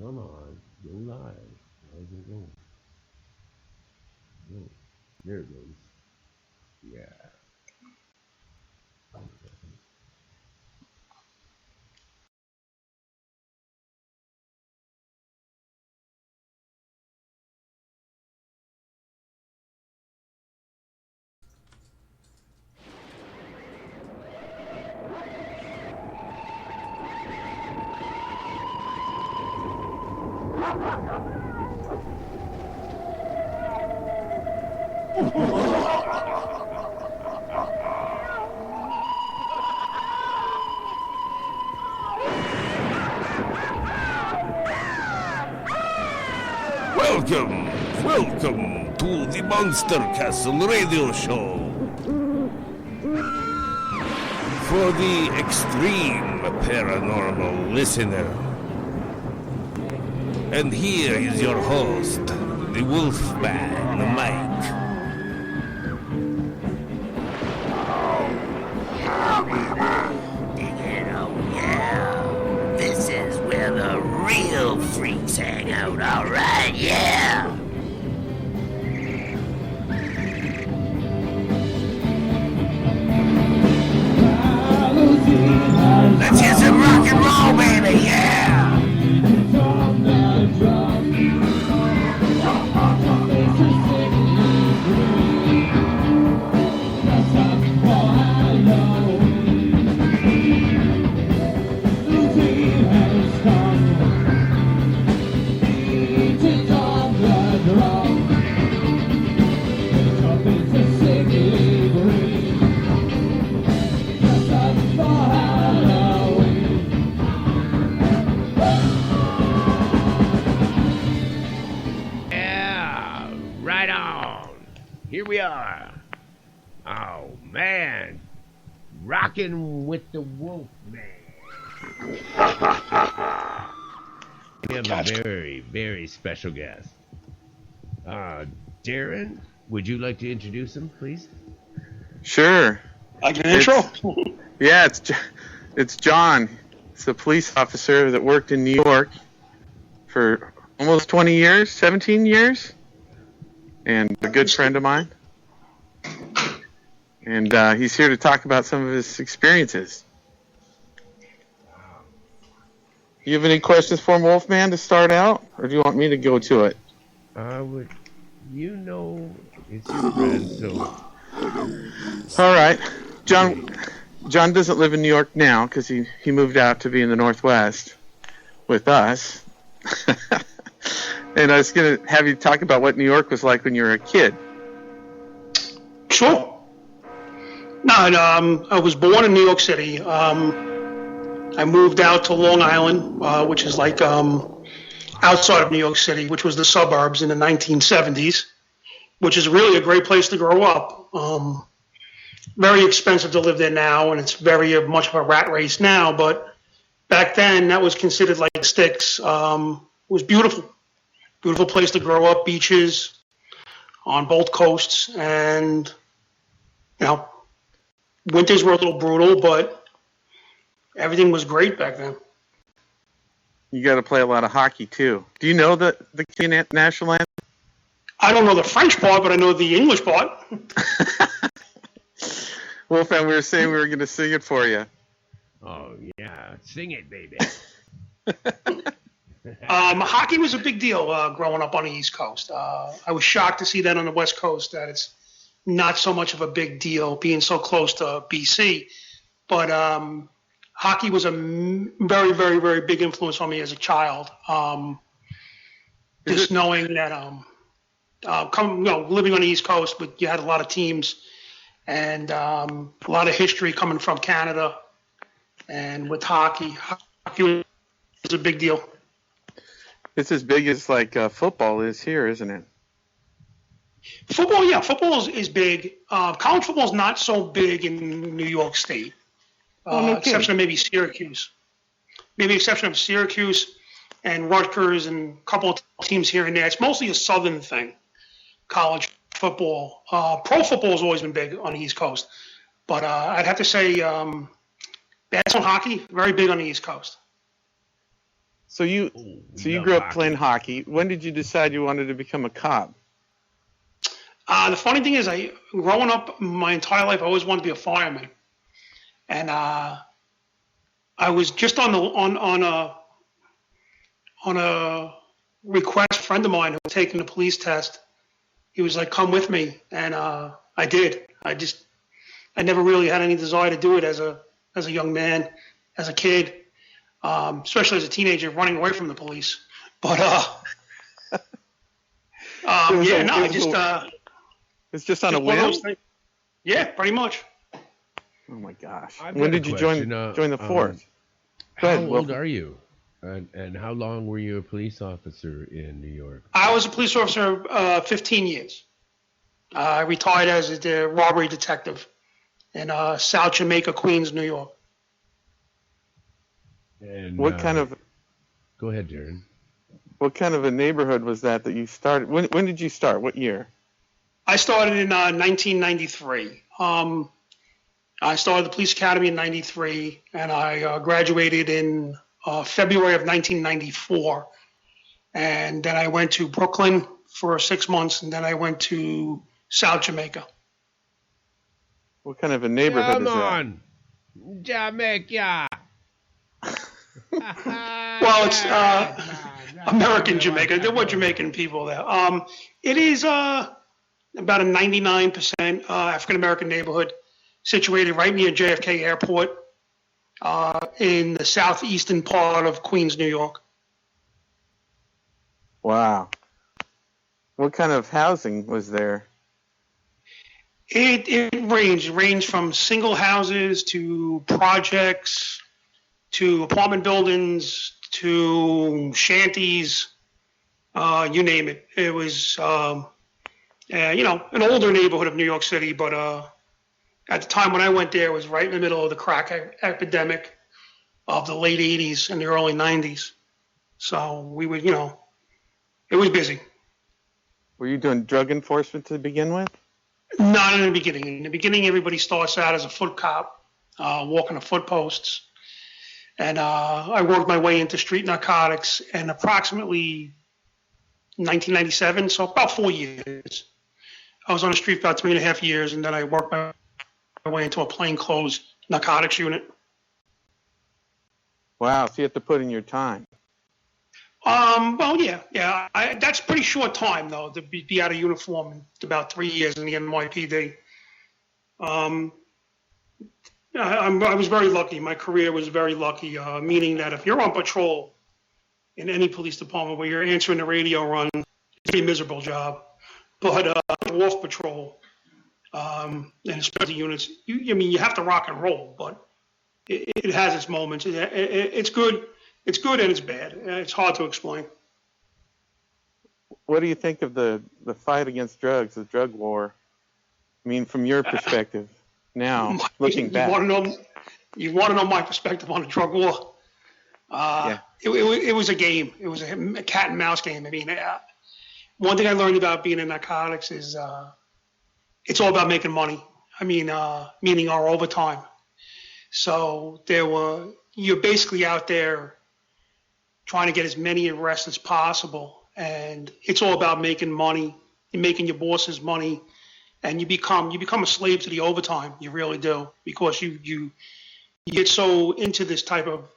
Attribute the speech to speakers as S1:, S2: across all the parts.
S1: Come on, go live. How's it going? Oh, there it goes. Yeah.
S2: Welcome, welcome to the Monster Castle Radio Show. For the extreme paranormal listener. And here is your host, the Wolfman, Mike.
S3: Yeah. This is where the real freaks hang out, alright? Yeah. Let's hear some rock and roll, baby, yeah!
S1: Right on. Here we are. Oh, man. Rocking with the Wolf Man. We have a very, very special guest. Darren, would you like to introduce him, please?
S4: Sure.
S5: Like an intro?
S4: Yeah, it's John. It's a police officer that worked in New York for almost 20 years, 17 years. And a good friend of mine. And he's here to talk about some of his experiences. You have any questions for him, Wolfman, to start out? Or do you want me to go to it?
S1: You know, it's your friend, so...
S4: All right. John doesn't live in New York now because he moved out to be in the Northwest with us. And I was going to have you talk about what New York was like when you were a kid.
S5: Sure. No, I was born in New York City. I moved out to Long Island, which is like outside of New York City, which was the suburbs in the 1970s, which is really a great place to grow up. Very expensive to live there now, and it's very much of a rat race now, but back then that was considered like the sticks. It was beautiful. Beautiful place to grow up, beaches on both coasts, and, you know, winters were a little brutal, but everything was great back then.
S4: You got to play a lot of hockey, too. Do you know the Canadian national anthem?
S5: I don't know the French part, but I know the English part.
S4: Wolfman, we were saying we were going to sing it for you.
S1: Oh, yeah. Sing it, baby.
S5: Hockey was a big deal growing up on the East Coast. I was shocked to see that on the West Coast, that it's not so much of a big deal being so close to BC. But hockey was a very, very, very big influence on me as a child. Just knowing that, living on the East Coast, but you had a lot of teams and a lot of history coming from Canada. And with hockey was a big deal.
S4: It's as big as like football is here, isn't it?
S5: Football, yeah, football is big. College football is not so big in New York State, exception of maybe Syracuse. Maybe exception of Syracuse and Rutgers and a couple of teams here and there. It's mostly a southern thing, college football. Pro football has always been big on the East Coast. But I'd have to say bats on hockey, very big on the East Coast.
S4: So you grew up playing hockey. When did you decide you wanted to become a cop?
S5: The funny thing is, growing up my entire life, I always wanted to be a fireman, and I was just on a request. A friend of mine who was taking the police test. He was like, "Come with me," and I did. I never really had any desire to do it as a young man, as a kid, especially as a teenager, running away from the police. But
S4: it's just on a whim.
S5: Yeah, pretty much.
S4: Oh my gosh!
S1: I've
S4: When
S1: got a
S4: did you
S1: question,
S4: join the force? Go
S1: How
S4: ahead,
S1: old
S4: Will.
S1: are you? And how long were you a police officer in New York?
S5: I was a police officer 15 years. I retired as a robbery detective in South Jamaica, Queens, New York.
S1: And
S4: What kind of
S1: Go ahead, Darren.
S4: What kind of a neighborhood was that you started? When did you start? What year?
S5: I started in 1993. I started the police academy in 93, and I graduated in February of 1994. And then I went to Brooklyn for 6 months, and then I went to South Jamaica.
S4: What kind of a neighborhood
S1: Come
S4: is that?
S1: on, Jamaica.
S5: Well, it's American Jamaica. There were Jamaican people there. It is about a 99% African American neighborhood, situated right near JFK Airport, in the southeastern part of Queens, New York.
S4: Wow. What kind of housing was there?
S5: It ranged from single houses to projects to apartment buildings to shanties, you name it. It was, an older neighborhood of New York City, but at the time when I went there, it was right in the middle of the crack epidemic of the late 80s and the early 90s. So we would, it was busy.
S4: Were you doing drug enforcement to begin with?
S5: Not in the beginning. In the beginning, everybody starts out as a foot cop, walking the foot posts. And I worked my way into street narcotics in approximately 1997, so about 4 years. I was on the street for about 3.5 years, and then I worked my way into a plainclothes narcotics unit.
S4: Wow, so you have to put in your time.
S5: Well, yeah. That's pretty short time, though, to be out of uniform. It's about 3 years in the NYPD. I was very lucky. My career was very lucky, meaning that if you're on patrol in any police department where you're answering the radio run, it's a miserable job. But off patrol, and especially units, you have to rock and roll, but it has its moments. It's good. It's good and it's bad. It's hard to explain.
S4: What do you think of the fight against drugs, the drug war? I mean, from your perspective now, looking back.
S5: You want to know my perspective on the drug war?
S4: Yeah.
S5: It was a game. It was a cat and mouse game. I mean, one thing I learned about being in narcotics is it's all about making money. I mean, meaning our overtime. So you're basically out there trying to get as many arrests as possible, and it's all about making money and making your bosses money, and you become a slave to the overtime. You really do, because you get so into this type of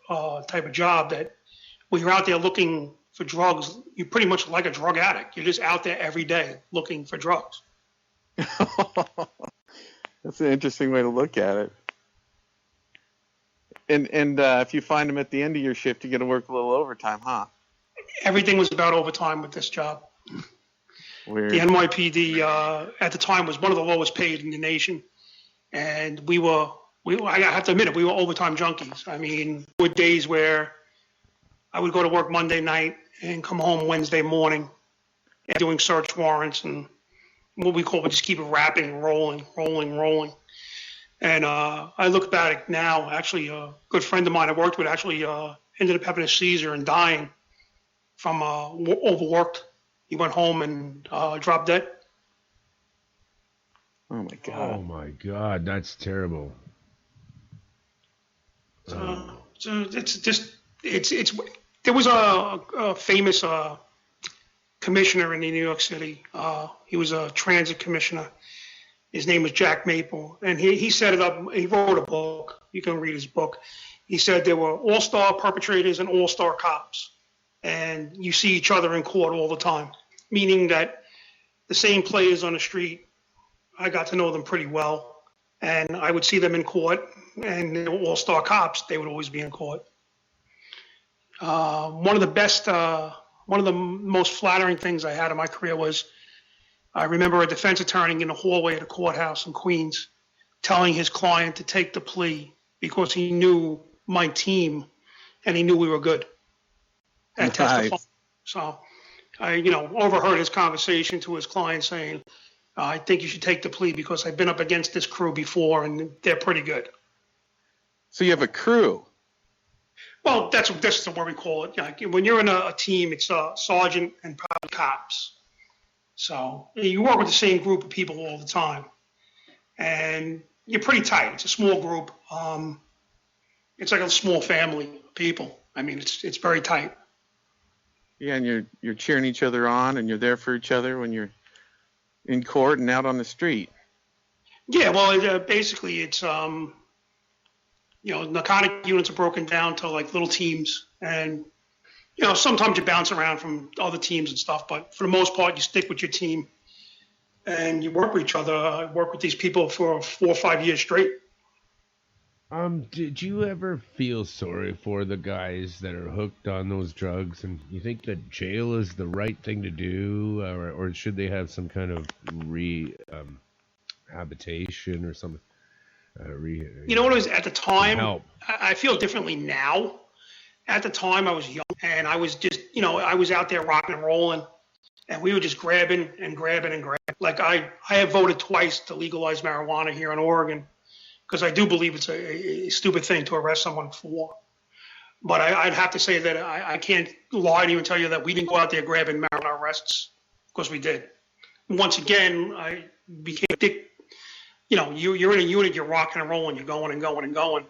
S5: job that when you're out there looking for drugs, you're pretty much like a drug addict. You're just out there every day looking for drugs.
S4: That's an interesting way to look at it. And if you find them at the end of your shift, you got to work a little overtime, huh?
S5: Everything was about overtime with this job.
S4: Weird.
S5: The NYPD at the time was one of the lowest paid in the nation, and I have to admit it, we were overtime junkies. I mean, there were days where I would go to work Monday night and come home Wednesday morning, and doing search warrants and what we just keep it rapping, rolling. And I look back now, actually, a good friend of mine I worked with actually ended up having a seizure and dying from overworked. He went home and dropped dead.
S4: Oh my God.
S1: Oh my God, that's terrible.
S5: So it's just it's There was a famous commissioner in New York City. He was a transit commissioner. His name was Jack Maple, and he set it up. He wrote a book. You can read his book. He said there were all-star perpetrators and all-star cops, and you see each other in court all the time, meaning that the same players on the street, I got to know them pretty well, and I would see them in court, and they were all-star cops. They would always be in court. One of the most flattering things I had in my career was I remember a defense attorney in the hallway of the courthouse in Queens telling his client to take the plea because he knew my team and he knew we were good at testifying. So I, overheard his conversation to his client saying, I think you should take the plea because I've been up against this crew before and they're pretty good.
S4: So you have a crew?
S5: Well, that's what we call it. Like when you're in a team, it's sergeant and probably cops. So you work with the same group of people all the time, and you're pretty tight. It's a small group. It's like a small family of people. I mean, it's very tight.
S4: Yeah, and you're cheering each other on, and you're there for each other when you're in court and out on the street. Yeah,
S5: well, basically, it's narcotic units are broken down to like little teams, and sometimes you bounce around from other teams and stuff, but for the most part, you stick with your team and you work with each other. I work with these people for 4 or 5 years straight.
S1: Did you ever feel sorry for the guys that are hooked on those drugs, and you think that jail is the right thing to do, or should they have some kind of rehabilitation or something?
S5: You know what it was at the time?
S1: Help.
S5: I feel differently now. At the time, I was young, and I was just, I was out there rocking and rolling, and we were just grabbing and grabbing and grabbing. Like I have voted twice to legalize marijuana here in Oregon because I do believe it's a stupid thing to arrest someone for. But I'd have to say that I can't lie to you and tell you that we didn't go out there grabbing marijuana arrests, because we did. Once again, I became addicted. You're in a unit, you're rocking and rolling, you're going and going and going.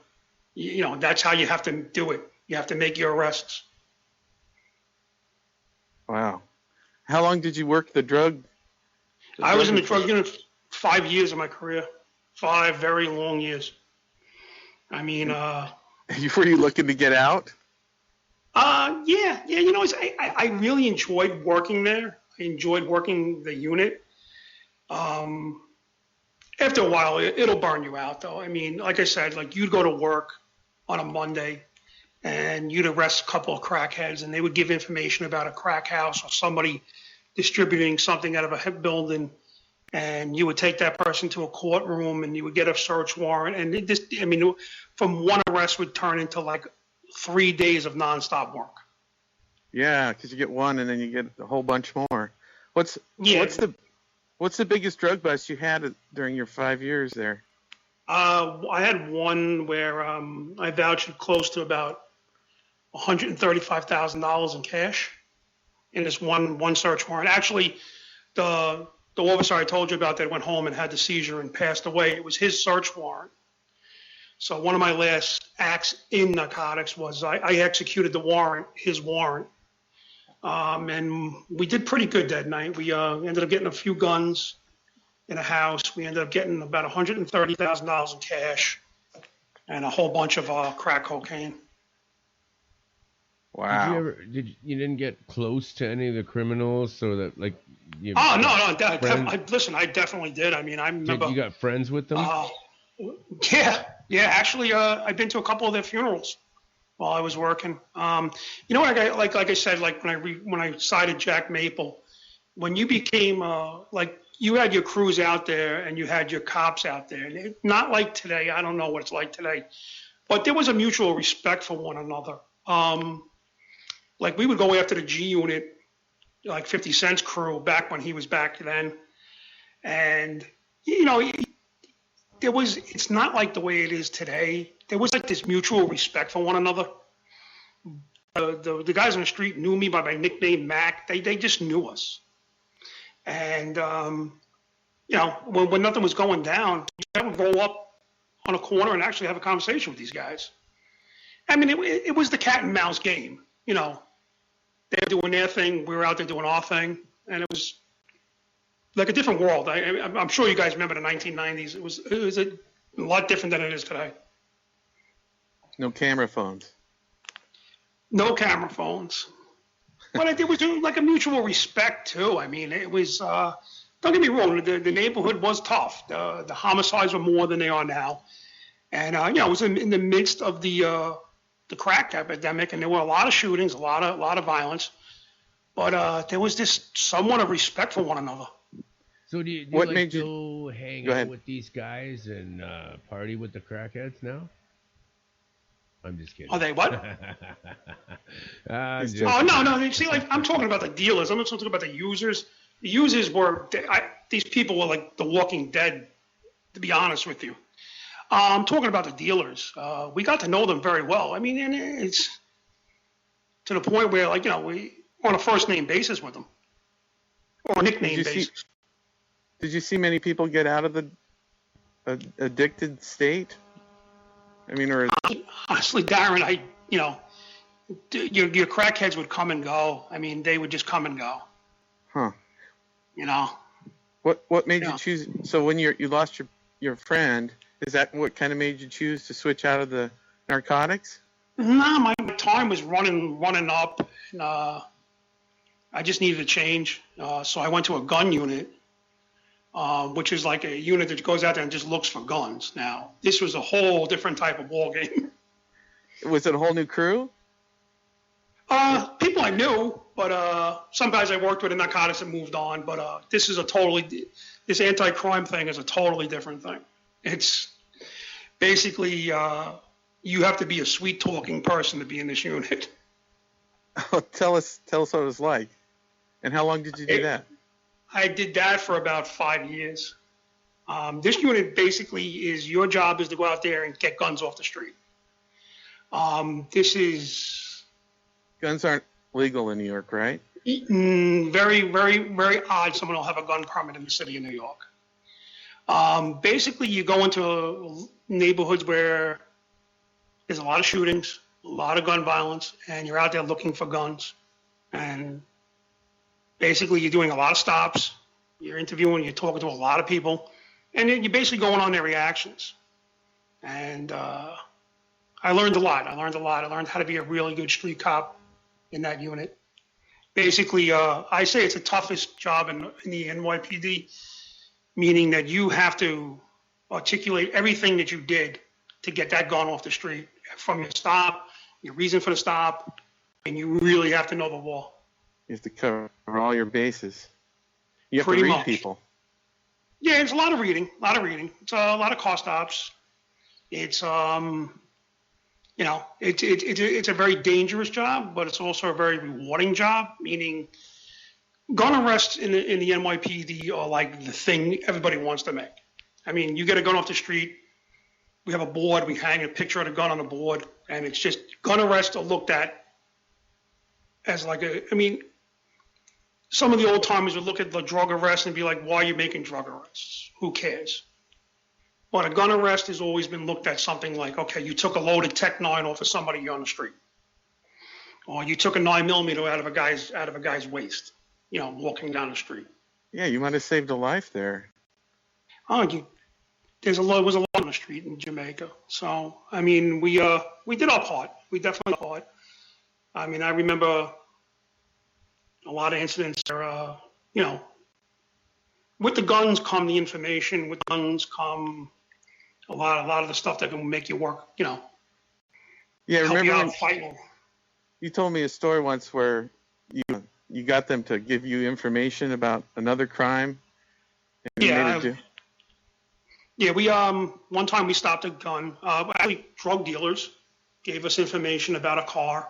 S5: That's how you have to do it. You have to make your arrests.
S4: Wow. How long did you work the drug?
S5: I was in the drug unit 5 years of my career. 5 very long years. I mean,
S4: were you looking to get out?
S5: Yeah. I really enjoyed working there. I enjoyed working the unit. After a while, it'll burn you out, though. I mean, like I said, like you'd go to work on a Monday and you'd arrest a couple of crackheads, and they would give information about a crack house or somebody distributing something out of a building, and you would take that person to a courtroom and you would get a search warrant, and from one arrest would turn into like 3 days of nonstop work.
S4: Yeah, because you get one and then you get a whole bunch more. What's the biggest drug bust you had during your 5 years there?
S5: I had one where I vouched close to about $135,000 in cash in this one search warrant. Actually, the officer I told you about that went home and had the seizure and passed away, it was his search warrant. So one of my last acts in narcotics was I executed the warrant, his warrant. And we did pretty good that night. We ended up getting a few guns in a house. We ended up getting about $130,000 in cash and a whole bunch of crack cocaine.
S4: Wow.
S1: You didn't get close to any of the criminals, so that like you?
S5: Oh no, listen, I definitely did. I mean, I remember.
S1: You got friends with them?
S5: Yeah. Actually, I've been to a couple of their funerals while I was working. You know what? Like I said, like when I cited Jack Maple, when you became like you had your crews out there and you had your cops out there, and not like today. I don't know what it's like today, but there was a mutual respect for one another. Like we would go after the G Unit, like 50 Cent's crew back when he was back then, and it's not like the way it is today. There was like this mutual respect for one another. The guys on the street knew me by my nickname Mac. They just knew us. And when nothing was going down, I would roll up on a corner and actually have a conversation with these guys. I mean, it was the cat and mouse game. you know, they were doing their thing, we were out there doing our thing, and it was like a different world. I'm sure you guys remember the 1990s. It was a lot different than it is today.
S4: No camera phones.
S5: No camera phones. But there was like a mutual respect too. I mean, it was. Don't get me wrong. The neighborhood was tough. The homicides were more than they are now, and it was in the midst of the crack epidemic, and there were a lot of shootings, a lot of violence. But there was this somewhat of respect for one another.
S1: So do you
S4: What
S1: like
S4: made you-
S1: go hang
S4: Go
S1: out
S4: ahead.
S1: with these guys and party with the crackheads now? I'm just kidding.
S5: Are they what?
S1: I'm just
S5: Oh no! See, like I'm talking about the dealers. I'm not talking about the users. The users were these people were like the Walking Dead, to be honest with you. I'm talking about the dealers. We got to know them very well. I mean, and it's to the point where, like, we on a first name basis with them, or a nickname basis.
S4: Did you see many people get out of the addicted state? I mean, or
S5: Honestly, Darren, your crackheads would come and go. I mean, they would just come and go.
S4: huh?
S5: What
S4: What made you choose? So when you lost your friend, is that what kind of made you choose to switch out of the narcotics?
S5: No, my time was running up, and I just needed a change. So I went to a gun unit, which is like a unit that goes out there and just looks for guns. Now, this was a whole different type of ball game.
S4: Was it a whole new crew?
S5: People I knew, but some guys I worked with in narcotics and moved on. But this this anti-crime thing is a totally different thing. It's basically you have to be a sweet-talking person to be in this unit.
S4: Oh, tell us what it was like, and how long did you do that?
S5: I did that for about 5 years. This unit basically your job is to go out there and get guns off the street. This is
S4: Guns aren't legal in New York, right?
S5: very, very, very odd someone will have a gun permit in the city of New York. Basically, you go into neighborhoods where there's a lot of shootings, a lot of gun violence, and you're out there looking for guns. And basically, you're doing a lot of stops. You're interviewing, you're talking to a lot of people, and then you're basically going on their reactions. And I learned a lot. I learned how to be a really good street cop in that unit. Basically, I say it's the toughest job in the NYPD, meaning that you have to articulate everything that you did to get that gun off the street, from your stop, your reason for the stop, and you really have to know the law.
S4: You have to cover all your bases. You have
S5: Pretty
S4: to read
S5: much.
S4: people.
S5: Yeah, it's a lot of reading. It's a lot of car stops. It's it's a very dangerous job, but it's also a very rewarding job. Meaning, gun arrests in the NYPD are like the thing everybody wants to make. I mean, you get a gun off the street. We have a board. We hang a picture of the gun on the board, and it's just gun arrests are looked at as like some of the old timers would look at the drug arrest and be like, why are you making drug arrests? Who cares? But a gun arrest has always been looked at something like, okay, you took a loaded Tech 9 off of somebody on the street. Or you took a 9mm out of a guy's waist, walking down the street.
S4: Yeah, you might have saved a life there.
S5: There was a lot on the street in Jamaica. So, I mean, we did our part. We definitely did our part. I mean, I remember a lot of incidents where, with the guns come the information. With guns come a lot of the stuff that can make you work,
S4: Yeah,
S5: help you
S4: remember
S5: out fighting.
S4: you told me a story once where you got them to give you information about another crime. And you made it do-
S5: Yeah, we one time we stopped a gun. Actually, drug dealers gave us information about a car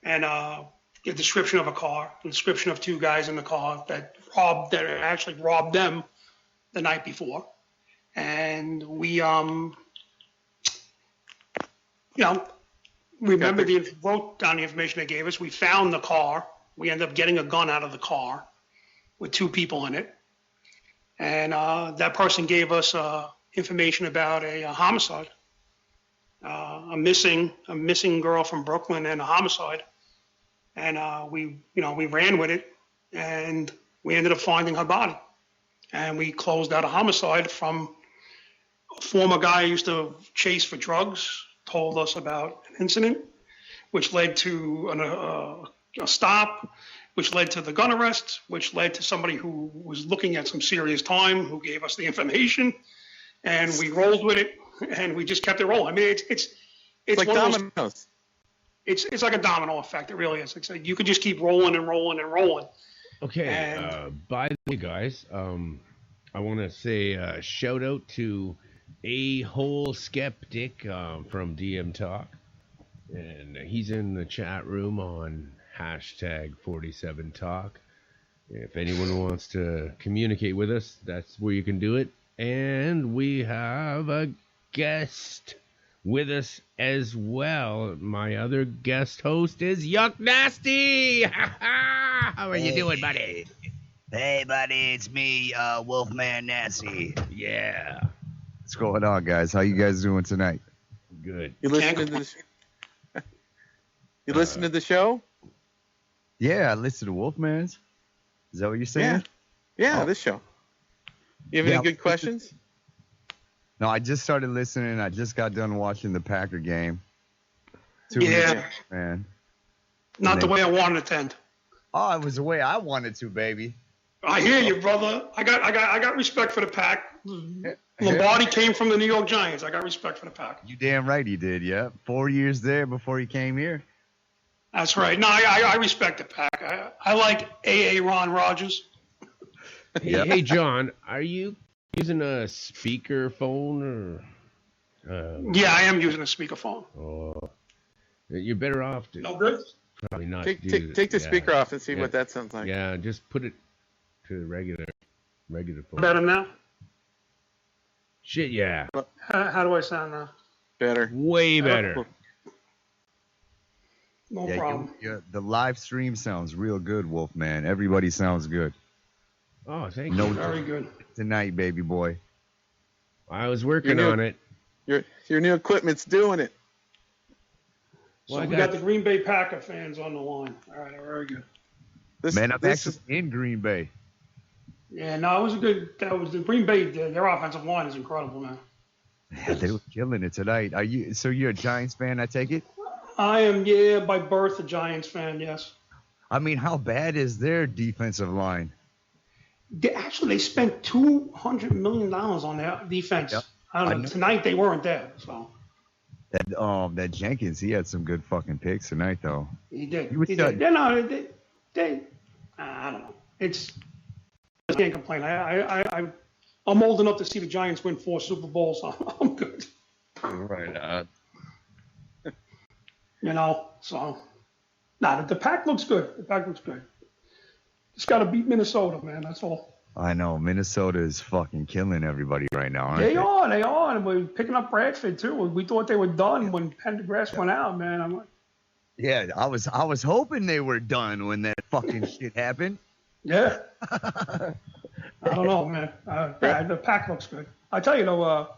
S5: and a description of a car, a description of two guys in the car that actually robbed them the night before. And we wrote down the information they gave us. We found the car. We ended up getting a gun out of the car with two people in it. And that person gave us information about a homicide, a missing girl from Brooklyn, and a homicide. and we ran with it, and we ended up finding her body, and we closed out a homicide from a former guy who used to chase for drugs. Told us about an incident, which led to a stop, which led to the gun arrest, which led to somebody who was looking at some serious time, who gave us the information, and we rolled with it, and we just kept it rolling. I mean, it's
S4: like dominoes.
S5: It's like a domino effect. It really is. It's like you could just keep rolling and rolling and rolling.
S1: Okay.
S5: And,
S1: by the way, guys, I want to say shout out to A-Hole Skeptic from DM Talk. And he's in the chat room on #47Talk. If anyone wants to communicate with us, that's where you can do it. And we have a guest with us as well. My other guest host is Yuck Nasty. How are you doing, buddy?
S6: Hey, buddy, it's me, Wolfman Nasty.
S1: Yeah.
S7: What's going on, guys? How you guys doing tonight?
S1: Good.
S4: You listen to this? You listen to the show?
S7: Yeah, I listen to Wolfman's. Is that what you're saying?
S4: Yeah,
S7: Oh.
S4: this show. You have any good questions?
S7: No, I just started listening. I just got done watching the Packer game.
S5: Yeah.
S7: Man.
S5: not the way I wanted it to end.
S7: Oh, it was the way I wanted to, baby.
S5: I hear you, brother. I got respect for the Pack. Lombardi came from the New York Giants. I got respect for the Pack.
S7: You damn right he did, yeah. 4 years there before he came here.
S5: That's right. No, I respect the Pack. I like A.A. Ron Rodgers.
S1: Hey, John, are you using a speaker phone or?
S5: Yeah, I am using a speakerphone.
S1: Oh, you're better off to
S5: No good?
S1: probably not
S4: Take
S1: do
S4: the
S1: yeah.
S4: speaker off and see
S1: Yeah.
S4: what that sounds like.
S1: Yeah, just put it to regular phone.
S5: Better now?
S1: Shit, yeah,
S5: How do I sound now?
S4: Better.
S1: way better.
S5: No
S7: Yeah,
S5: problem.
S7: the live stream sounds real good, Wolfman. Everybody sounds good.
S1: Oh, thank
S7: No
S1: you.
S5: Very good.
S7: tonight, baby boy.
S1: I was working
S4: You're new.
S1: on it.
S4: Your new equipment's doing it.
S5: So
S1: Well, I
S5: we
S1: got-
S5: got the Green Bay Packer fans on the line. All right, very good.
S7: Man, I'm
S4: this
S7: actually in Green Bay.
S5: Yeah, no, it was a good. That was the Green Bay. Their offensive line is incredible, man.
S7: Yeah, they were killing it tonight. So you're a Giants fan, I take it?
S5: I am, yeah, by birth a Giants fan. Yes.
S7: I mean, how bad is their defensive line?
S5: They spent $200 million on their defense.
S7: Yep.
S5: I don't know. Tonight they weren't there, so
S7: That Jenkins, he had some good fucking picks tonight, though.
S5: he did.
S7: You would
S5: He
S7: tell-
S5: did. Yeah, no, they I don't know. I can't complain. I'm old enough to see the Giants win 4 Super Bowls. So I'm good.
S7: Right.
S5: You know, so the Pack looks good. The Pack looks good. Just got to beat Minnesota, man. That's all.
S7: I know. Minnesota is fucking killing everybody right now, aren't
S5: They
S7: they?
S5: are. And we're picking up Bradford too. We thought they were done when Pendergrass went out, man. I'm like,
S7: Yeah, I was hoping they were done when that fucking shit happened.
S5: yeah. I don't know, man. The Pack looks good. I tell you though,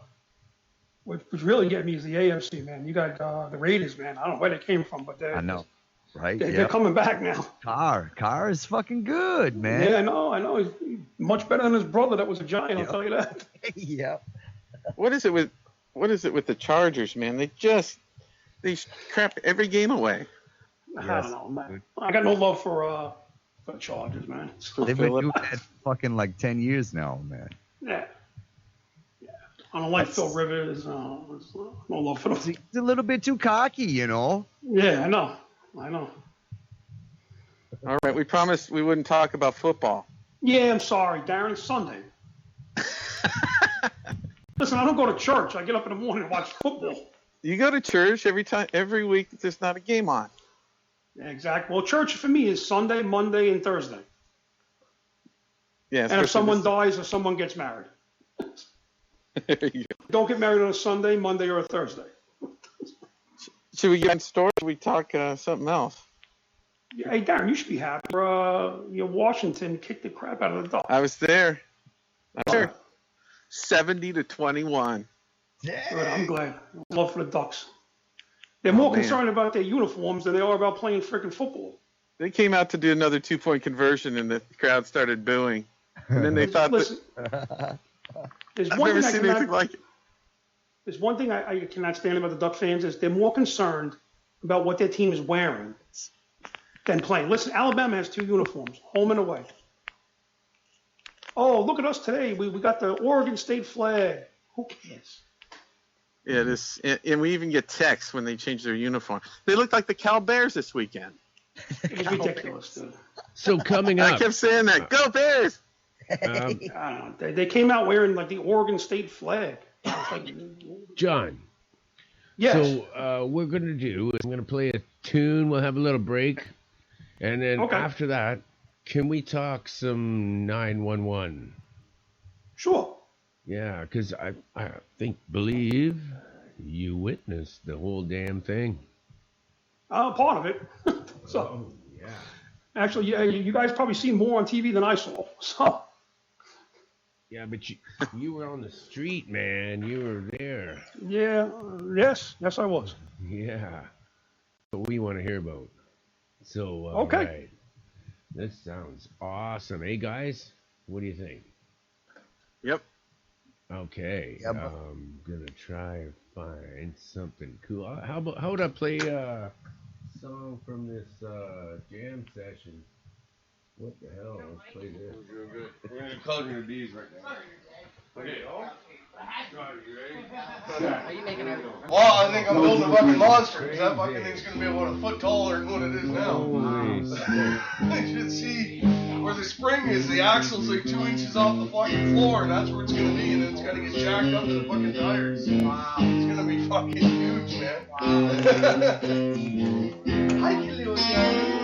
S5: what's really getting me is the AFC, man. You got the Raiders, man. I don't know where they came from, but
S7: I know, right?
S5: they're coming back now.
S7: Carr is fucking good, man.
S5: Yeah, I know. He's much better than his brother that was a Giant. I'll tell you that.
S7: Yeah.
S4: What is it with the Chargers, man? They crap every game away.
S5: I don't know, man. I got no love for the Chargers, man.
S7: They've been doing that fucking like 10 years now, man.
S5: Yeah. I don't like Phil Rivers. No love for them.
S7: He's a little bit too cocky, you know.
S5: Yeah, I know.
S4: All right, we promised we wouldn't talk about football.
S5: Yeah, I'm sorry, Darren. It's Sunday. Listen, I don't go to church. I get up in the morning and watch football.
S4: You go to church every week. There's not a game on.
S5: Yeah, exactly. Well, church for me is Sunday, Monday, and Thursday.
S4: Yeah.
S5: And if someone dies or someone gets married.
S4: There you go.
S5: Don't get married on a Sunday, Monday, or a Thursday.
S4: Should we get in store? Should we talk something else?
S5: Hey, Darren, you should be happy. Washington kicked the crap out of the Ducks.
S4: I was there. 70-21.
S5: Good, I'm glad. Love for the Ducks. They're more concerned about their uniforms than they are about playing freaking football.
S4: They came out to do another 2-point conversion, and the crowd started booing. And then they thought
S5: Listen,
S4: that
S5: there's
S4: I've
S5: one
S4: never
S5: thing
S4: seen anything like it.
S5: There's one thing I cannot stand about the Duck fans is they're more concerned about what their team is wearing than playing. Listen, Alabama has 2 uniforms, home and away. Oh, look at us today. We got the Oregon State flag. Who cares?
S4: Yeah, and we even get texts when they change their uniform. They look like the Cal Bears this weekend.
S5: It was ridiculous, dude.
S1: So coming
S4: I
S1: up,
S4: kept saying that. Go Bears!
S5: I don't know. They came out wearing like the Oregon State flag. Like,
S1: John.
S5: yes.
S1: So we're gonna do. I'm gonna play a tune. We'll have a little break, and then
S5: Okay.
S1: after that, can we talk some 911?
S5: Sure.
S1: Yeah, because I believe you witnessed the whole damn thing.
S5: Part of it. So,
S1: Yeah.
S5: actually, yeah, you guys probably seen more on TV than I saw. So,
S1: Yeah, but you were on the street, man. You were there.
S5: yeah, yes, I was.
S1: Yeah. What we want to hear about. So,
S5: Okay.
S1: right. This sounds awesome. Hey, guys, what do you think?
S4: Yep.
S1: Okay.
S7: Yeah, but-
S1: I'm gonna try and find something cool. How would I play a song from this jam session? What the hell? Let's play this.
S8: We're gonna close your D's right now. Okay. Well, I think I'm building a fucking monster because that fucking thing's gonna be about a foot taller than what it is now.
S1: Holy shit.
S8: You should see where the spring is. The axle's like 2 inches off the fucking floor, and that's where it's gonna be, and then it's gotta get jacked up to the fucking tires. Wow. It's gonna be fucking huge, man. Wow. Hi, little guys.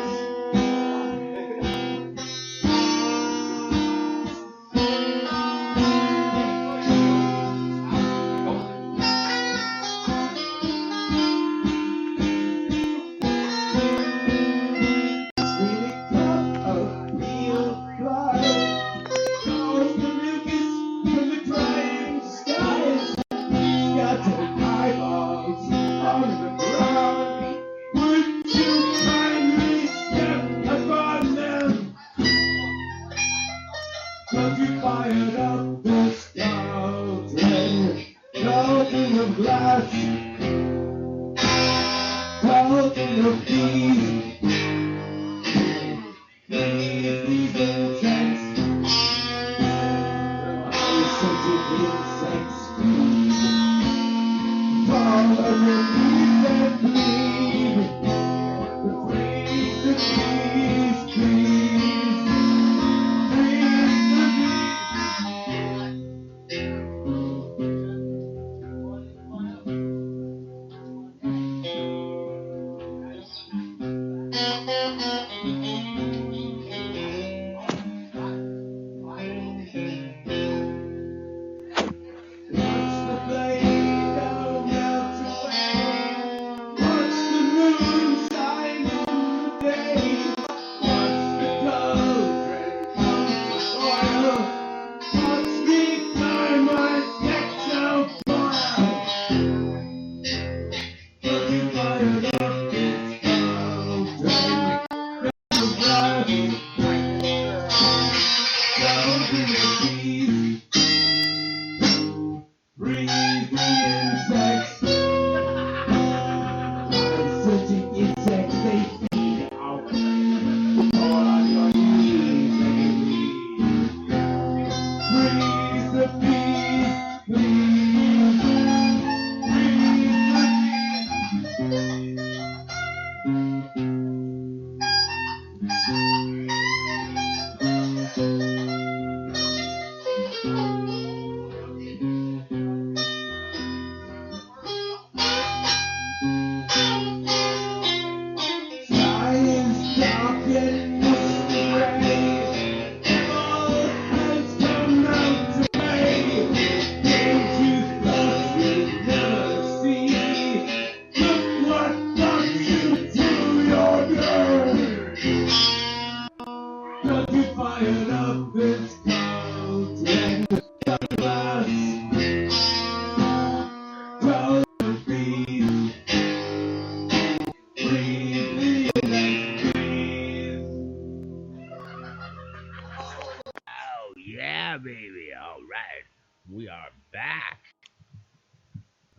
S1: baby. All right. We are back.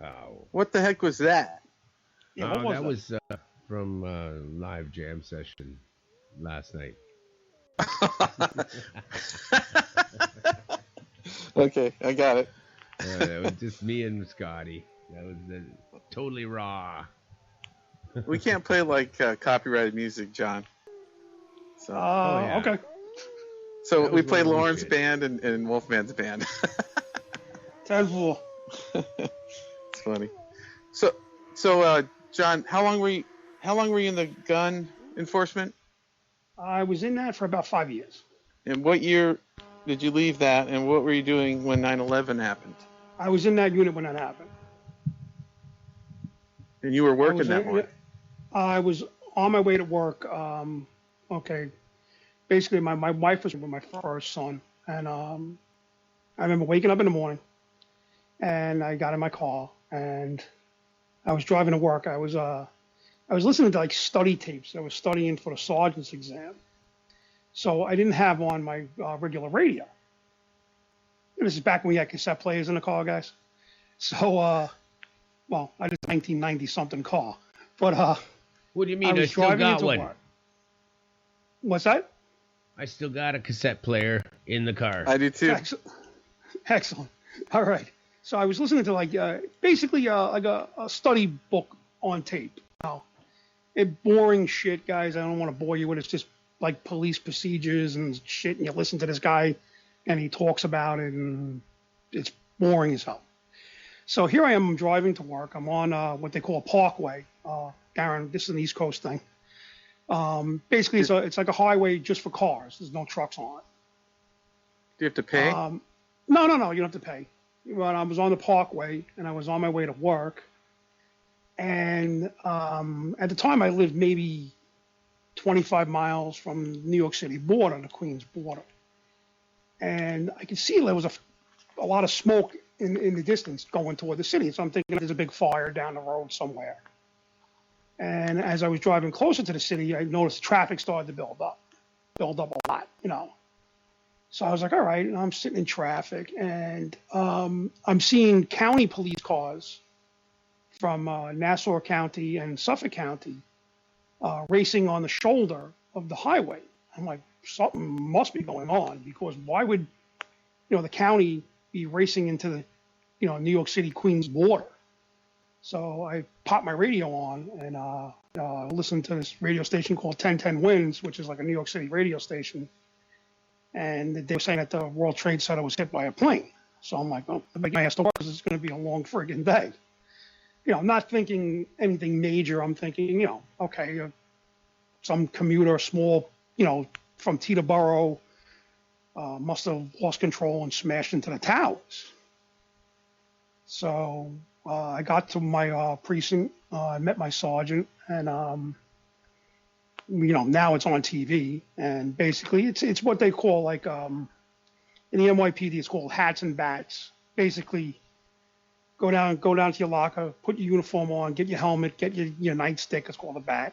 S1: Oh,
S4: What the heck was that?
S5: Yeah, what was
S1: that
S5: that?
S1: was from live jam session last night.
S4: Okay, I got it.
S1: That was just me and Scotty. That was totally raw.
S4: We can't play like copyrighted music, John. So,
S1: yeah.
S5: Okay.
S4: so
S1: that
S4: we
S1: was
S4: played
S1: one of the
S4: Lauren's
S1: shit.
S4: band and Wolfman's band.
S5: 10-4.
S4: It's funny. So, John, how long were you in the gun enforcement?
S5: I was in that for about 5 years.
S4: And what year did you leave that? And what were you doing when 9/11 happened?
S5: I was in that unit when that happened.
S4: And you were working that morning.
S5: I was on my way to work. Okay. Basically, my wife was with my first son. And I remember waking up in the morning and I got in my car and I was driving to work. I was listening to like study tapes. I was studying for the sergeant's exam. So I didn't have on my regular radio. And this is back when we had cassette players in the car, guys. So, well, I just 1990 something car, but
S1: What do you mean?
S5: I
S1: I
S5: was
S1: still
S5: driving
S1: got
S5: into
S1: one.
S5: work. What's that?
S1: I still got a cassette player in the car.
S4: I do too.
S5: Excellent. All right. So I was listening to like basically like a study book on tape. Now, boring shit, guys. I don't want to bore you with it. It's just like police procedures and shit. And you listen to this guy and he talks about it and it's boring as hell. So here I am driving to work. I'm on what they call a parkway. Darren, this is an East Coast thing. Basically, it's like a highway just for cars. There's no trucks on it.
S4: Do you have to pay?
S5: No. You don't have to pay. But I was on the parkway and I was on my way to work. And at the time, I lived maybe 25 miles from New York City border, the Queens border. And I could see there was a lot of smoke in the distance going toward the city. So I'm thinking there's a big fire down the road somewhere. And as I was driving closer to the city, I noticed traffic started to build up a lot, you know. So I was like, all right, and I'm sitting in traffic, and I'm seeing county police cars from Nassau County and Suffolk County racing on the shoulder of the highway. I'm like, something must be going on, because why would, the county be racing into the, New York City Queens border? So I popped my radio on and listened to this radio station called 1010 Winds, which is like a New York City radio station. And they were saying that the World Trade Center was hit by a plane. So I'm like, oh, I have to work because it's going to be a long friggin' day. I'm not thinking anything major. I'm thinking, okay, some commuter, small, from Teterboro, must have lost control and smashed into the towers. So I got to my precinct, I met my sergeant, and now it's on TV, and basically it's what they call like in the NYPD it's called hats and bats. Basically, go down to your locker, put your uniform on, get your helmet, get your nightstick, it's called a bat,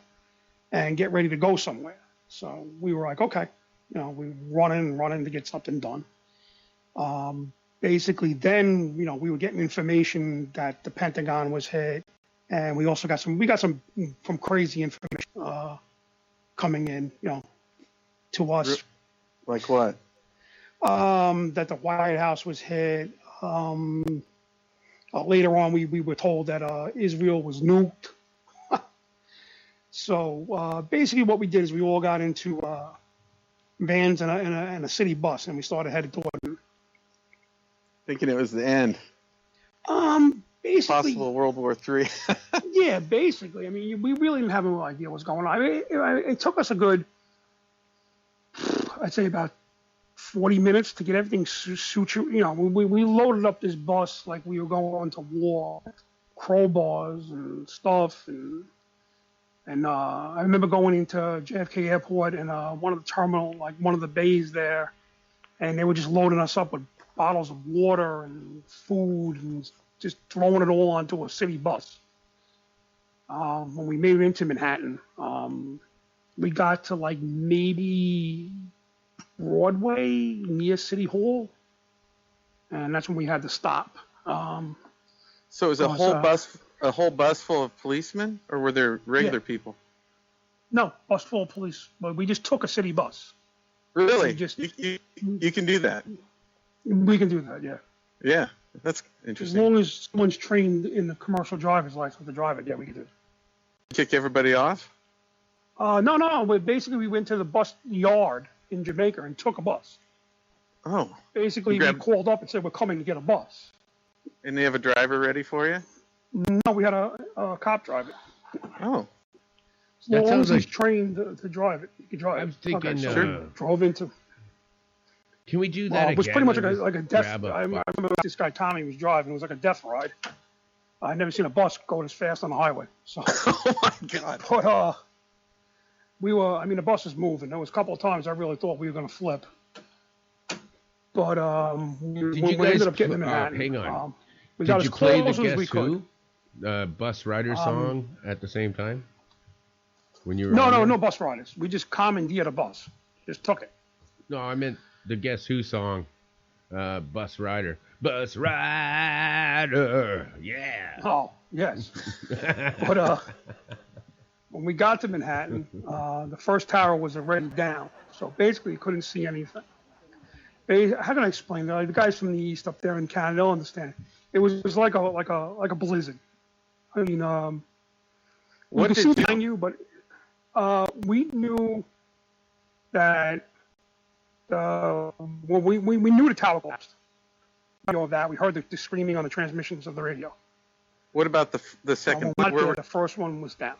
S5: and get ready to go somewhere. So we were like, okay, we running to get something done. Basically, then we were getting information that the Pentagon was hit, and we also got some from crazy information coming in, to us.
S4: Like what?
S5: That the White House was hit. Later on, we were told that Israel was nuked. So basically, what we did is we all got into vans and a city bus, and we started headed toward.
S4: Thinking it was the end.
S5: Basically,
S4: possible World War III.
S5: Yeah, basically. I mean, we really didn't have no idea what's going on. It took us a good, I'd say about 40 minutes to get everything sutured. We loaded up this bus like we were going to war, crowbars and stuff, and I remember going into JFK Airport and one of the terminal, like one of the bays there, and they were just loading us up with bottles of water and food and just throwing it all onto a city bus. When we made it into Manhattan, we got to like maybe Broadway near City Hall, and that's when we had to stop.
S4: So is a
S5: Because,
S4: whole bus full of policemen, or were there regular people?
S5: No, bus full of police, but we just took a city bus.
S4: Really?
S5: We just
S4: You can do that.
S5: we can do that, yeah.
S4: Yeah, that's
S5: As
S4: interesting.
S5: long as someone's trained in the commercial driver's license to drive it, yeah, we can do it.
S4: Kick everybody off?
S5: No. But basically, we went to the bus yard in Jamaica and took a bus.
S4: Oh.
S5: Basically, we called up and said we're coming to get a bus.
S4: And they have a driver ready for you?
S5: No, we had a cop drive it.
S4: Oh.
S5: As long as he's trained to drive it, he can drive it.
S1: I'm thinking,
S5: Okay, so we drove into.
S1: Can we do that
S5: It was
S1: again?
S5: pretty much like a death.
S1: Grab a
S5: I remember this guy Tommy was driving. It was like a death ride. I'd never seen a bus go this fast on the highway. So.
S4: Oh my God.
S5: But we were. I mean, the bus was moving. There was a couple of times I really thought we were going to flip. But we ended up getting in Manhattan.
S1: Hang on.
S5: We
S1: Did
S5: got
S1: you
S5: as
S1: play the
S5: close as we
S1: Guess
S5: could.
S1: Who Bus Rider song at the same time? When you were
S5: No bus riders. We just commandeered a bus. Just took it.
S1: No, I meant the Guess Who song, Bus Rider. Bus Rider, yeah.
S5: Oh, yes. But when we got to Manhattan, the first tower was already down. So basically, you couldn't see anything. How can I explain that? The guys from the east up there in Canada, they'll understand. It was like a blizzard. I mean,
S4: What
S5: you
S4: did
S5: could see behind you, but we knew that we knew the tower collapsed. We know that. We heard the screaming on the transmissions of the radio.
S4: What about the second?
S5: The first one was down.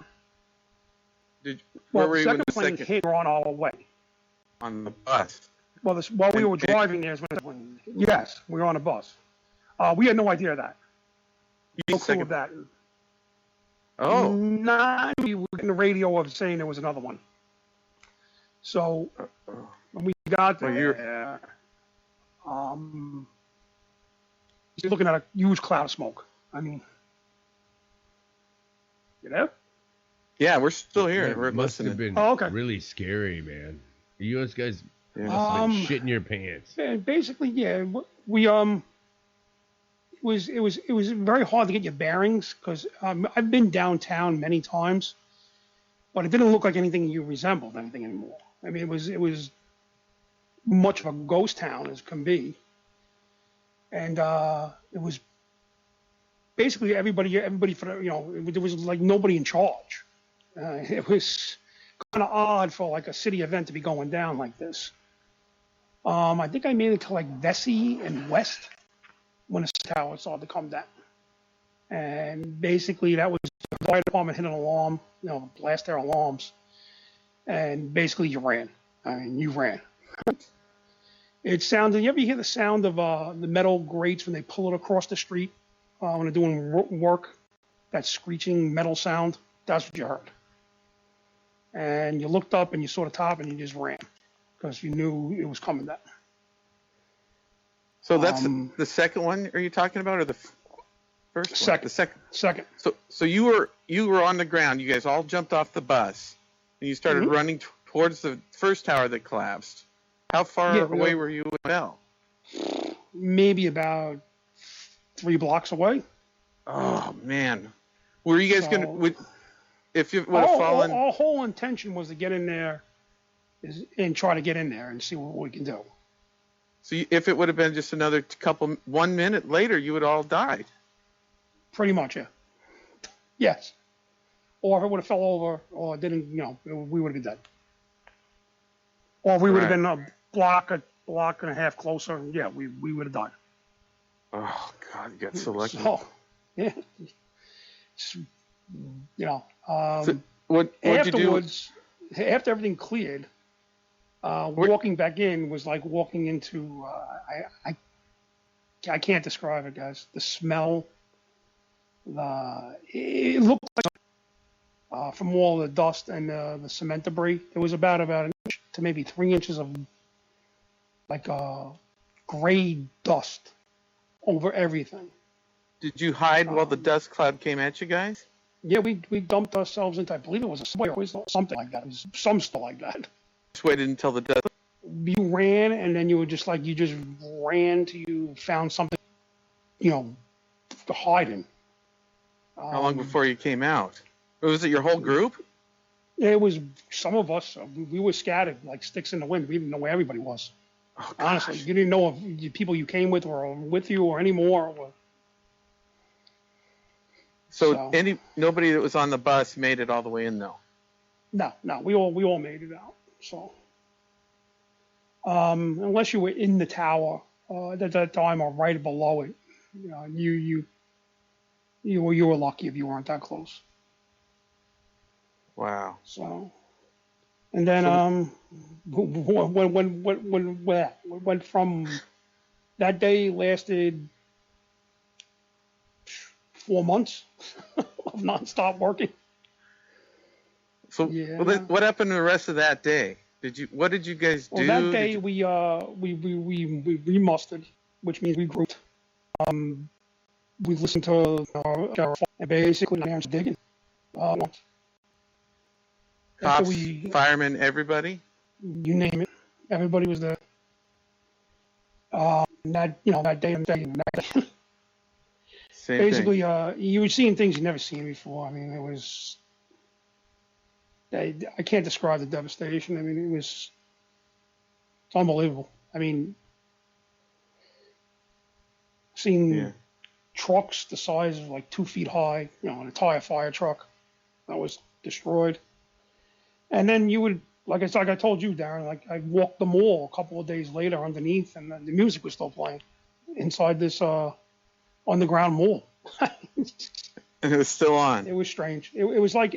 S4: Where were
S5: the
S4: you when
S5: second
S4: the
S5: plane
S4: second?
S5: hit, we were on our way.
S4: On the bus.
S5: Well, while we were driving there, yes, we were on a bus. We had no idea of that. No clue of that.
S4: Oh.
S5: We were getting the radio of saying there was another one. So when we got there, you're looking at a huge cloud of smoke. I mean, you know?
S4: Yeah, we're still here.
S1: It
S4: We're
S1: must
S4: listening.
S1: have been really scary, man. You guys must have been shitting your pants.
S5: Basically, yeah. We It was very hard to get your bearings because I've been downtown many times, but it didn't look like anything you resembled anything anymore. I mean, it was much of a ghost town as can be, and it was basically everybody for there was like nobody in charge. It was kind of odd for like a city event to be going down like this. I think I made it to like Vesey and West when the tower started to come down. And basically that was the fire department hit an alarm, blast their alarms. And basically you ran. I mean, you ran. It sounded, you ever hear the sound of the metal grates when they pull it across the street when they're doing work? That screeching metal sound? That's what you heard. And you looked up and you saw the top and you just ran because you knew it was coming down.
S4: So that's the second one. Are you talking about, or the first one?
S5: Second.
S4: The second.
S5: Second.
S4: So you were on the ground. You guys all jumped off the bus, and you started running towards the first tower that collapsed. How far away were you with Bell?
S5: Maybe about 3 blocks away.
S4: Oh man, were you guys gonna? If you would have fallen?
S5: Our whole intention was to get in there, and try to get in there and see what we can do.
S4: So if it would have been just another 1 minute later, you would all died.
S5: Pretty much, yeah. Yes. Or if it would have fell over, or didn't, we would have been dead. Or we would have been a block and a half closer. Yeah, we would have died.
S4: Oh God, you got so lucky.
S5: So, yeah.
S4: So what
S5: afterwards, after everything cleared, walking back in was like walking into I can't describe it, guys. The smell, it looked like from all the dust and the cement debris. It was about an inch to maybe 3 inches of like gray dust over everything.
S4: Did you hide while the dust cloud came at you guys?
S5: Yeah, we dumped ourselves into, I believe it was a subway or something like that. It was some stuff like that.
S4: Just waited until the dust.
S5: you ran, and then you were just like, you just ran till you found something, to hide in.
S4: How long before you came out? Was it your whole group?
S5: It was some of us. We were scattered like sticks in the wind. We didn't know where everybody was.
S4: Oh,
S5: honestly, you didn't know if the people you came with were with you or any more.
S4: So nobody that was on the bus made it all the way in, though.
S5: No, we all made it out. So, unless you were in the tower at that time or right below it, you were lucky if you weren't that close.
S4: Wow.
S5: So, and then when went from that day lasted 4 months of nonstop working.
S4: So
S5: yeah.
S4: What happened the rest of that day? What did you guys do?
S5: Well, that day we mustered, which means we grouped. We listened to and basically digging.
S4: Cops, firemen, everybody.
S5: You name it, everybody was there. That day and that
S4: Same
S5: basically,
S4: thing.
S5: you were seeing things you never seen before. I mean, it was. I can't describe the devastation. I mean, it's unbelievable. I mean, seeing trucks the size of like 2 feet high, an entire fire truck that was destroyed. And then you would, like I told you, Darren, like I walked the mall a couple of days later underneath, and the music was still playing inside this underground mall.
S4: And it was still on.
S5: It was strange. It was like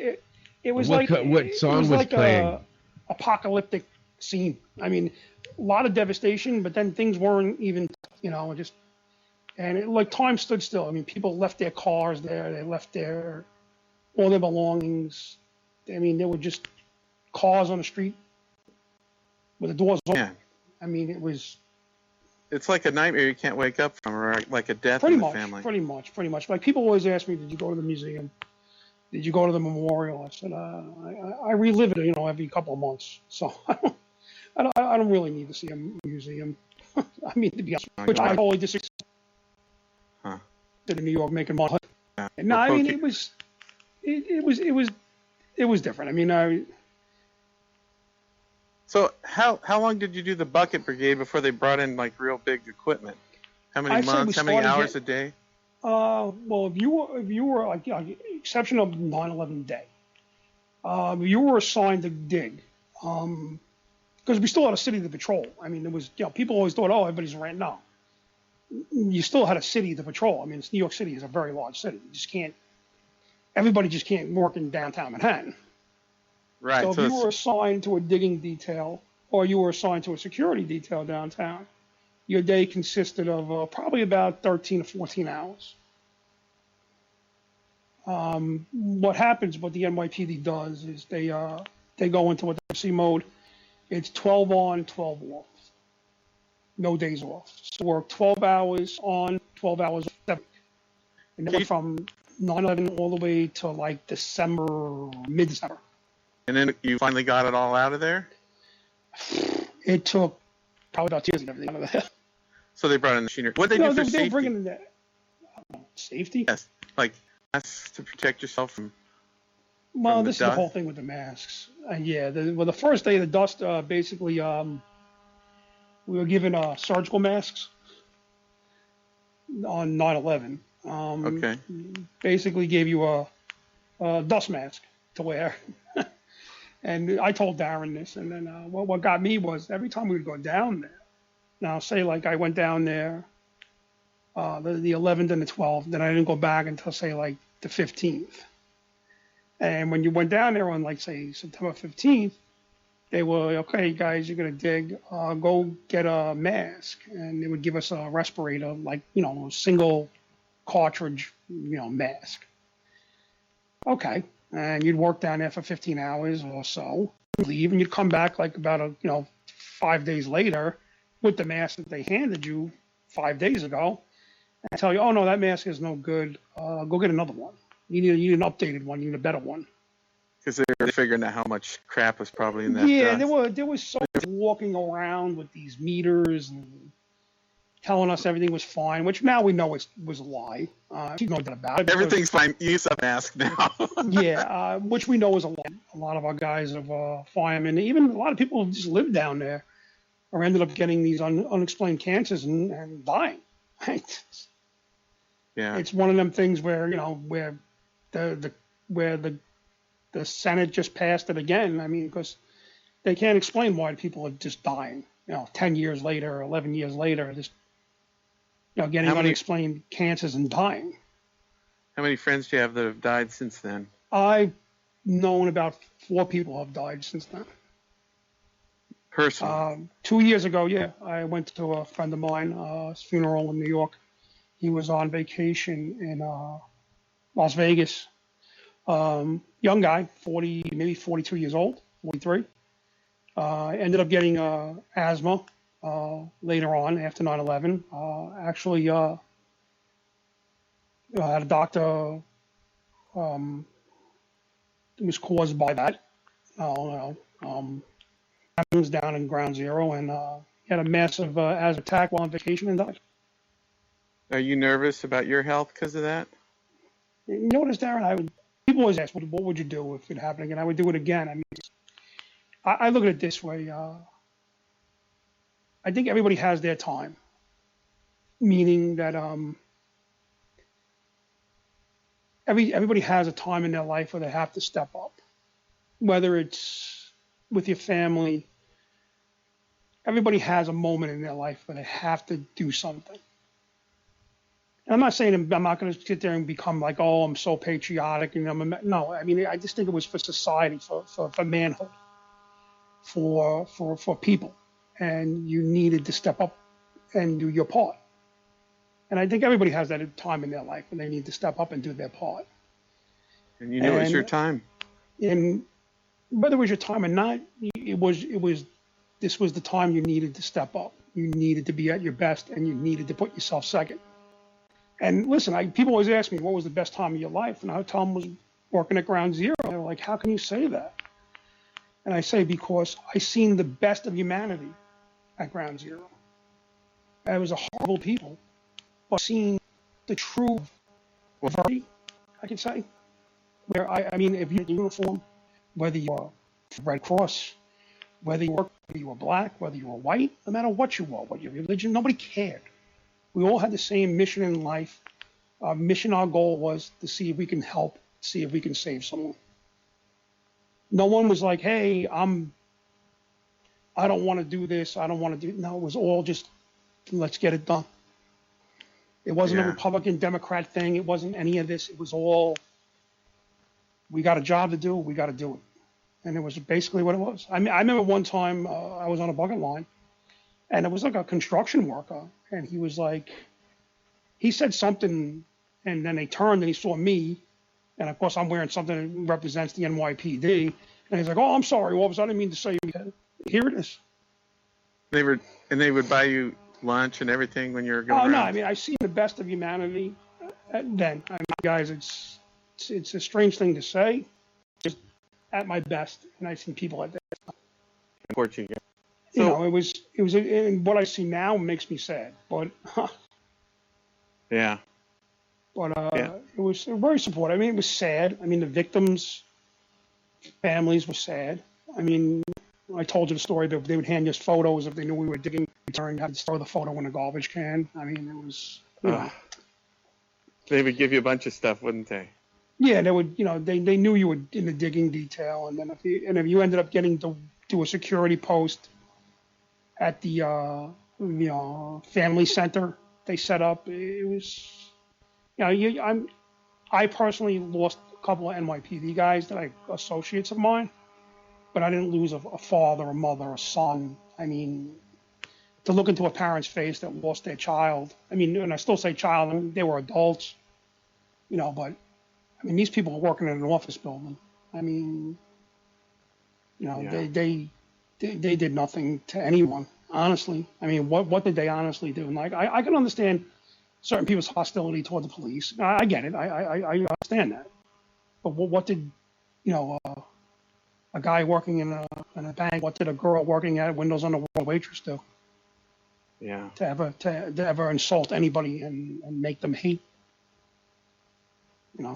S1: what song was playing?
S5: A apocalyptic scene. I mean, a lot of devastation, but then things weren't even, like time stood still. I mean, people left their cars there. They left all their belongings. I mean, there were just cars on the street with the doors open.
S4: Yeah.
S5: I mean, it was.
S4: It's like a nightmare you can't wake up from, or like a death in the family.
S5: Pretty much. Like people always ask me, "Did you go to the museum? Did you go to the memorial?" I said, "I relive it, every couple of months. So I don't really need to see a museum. I mean, to be honest, which I totally disagree. To New York making money.
S4: Yeah.
S5: No, I mean it was different. I mean,
S4: So how long did you do the bucket brigade before they brought in like real big equipment? How many months? How many hours a day?
S5: Well, if you were like, exception of 9/11 day, you were assigned to dig, because we still had a city to patrol. I mean, there was, people always thought, oh, everybody's ran. No, you still had a city to patrol. I mean, New York City is a very large city. Everybody just can't work in downtown Manhattan.
S4: Right.
S5: So if you were assigned to a digging detail or you were assigned to a security detail downtown, your day consisted of probably about 13 to 14 hours. What happens, what the NYPD does is they go into what they see mode. It's 12 on, 12 off. No days off. So work 12 hours on, 12 hours off. And then from 9/11 all the way to like mid-December.
S4: And then you finally got it all out of there?
S5: It took probably about 2 years to get everything out of there.
S4: So they brought in the machinery. What did they do for safety?
S5: They were bringing in safety?
S4: Yes, like masks to protect yourself from.
S5: Well, this is the whole thing with the masks. The first day of the dust, basically, we were given surgical masks on 9/11.
S4: Okay.
S5: Basically gave you a dust mask to wear. And I told Darren this, and then what got me was every time we would go down there. Now, say like I went down there the 11th and the 12th, then I didn't go back until say like the 15th. And when you went down there on like say September 15th, they were, okay, guys, you're gonna dig. Go get a mask, and they would give us a respirator, like a single cartridge, mask. Okay. And you'd work down there for 15 hours or so, leave, and you'd come back like about 5 days later with the mask that they handed you 5 days ago, and tell you, oh no, that mask is no good. Go get another one. You need an updated one. You need a better one.
S4: Because they were figuring out how much crap was probably in that.
S5: Yeah,
S4: dust.
S5: there was so walking around with these meters and telling us everything was fine, which now we know was a lie. There's no doubt about it.
S4: Everything's fine. Use a mask now.
S5: Yeah, which we know is a lie. A lot of our guys have firemen, even a lot of people who just live down there, or ended up getting these unexplained cancers and dying. Right?
S4: Yeah.
S5: It's one of them things where where the Senate just passed it again. I mean, because they can't explain why people are just dying. 10 years later, 11 years later, just getting unexplained cancers and dying.
S4: How many friends do you have that have died since then?
S5: I've known about 4 people have died since then.
S4: Personally?
S5: 2 years ago, yeah, I went to a friend of mine's funeral in New York. He was on vacation in Las Vegas. Young guy, 40, maybe 42 years old, 43. Ended up getting asthma later on after 9/11. Actually, had a doctor. It was caused by that. Was down in Ground Zero and he had a massive asthma attack while on vacation and died.
S4: Are you nervous about your health because of that?
S5: You notice, Darren, people always ask, what would you do if it happened again? I would do it again. I mean, I look at it this way. I think everybody has their time, meaning that everybody has a time in their life where they have to step up, whether it's with your family. Everybody has a moment in their life where they have to do something. And I'm not saying I'm not going to sit there and become like, oh, I'm so patriotic. And no, I mean, I just think it was for society, for manhood, for people. And you needed to step up and do your part. And I think everybody has that time in their life when they need to step up and do their part.
S4: And you know it was your time.
S5: And whether it was your time or not, this was the time you needed to step up. You needed to be at your best, and you needed to put yourself second. And listen, people always ask me, what was the best time of your life? And I tell them was working at Ground Zero. They're like, how can you say that? And I say, because I seen the best of humanity at Ground Zero. I was a horrible people, but seeing the true poverty, I can say, where I mean, if you're in uniform, whether you're Red Cross, whether you were black, whether you were white, no matter what you were, what your religion, nobody cared. We all had the same mission in life. Our goal was to see if we can help, see if we can save someone. No one was like, hey, I don't want to do this. I don't want to do. No, it was all just, let's get it done. It wasn't a Republican, Democrat thing. It wasn't any of this. It was all, we got a job to do. We got to do it. And it was basically what it was. I mean, I remember one time I was on a bucket line, and it was like a construction worker, and he was like, he said something, and then they turned and he saw me, and of course I'm wearing something that represents the NYPD, and he's like, oh, I'm sorry, officer, I didn't mean to say you. Here it is. They
S4: would buy you lunch and everything when you were going around?
S5: No, I mean, I've seen the best of humanity then. I mean, guys, it's a strange thing to say. Just at my best, and I've seen people at that.
S4: Unfortunately,
S5: so, it was, and what I see now makes me sad, but
S4: yeah.
S5: But it was very supportive. I mean, it was sad. I mean, the victims' families were sad. I mean, I told you the story that they would hand us photos if they knew we were digging. You had to throw the photo in a garbage can. I mean, it was.
S4: They would give you a bunch of stuff, wouldn't they?
S5: Yeah, they would. They knew you were in the digging detail, and then if you ended up getting to do a security post at the family center they set up, it was. I personally lost a couple of NYPD guys that associates of mine, but I didn't lose a father, a mother, a son. I mean, to look into a parent's face that lost their child. I mean, and I still say child, I mean, they were adults, but I mean, these people were working in an office building. I mean, they did nothing to anyone, honestly. I mean, what did they honestly do? And like, I can understand certain people's hostility toward the police. I get it. I understand that. But what did, a guy working in a bank. What did a girl working at Windows on the World waitress do?
S4: Yeah.
S5: To ever insult anybody and make them hate.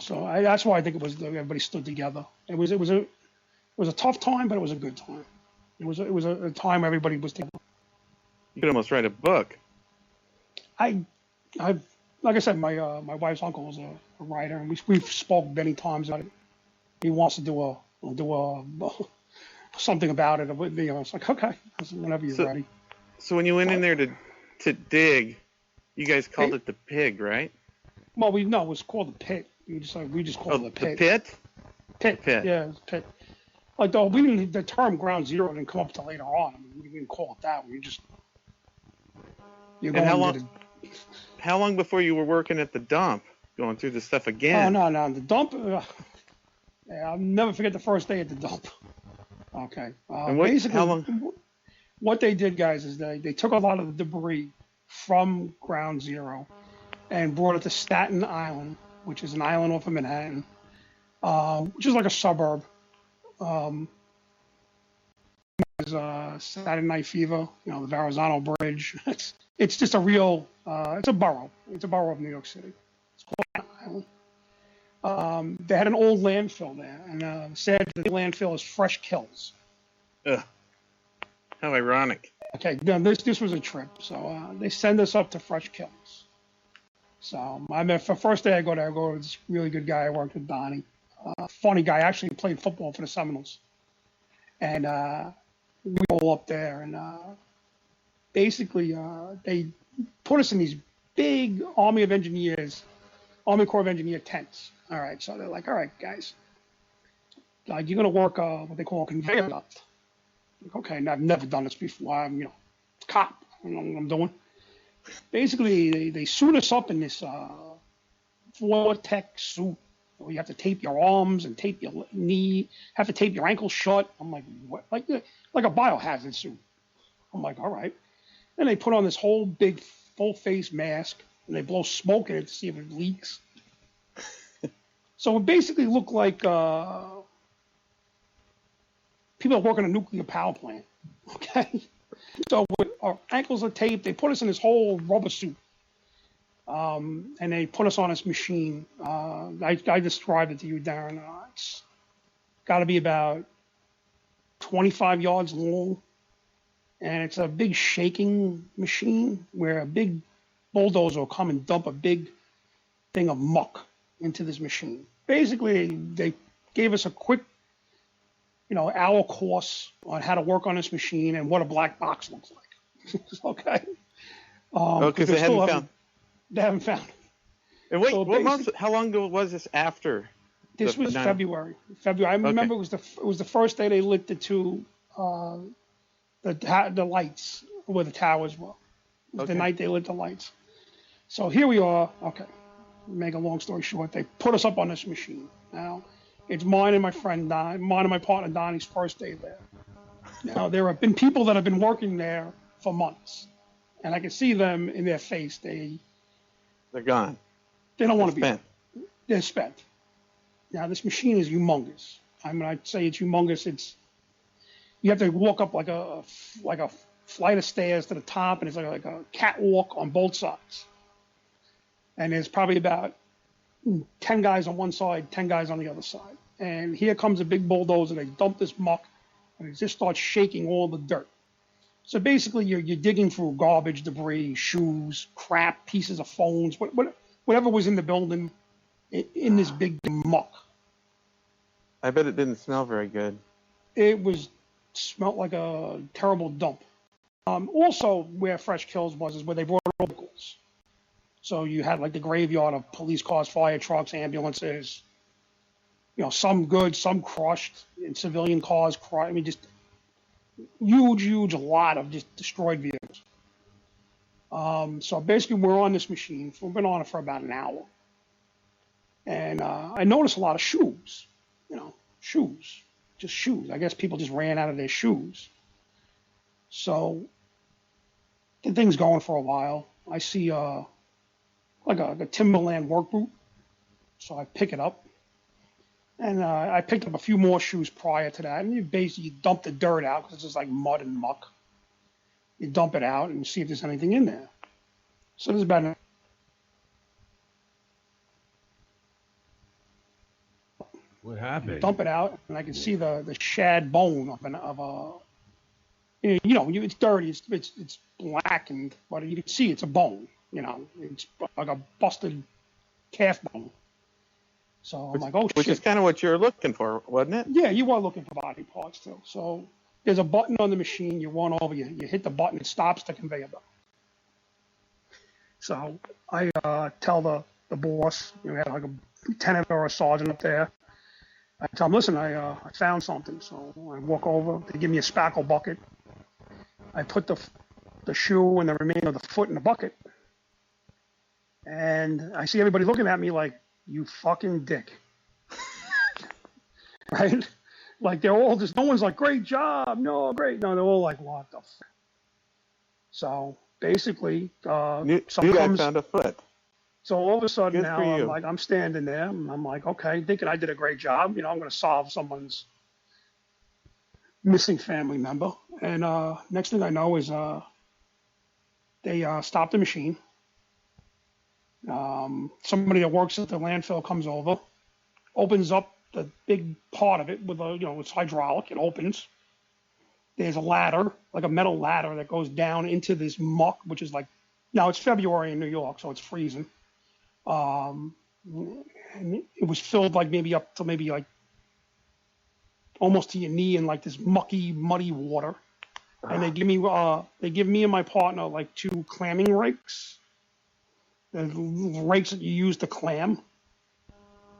S5: So that's why I think it was everybody stood together. It was a tough time, but it was a good time. It was a time where everybody was together.
S4: You could almost write a book.
S5: I like I said, my wife's uncle was a writer, and we've spoke many times about it. He wants to do a something about it. It's like, okay, whenever you're ready.
S4: So when you went in there to dig, you guys called it the pig, right?
S5: Well, it was called the pit. We just called it the pit.
S4: The pit?
S5: Pit. Yeah, it was pit. Like the term ground zero didn't come up till later on. I mean, we didn't call it that. We just
S4: And how long before you were working at the dump, going through the stuff again?
S5: Oh no, the dump. I'll never forget the first day at the dump. Okay.
S4: And
S5: basically,
S4: how long?
S5: What they did, guys, is they took a lot of the debris from ground zero and brought it to Staten Island, which is an island off of Manhattan, which is like a suburb. There's Saturday Night Fever, the Verrazano Bridge. It's just a real, it's a borough. It's a borough of New York City. It's called Staten Island. They had an old landfill there, and said the landfill is Fresh Kills.
S4: Ugh. How ironic.
S5: Okay, now this was a trip, so they send us up to Fresh Kills. So for first day I go there, I go with this really good guy I worked with, Donnie. Funny guy, actually played football for the Seminoles. And we go up there, and basically they put us in these big Army Corps of Engineer tents. All right, so they're like, all right, guys, you're going to work what they call a conveyor belt. Like, okay, and I've never done this before. I'm, cop. I don't know what I'm doing. Basically, they suit us up in this Vortex suit. You have to tape your arms and tape your knee. Have to tape your ankles shut. I'm like, what? Like a biohazard suit. I'm like, all right. Then they put on this whole big full face mask and they blow smoke in it to see if it leaks. So it basically looked like people that work on a nuclear power plant. Okay. So our ankles are taped. They put us in this whole rubber suit. And they put us on this machine. I described it to you, Darren. It's got to be about 25 yards long. And it's a big shaking machine where a big bulldozer will come and dump a big thing of muck into this machine. Basically, they gave us a quick, hour course on how to work on this machine and what a black box looks like. Okay.
S4: Because they haven't found.
S5: They haven't found it.
S4: And wait, what month? How long ago was this after?
S5: This was February. I remember it was the first day they lit the two the lights where the towers were. It was the night they lit the lights. So here we are. Okay, make a long story short, they put us up on this machine. Now it's mine and my partner Donnie's first day there. Now there have been people that have been working there for months, and I can see them in their face.
S4: They're gone.
S5: They don't want to be
S4: spent.
S5: They're spent. Now this machine is humongous. I mean, I'd say it's humongous. You have to walk up like a flight of stairs to the top, and it's like a catwalk on both sides. And there's probably about 10 guys on one side, 10 guys on the other side. And here comes a big bulldozer. They dump this muck, and it just starts shaking all the dirt. So basically, you're digging through garbage, debris, shoes, crap, pieces of phones, whatever was in the building, in this big muck.
S4: I bet it didn't smell very good.
S5: It smelled like a terrible dump. Also, where Fresh Kills was is where they brought vehicles. So you had like the graveyard of police cars, fire trucks, ambulances. Some good, some crushed, and civilian cars. I mean, just huge lot of just destroyed vehicles. So basically, we're on this machine. We've been on it for about an hour, and I noticed a lot of shoes. Just shoes. I guess people just ran out of their shoes. So the thing's going for a while. I see like a Timberland work boot, so I pick it up. And I picked up a few more shoes prior to that. And you basically dump the dirt out because it's just like mud and muck. You dump it out and see if there's anything in there. So there's about
S1: What happened?
S5: dump it out, and I can see the shad bone of a. It's dirty. It's blackened, but you can see it's a bone. It's like a busted calf bone. So I'm like, oh shit.
S4: Which is kind of what you were looking for, wasn't it?
S5: Yeah, you are looking for body parts too. So there's a button on the machine. You run over, you hit the button, it stops the conveyor belt. So I tell the boss, we had like a lieutenant or a sergeant up there. I tell him, listen, I found something. So I walk over. They give me a spackle bucket. I put the shoe and the remainder of the foot in the bucket. And I see everybody looking at me like, you fucking dick. Right? Like they're all just, no one's like, great job. No, great. No, they're all like, what the fuck? So basically,
S4: You guys found a foot.
S5: So all of a sudden
S4: Good
S5: now
S4: for you.
S5: I'm standing there and I'm like, okay, thinking I did a great job. I'm going to solve someone's missing family member. And next thing I know is they stop the machine. Somebody that works at the landfill comes over, opens up the big part of it with it's hydraulic. It opens. There's a ladder, like a metal ladder that goes down into this muck, which is like, now it's February in New York, so it's freezing. And it was filled like maybe up to maybe like almost to your knee in like this mucky, muddy water. And they give me and my partner like 2 clamming rakes. The rakes that you use to clam.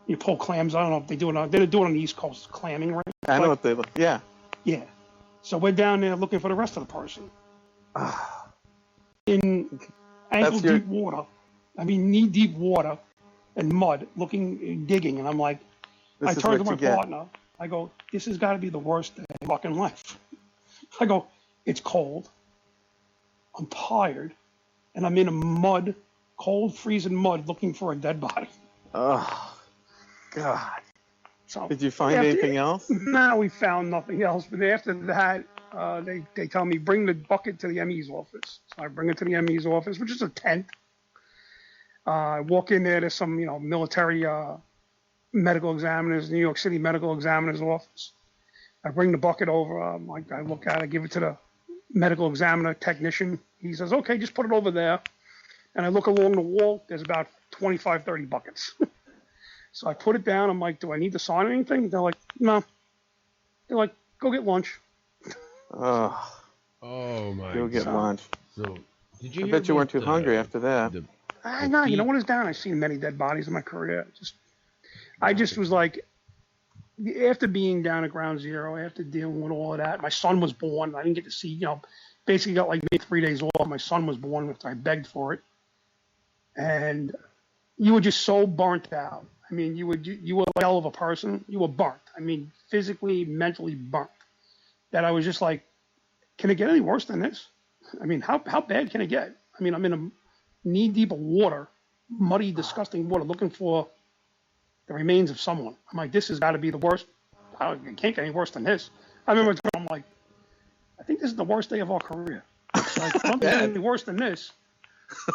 S5: You pull clams. I don't know if they do it. They do it on the East Coast, clamming rake.
S4: I know what they look. Yeah.
S5: Yeah. So we're down there looking for the rest of the person. In ankle-deep water. I mean, knee-deep water and mud, digging. And I'm like, I turn to my partner. I go, this has got to be the worst day of my fucking life. I go, it's cold. I'm tired. And I'm in a mud, cold, freezing mud looking for a dead body.
S4: Oh, God.
S5: So
S4: did you find anything else?
S5: No, we found nothing else. But after that, they tell me, bring the bucket to the ME's office. So I bring it to the ME's office, which is a tent. I walk in there to some, military medical examiners, New York City medical examiner's office. I bring the bucket over. I look at it, give it to the medical examiner technician. He says, okay, just put it over there. And I look along the wall. There's about 25, 30 buckets. So I put it down. I'm like, do I need to sign anything? They're like, no. They're like, go get lunch.
S4: Oh
S1: my!
S4: Go get lunch.
S1: So, did you?
S4: I bet you weren't too hungry after that.
S5: No, you know what is down? I've seen many dead bodies in my career. I just was like, after being down at Ground Zero, after dealing with all of that, my son was born. I didn't get to see, basically got like maybe 3 days off. My son was born after I begged for it, and you were just so burnt out. I mean, you were a hell of a person. You were burnt. I mean, physically, mentally burnt. That I was just like, can it get any worse than this? I mean, how bad can it get? I mean, I'm in a knee-deep of water, muddy, disgusting water, looking for the remains of someone. I'm like, this has got to be the worst. It can't get any worse than this. I remember I'm like, I think this is the worst day of our career. It's like, something get any worse than this.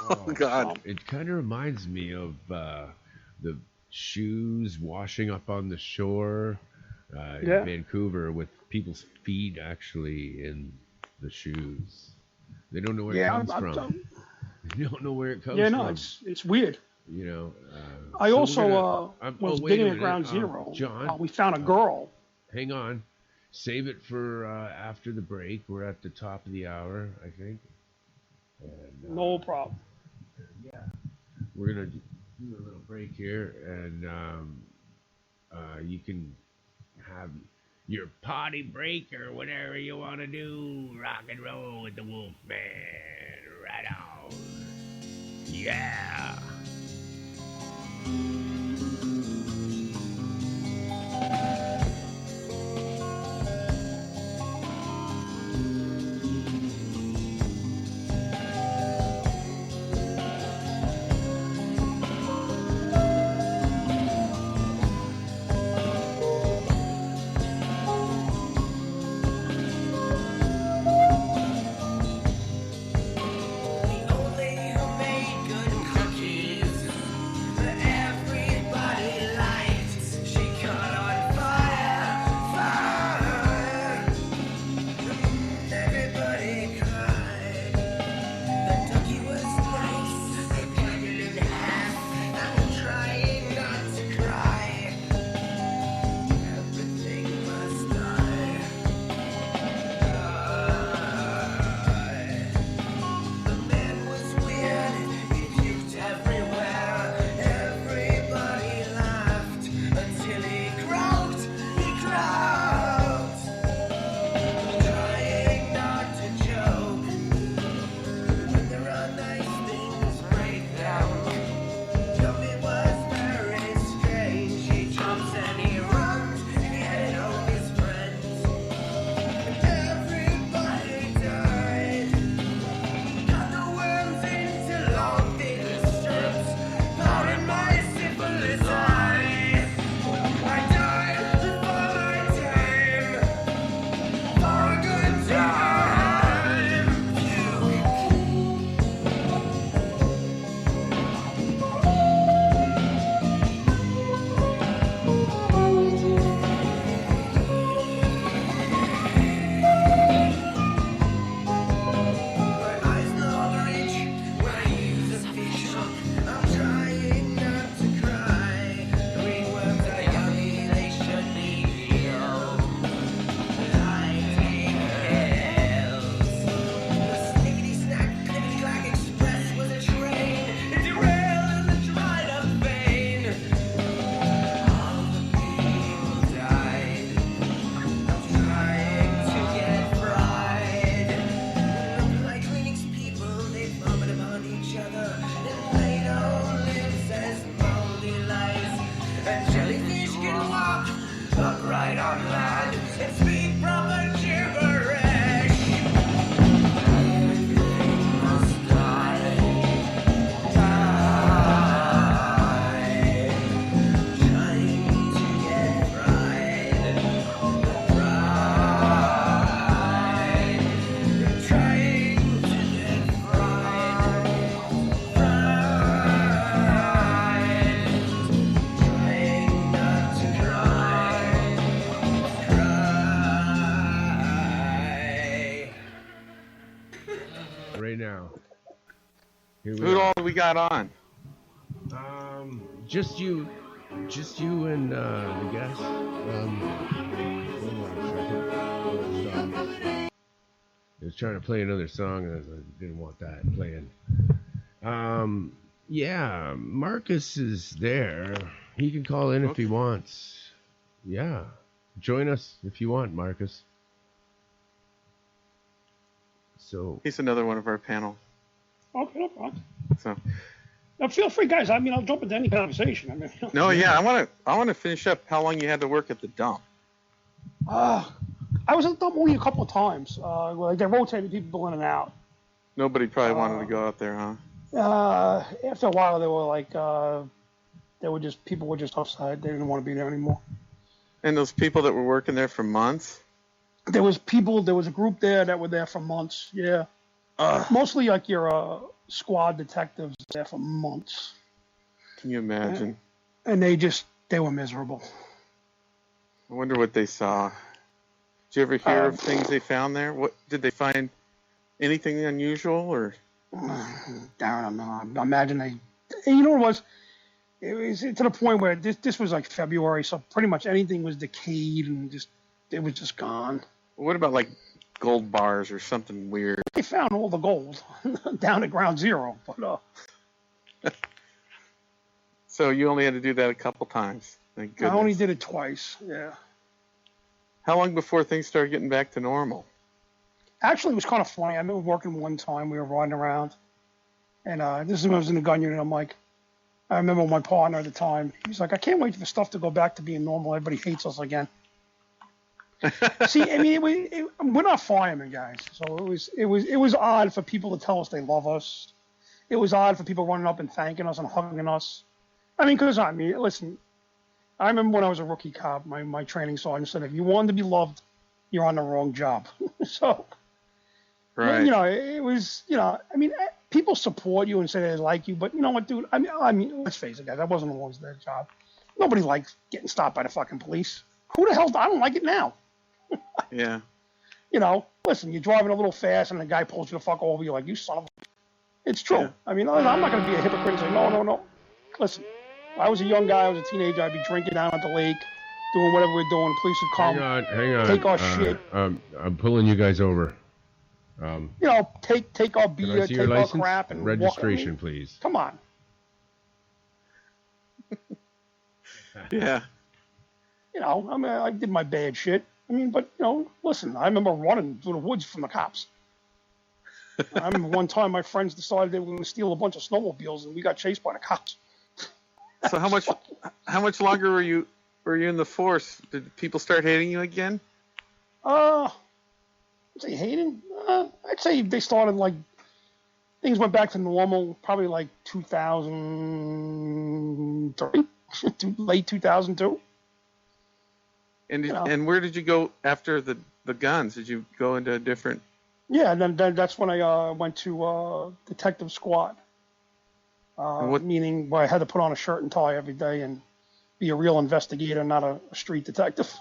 S4: Oh, God.
S1: It kind of reminds me of the shoes washing up on the shore in Vancouver with people's feet actually in the shoes. They don't know where it comes from. They don't know where it comes from.
S5: Yeah, no, it's weird. I
S1: so
S5: also was digging at Ground
S1: Zero.
S5: Zero.
S1: John,
S5: we found a girl.
S1: Hang on. Save it for after the break. We're at the top of the hour, I think. And,
S5: no problem.
S1: Yeah. We're going to do a little break here, and you can have your potty break or whatever you want to do. Rock and roll with the Wolfman. Right on. Yeah. right now. Here we
S4: Who
S1: are.
S4: all do we got on?
S1: Just you and the guest. Hold on a second. Stop. I was trying to play another song and I didn't want that playing. Yeah, Marcus is there. He can call in if he wants. Yeah, join us if you want, Marcus. So
S4: He's another one of our panel.
S5: Okay, no problem.
S4: So
S5: Now, feel free, guys. I mean, I'll jump into any conversation. I mean,
S4: no, yeah, I want to finish up how long you had to work at the dump.
S5: I was at the dump only a couple of times. Like they rotated people in and out.
S4: Nobody probably wanted to go out there, huh?
S5: After a while, they were like, people were just upset. They didn't want to be there anymore.
S4: And those people that were working there for months.
S5: There was a group there that were there for months. Yeah, mostly like your squad detectives there for months.
S4: Can you imagine?
S5: And they were miserable.
S4: I wonder what they saw. Did you ever hear of things they found there? What did they find? Anything unusual or?
S5: Darn, I imagine they. You know what it was? It was to the point where this was like February, so pretty much anything was decayed and it was just gone.
S4: What about like gold bars or something weird?
S5: They found all the gold down at ground zero, but
S4: So you only had to do that a couple times. Thank goodness.
S5: I only did it twice. Yeah.
S4: How long before things started getting back to normal?
S5: Actually, it was kind of funny. I remember working one time. We were riding around, and this is when I was in the gun unit. I remember my partner at the time. He's like, I can't wait for stuff to go back to being normal. Everybody hates us again. See, I mean, we're not firemen, guys. So it was odd for people to tell us they love us. It was odd for people running up and thanking us and hugging us. I mean, listen, I remember when I was a rookie cop, my training sergeant said, if you wanted to be loved, you're on the wrong job. So,
S4: right.
S5: It was, people support you and say they like you, but you know what, dude? I mean, let's face it, guys. That wasn't always their job. Nobody likes getting stopped by the fucking police. Who the hell? I don't like it now.
S4: Yeah.
S5: Listen, you're driving a little fast and the guy pulls you the fuck over. You're like, you son of a... It's true. Yeah. I mean, I'm not going to be a hypocrite and say, no. Listen, if I was a young guy, I was a teenager, I'd be drinking down at the lake, doing whatever we're doing. Police would come.
S1: Hang on.
S5: Take our shit.
S1: I'm pulling you guys over.
S5: Take our beer, take our crap, and
S1: registration, please.
S5: Come on.
S4: Yeah.
S5: I did my bad shit. But listen, I remember running through the woods from the cops. I remember one time my friends decided they were going to steal a bunch of snowmobiles, and we got chased by the cops.
S4: So how much longer were you in the force? Did people start hating you again?
S5: I'd say hating. I'd say they started things went back to normal probably like 2003, late 2002.
S4: And where did you go after the guns? Did you go into a different?
S5: Yeah, and then that's when I went to detective squad. Meaning where I had to put on a shirt and tie every day and be a real investigator, not a street detective.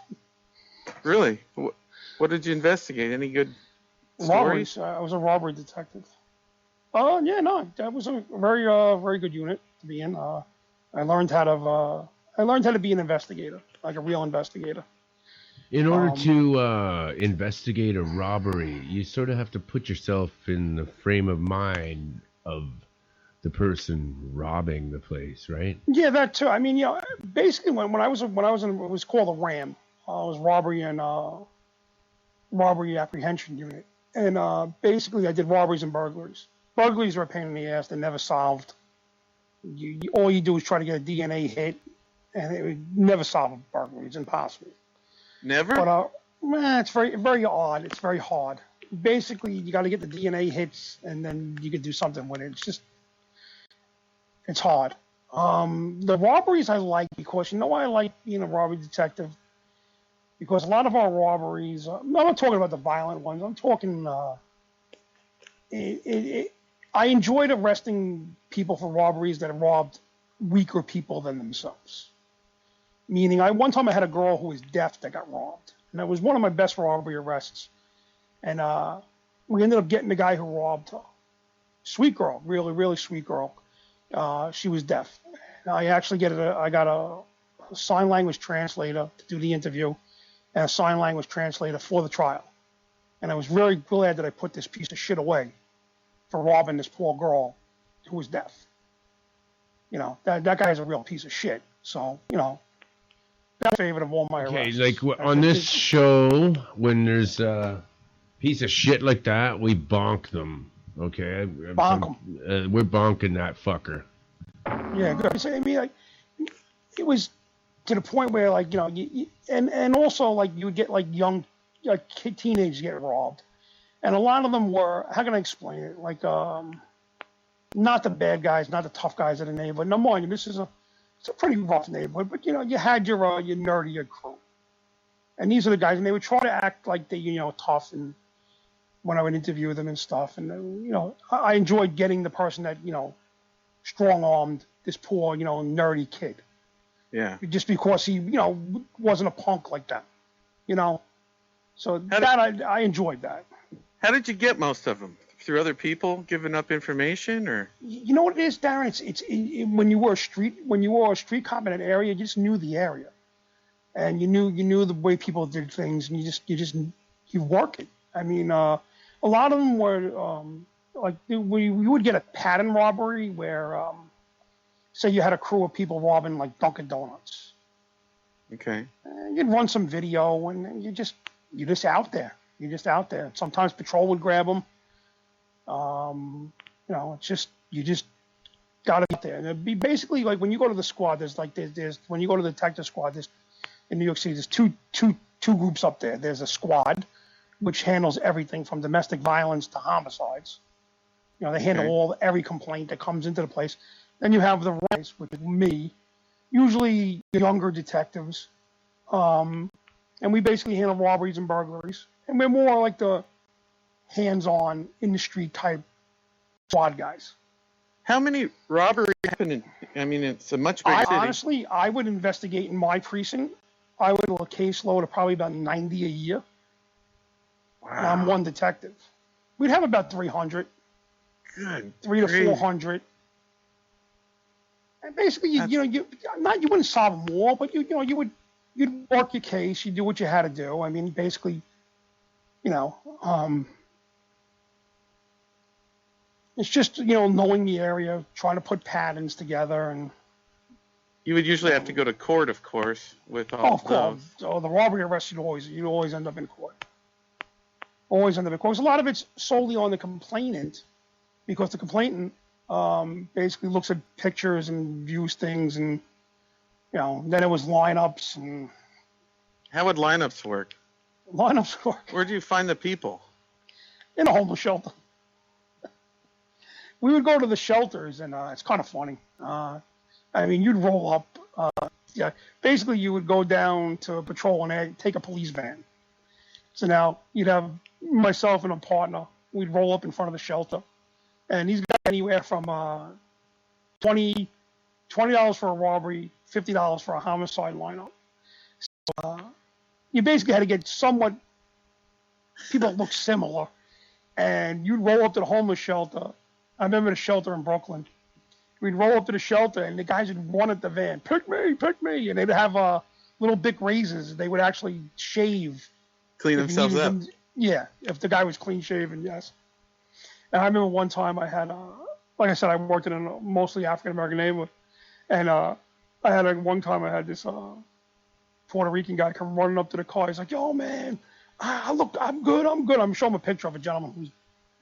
S4: Really? What did you investigate? Any good
S5: robberies?
S4: stories?
S5: I was a robbery detective. That was a very very good unit to be in. I learned how to be an investigator, like a real investigator.
S1: In order to investigate a robbery, you sort of have to put yourself in the frame of mind of the person robbing the place, right?
S5: Yeah, that too. I mean, basically when I was in, it was called a RAM. It was robbery and robbery apprehension unit, and basically I did robberies and burglaries. Burglaries were a pain in the ass; they're never solved. All you do is try to get a DNA hit, and it would never solve a burglary. It's impossible.
S4: Never?
S5: But it's very, very odd. It's very hard. Basically, you got to get the DNA hits, and then you can do something with it. It's hard. The robberies I like because I like being a robbery detective because a lot of our robberies. I'm not talking about the violent ones. I'm talking. I enjoyed arresting people for robberies that robbed weaker people than themselves. Meaning, one time I had a girl who was deaf that got robbed, and that was one of my best robbery arrests. And we ended up getting the guy who robbed her. sweet girl, really, really sweet girl. She was deaf. I actually I got a sign language translator to do the interview and a sign language translator for the trial. And I was very glad that I put this piece of shit away for robbing this poor girl who was deaf. You know, that guy's a real piece of shit. So, you know, that's favorite of all my arrests.
S1: Okay, like on this show, when there's a piece of shit like that, we bonk them. Okay?
S5: Bonk them.
S1: We're bonking that fucker.
S5: Yeah, good. I mean, like, it was to the point where, like, you know, and also, like, you would get, like, young, like, teenagers get robbed. And a lot of them were, how can I explain it? Like, not the bad guys, not the tough guys in the neighborhood. Number one, it's a pretty rough neighborhood, but, you know, you had your nerdier crew. And these are the guys, and they would try to act like they, you know, tough, and when I would interview them and stuff. And, you know, I enjoyed getting the person that, you know, strong-armed this poor, you know, nerdy kid.
S4: Yeah.
S5: Just because he, you know, wasn't a punk like that, you know. So I enjoyed that.
S4: How did you get most of them? Through other people giving up information, or?
S5: You know what it is, Darren? It's when you were a street cop in an area, you just knew the area, and you knew the way people did things, and you work it. I mean, a lot of them were like we would get a pattern robbery where, say you had a crew of people robbing like Dunkin' Donuts. Okay. And you'd run some video, and you're just out there. You're just out there. Sometimes patrol would grab them. You know, it's just you just gotta be out there. And it'd be basically like when you go to the squad. There's when you go to the detective squad. There's in New York City. There's two groups up there. There's a squad, which handles everything from domestic violence to homicides. You know, they handle every complaint that comes into the place. Then you have the ranks, which is me, usually younger detectives, and we basically handle robberies and burglaries. And we're more like the hands-on, in-the-street type squad guys.
S4: How many robberies happen I mean, it's a much bigger city.
S5: Honestly, I would investigate in my precinct. I would have a caseload of probably about 90 a year. Wow. And I'm one detective. We'd have about 300.
S4: Good.
S5: 300 to 400. And basically, you wouldn't solve them all, but you'd work your case, you do what you had to do. I mean, basically, you know, it's just, you know, knowing the area, trying to put patterns together, and
S4: you would usually have to go to court, of course, with all of those.
S5: Oh, the robbery arrest, you'd always end up in court. Always end up in court. A lot of it's solely on the complainant, because the complainant basically looks at pictures and views things, and, you know, then it was lineups. And
S4: how would lineups work?
S5: Lineups work.
S4: Where do you find the people?
S5: In a homeless shelter. We would go to the shelters, and it's kind of funny. I mean, you'd roll up. Basically, you would go down to a patrol and take a police van. So now you'd have myself and a partner. We'd roll up in front of the shelter, and these guys anywhere from $20 for a robbery, $50 for a homicide lineup. So, you basically had to get somewhat people that look similar, and you'd roll up to the homeless shelter. I remember the shelter in Brooklyn. We'd roll up to the shelter, and the guys would run at the van, pick me, and they'd have little big razors. They would actually shave.
S4: Clean themselves up.
S5: Yeah, if the guy was clean shaven, yes. And I remember one time I had, like I said, I worked in a mostly African American neighborhood, and one time I had this Puerto Rican guy come running up to the car. He's like, "Yo, man, I'm good. I'm showing him a picture of a gentleman who's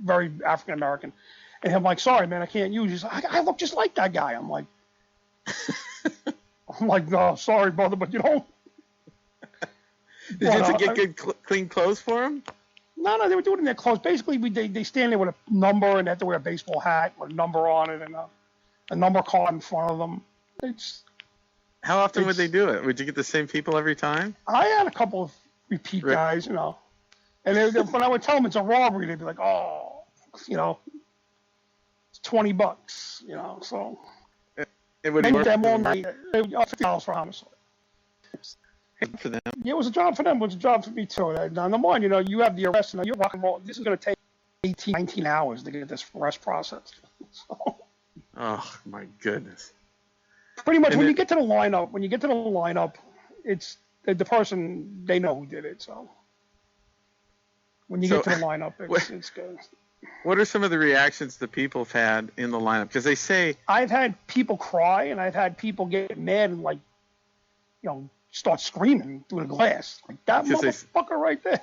S5: very African American. And I'm like, "Sorry, man, I can't use." He's like, "I look just like that guy." I'm like, "No, sorry, brother, but you don't."
S4: Did you have to get good, clean clothes for him?
S5: No, they were doing it in their clothes. Basically, they stand there with a number, and they have to wear a baseball hat with a number on it, and a number card in front of them.
S4: How often would they do it? Would you get the same people every time?
S5: I had a couple of repeat guys, you know. And when I would tell them it's a robbery, they'd be like, "Oh, you know, it's $20, you know." So
S4: it would work
S5: them all night. They would $50 for homicide.
S4: For them.
S5: Yeah, it was a job for them. It was a job for me too. Now, number one, you know, you have the arrest, and you're rock and roll. This is going to take 18, 19 hours to get this arrest processed. So,
S4: Oh my goodness.
S5: pretty much
S4: And
S5: when
S4: it-
S5: you get to the lineup, it's the person, they know who did it. So when you
S4: So-
S5: get to the lineup, it's good.
S4: What are some of the reactions the people have had in the lineup? Because they say,
S5: I've had people cry, and I've had people get mad and start screaming through the glass, like that motherfucker right there.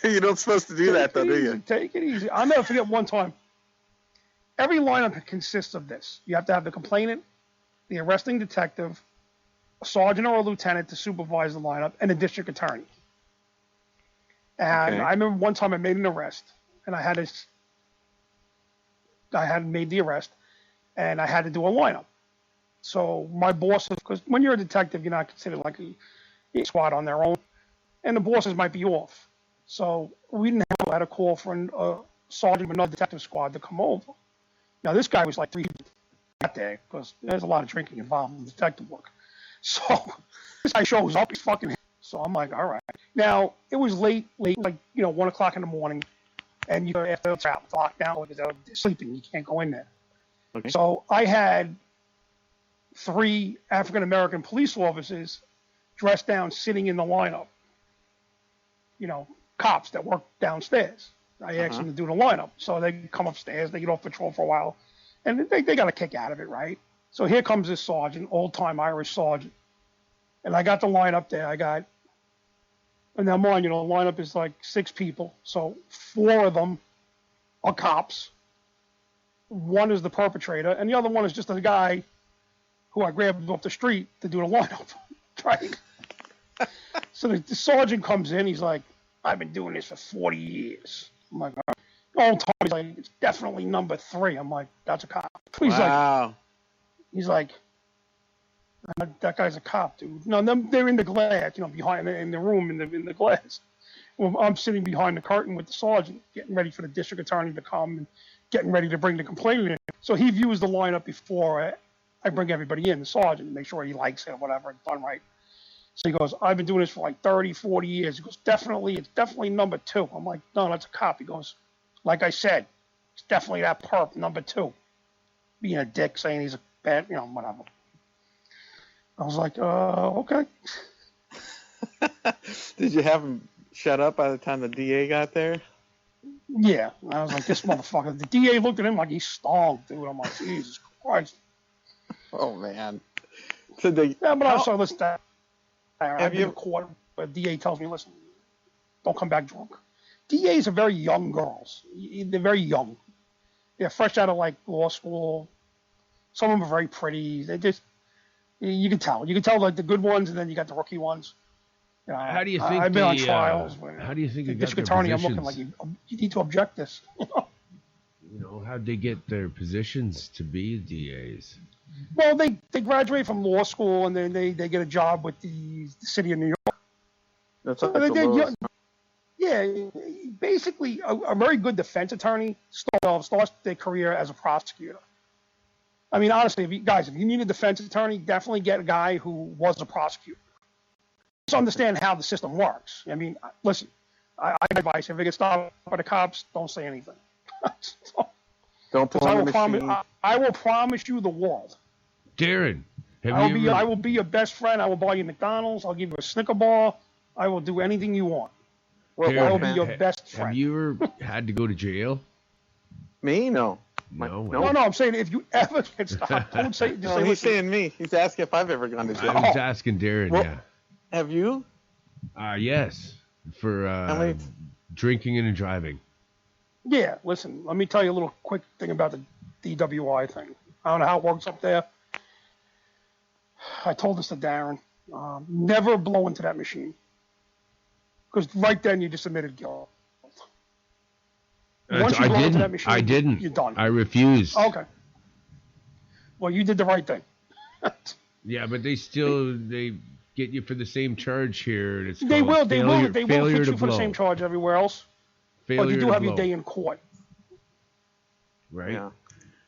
S4: you're not supposed to do that, though, do you?
S5: Take it easy. I'll never forget one time. Every lineup consists of this. You have to have the complainant, the arresting detective, a sergeant or a lieutenant to supervise the lineup, and a district attorney. And
S4: Okay.
S5: I remember one time I made an arrest, and I had made the arrest, and I had to do a lineup. So my bosses, because when you're a detective, you're not considered like a squad on their own, and the bosses might be off. So we didn't have had a call for a sergeant of another detective squad to come over. Now this guy was like 3 that day because there's a lot of drinking involved in detective work. So this guy shows up, he's fucking. So I'm like, all right. Now it was late, like 1 o'clock in the morning, and you after it's out lockdown because they're sleeping, you can't go in there.
S4: Okay.
S5: So I had 3 African American police officers dressed down, sitting in the lineup. Cops that work downstairs. I asked them to do the lineup. So they come upstairs, they get off patrol for a while, and they got a kick out of it, right? So here comes this sergeant, old-time Irish sergeant. And I got the lineup there. And now mind you, the lineup is like 6 people. So 4 of them are cops. 1 is the perpetrator, and the other 1 is just a guy who I grabbed off the street to do the lineup, right? So the sergeant comes in, he's like, I've been doing this for 40 years. I'm like, all time, he's like, it's definitely number 3. I'm like, that's a cop.
S4: Wow.
S5: He's like, that guy's a cop, dude. No, they're in the glass, behind in the room in the glass. Well, I'm sitting behind the curtain with the sergeant, getting ready for the district attorney to come and getting ready to bring the complainant in. So he views the lineup before I bring everybody in, the sergeant, to make sure he likes it or whatever, it's done right. So he goes, I've been doing this for like 30, 40 years. He goes, it's definitely number 2. I'm like, no, that's a cop. He goes, like I said, it's definitely that perp, number 2. Being a dick, saying he's a bad, whatever. I was like, okay.
S4: Did you have him shut up by the time the DA got there?
S5: Yeah. I was like, this motherfucker. The DA looked at him like he stalled, dude. I'm like, Jesus Christ.
S4: Oh, man. So
S5: Yeah, but also, listen, I've
S4: Have
S5: been
S4: you-
S5: in court where DA tells me, listen, don't come back drunk. DAs are very young girls. They're very young. They're fresh out of like law school. Some of them are very pretty. They just, you can tell. You can tell like the good ones, and then you got the rookie ones.
S1: How do you think
S5: I've been on
S1: the,
S5: trials.
S1: how do you think
S5: the
S1: they got
S5: district
S1: their
S5: attorney? I'm looking
S1: positions?
S5: like you need to object this.
S1: How'd they get their positions to be DAs?
S5: Well, they graduate from law school and then they get a job with the city of New York.
S4: That's
S5: So
S4: the lowest.
S5: yeah, basically a very good defense attorney starts their career as a prosecutor. I mean, honestly, if you need a defense attorney, definitely get a guy who was a prosecutor. Just understand how the system works. I mean, listen, I advise if it gets stopped by the cops, don't say anything.
S4: Don't pull
S5: I
S4: on
S5: will
S4: the
S5: promise.
S4: machine.
S5: I will promise you the world.
S1: Darren,
S5: I will be your best friend. I will buy you McDonald's. I'll give you a Snicker bar. I will do anything you want. I will be your best friend.
S1: Have you ever had to go to jail?
S4: Me? No.
S1: No.
S5: No, I'm saying if you ever get stopped, don't say. Just
S4: No,
S5: say,
S4: he's
S5: listen,
S4: saying me. He's asking if I've ever gone to
S1: I
S4: jail.
S1: was asking Darren,
S4: Well-
S1: yeah.
S4: Have you?
S1: Yes. For
S4: many-
S1: drinking and driving.
S5: yeah, listen. Let me tell you a little quick thing about the DWI thing. I don't know how it works up there. I told this to Darren. Never blow into that machine. Because right then you just admitted guilt. Once you blow into that machine,
S1: I didn't.
S5: You're done.
S1: I refused.
S5: Okay. Well, you did the right thing.
S1: Yeah, but they get you for the same charge here. And it's
S5: They
S1: called
S5: will
S1: failure
S5: fix
S1: to
S5: you for the
S1: blow.
S5: same charge everywhere else.
S1: Failure
S5: But you do
S1: to
S5: have
S1: blow,
S5: your day in court.
S1: right?
S4: Yeah.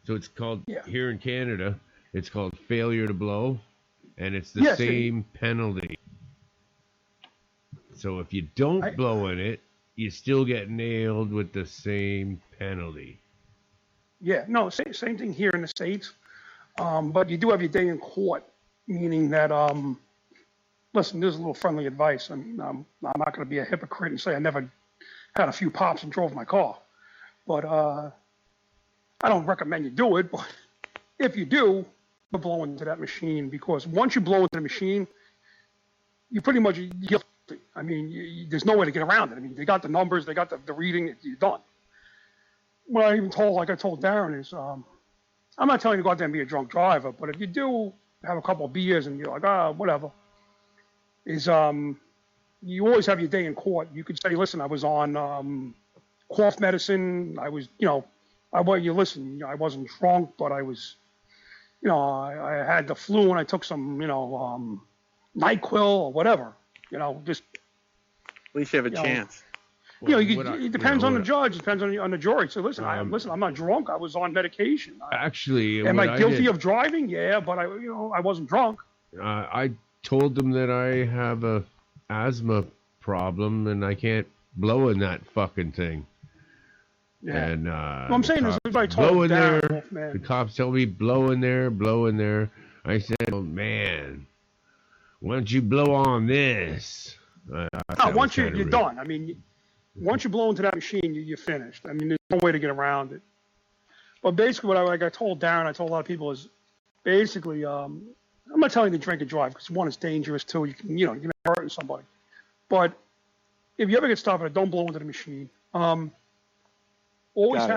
S1: So it's called
S5: Yeah.
S1: here in Canada. It's called failure to blow, and it's the
S5: Yes,
S1: same penalty. So if you don't blow in it, you still get nailed with the same penalty.
S5: Yeah, no, same thing here in the States. But you do have your day in court, meaning that, listen, there's a little friendly advice. I mean, I'm not going to be a hypocrite and say I never had a few pops and drove my car. But I don't recommend you do it. But if you do, you blow into that machine, because once you blow into the machine, you pretty much guilty. I mean, there's no way to get around it. I mean, they got the numbers, they got the reading, you're done. What I even told, like I told Darren, is I'm not telling you to go out there and be a drunk driver, but if you do have a couple of beers and you're like, whatever, is you always have your day in court. You could say, listen, I was on cough medicine. I was, I wasn't drunk, but I was, I had the flu and I took some, NyQuil or whatever, just.
S4: At least you have a chance.
S5: It depends on the judge. It depends on the jury. So listen, I'm not drunk. I was on medication.
S1: Actually,
S5: am I guilty of driving? Yeah, but I wasn't drunk.
S1: I told them that I have a asthma problem and I can't blow in that fucking thing.
S5: Yeah.
S1: And
S5: what I'm saying is, if I told
S1: the cops tell me blow in there. I said, oh man, why don't you blow on this?
S5: Once you're done. I mean. Once you blow into that machine, you're finished. I mean, there's no way to get around it. But basically, what I told Darren, I told a lot of people is, basically, I'm not telling you to drink and drive, because one, it's dangerous. Two, you can hurt somebody. But if you ever get stopped, don't blow into the machine. Always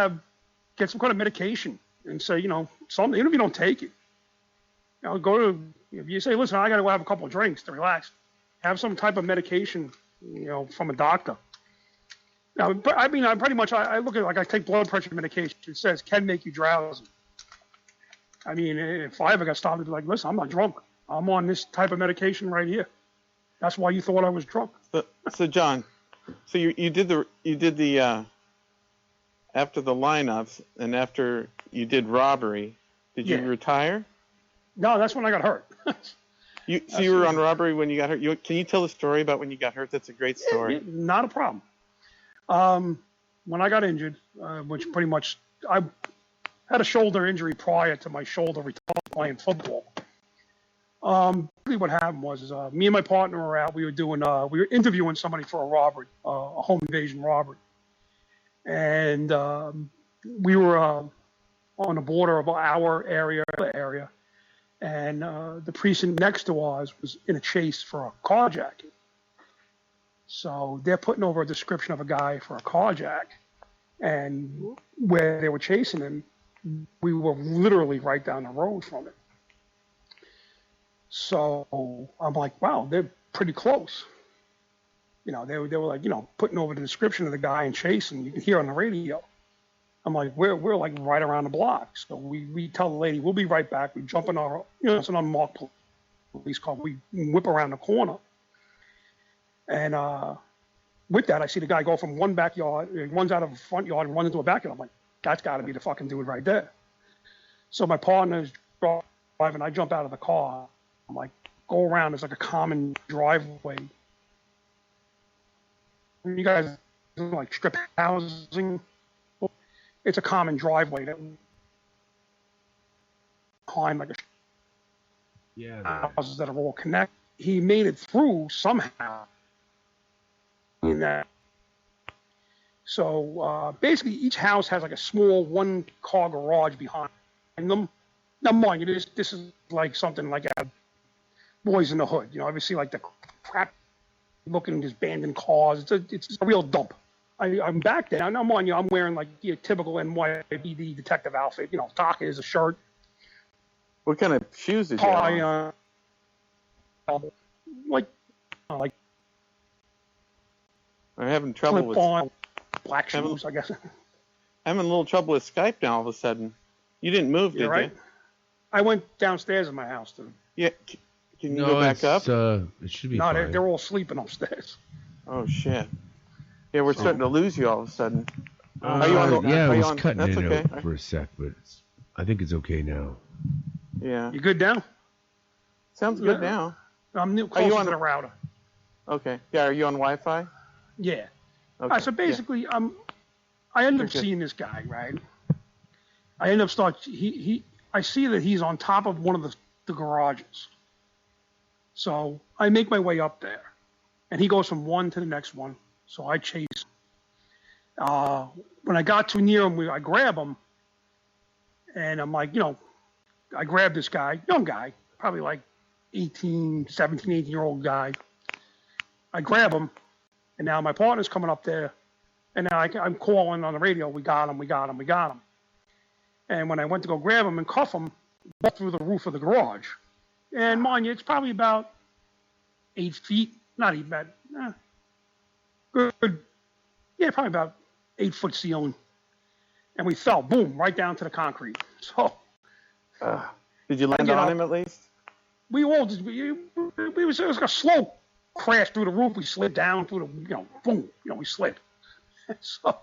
S5: get some kind of medication and say, something. Even if you don't take it, if you say, listen, I got to go have a couple of drinks to relax, have some type of medication, from a doctor. Now, I mean, I look at it like I take blood pressure medication. It says can make you drowsy. I mean, if I ever got stopped, I'd be like, listen, I'm not drunk. I'm on this type of medication right here. That's why you thought I was drunk.
S4: So John, so you did the after the lineups and after you did robbery, did you retire?
S5: No, that's when I got hurt.
S4: You were on robbery when you got hurt. Can you tell the story about when you got hurt? That's a great story.
S5: Yeah, not a problem. When I got injured, which pretty much I had a shoulder injury prior to my shoulder return playing football. Really what happened was me and my partner were out. We were interviewing somebody for a robbery, a home invasion robbery, and we were on the border of our area, and the precinct next to ours was in a chase for a carjacking. So they're putting over a description of a guy for a carjack, and where they were chasing him, we were literally right down the road from it. So I'm like, wow, they're pretty close. They were like, putting over the description of the guy and chasing. You can hear on the radio. I'm like, we're like right around the block. So we tell the lady, we'll be right back. We jump in our, it's an unmarked police car. We whip around the corner. And with that, I see the guy go from one backyard, he runs out of a front yard and runs into a backyard. I'm like, that's got to be the fucking dude right there. So my partner's driving. I jump out of the car. I'm like, go around. There's like a common driveway. You guys like strip housing. It's a common driveway that behind like houses that are all connected. He made it through somehow. In that, so basically, each house has like a small one-car garage behind them. Now, mind you, this is like something like Boys in the Hood. Ever see like the crap-looking just abandoned cars? It's a real dump. I'm back there, and I'm wearing like the typical NYPD detective outfit. Taka is a shirt.
S4: What kind of shoes did you have?
S5: Like.
S4: I'm having trouble with
S5: black shoes, I guess.
S4: I'm having a little trouble with Skype now. All of a sudden, you didn't move, did you?
S5: I went downstairs in my house to.
S4: Yeah, can you go back up?
S1: It should be. No,
S5: they're all sleeping upstairs.
S4: Oh shit! Yeah, we're starting to lose you all of a sudden.
S1: I was cutting it out for a sec, but I think it's okay now.
S4: Yeah.
S5: You good now?
S4: Sounds good now.
S5: I'm closer to the router.
S4: Okay. Yeah, are you on Wi-Fi?
S5: Yeah.
S4: Okay.
S5: All right, so basically, I end up seeing this guy, right? I end up I see that he's on top of one of the garages. So I make my way up there, and he goes from one to the next one. So I chase him. When I got too near him, I grab him, and I'm like, I grab this guy, young guy, probably like 17, 18-year-old guy. I grab him, and now my partner's coming up there, and now I'm calling on the radio, we got him. And when I went to go grab him and cuff him, walked through the roof of the garage. And mind you, it's probably about 8 feet, not even that, good, yeah, probably about 8-foot ceiling. And we fell, boom, right down to the concrete. So,
S4: did you land on him at least?
S5: We all just, it was like a slow crash through the roof. We slid down through the, boom, we slid. So,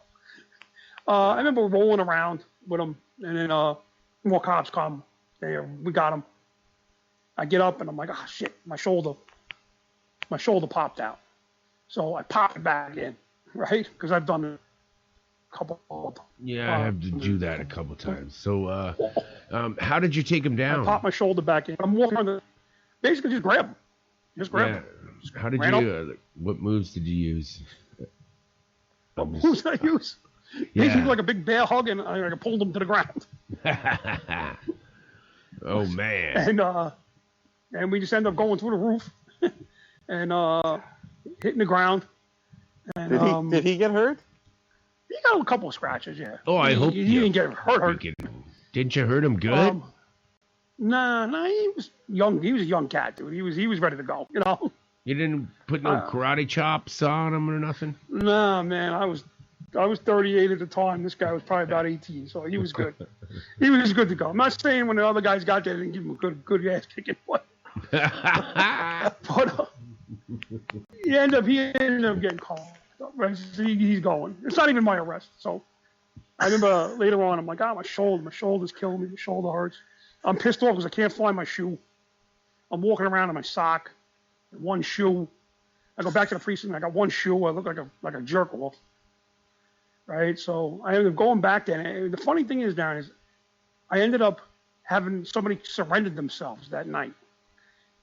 S5: I remember rolling around with him, and then more cops come. We got him. I get up, and I'm like, shit, my shoulder popped out. So I pop it back in, right? Because I've done it a couple of times.
S1: Yeah, I have to do that a couple times. So, how did you take him down?
S5: I popped my shoulder back in. I'm walking on basically just grab him. Just grab him.
S1: How did you, what moves did you use?
S5: What moves did I use? Basically like a big bear hug, and I pulled him to the ground.
S1: Oh, man.
S5: And we just ended up going through the roof and hitting the ground. And,
S4: did he get hurt?
S5: He got a couple of scratches, yeah.
S1: Oh, I hope
S5: he didn't get hurt.
S1: Didn't you hurt him good?
S5: Nah, he was young. He was a young cat, dude. He was ready to go,
S1: You didn't put no karate chops on him or nothing?
S5: Nah, man. I was 38 at the time. This guy was probably about 18, so he was good. He was good to go. I'm not saying when the other guys got there, they didn't give him a good ass kicking, but he ended up getting called. He's going. It's not even my arrest. So I remember later on, I'm like, my shoulder's killing me. My shoulder hurts. I'm pissed off because I can't find my shoe. I'm walking around in my sock, one shoe. I go back to the precinct. I got one shoe. I look like a jerk off. Right. So I ended up going back there. And the funny thing is, Darren, is I ended up having somebody surrendered themselves that night.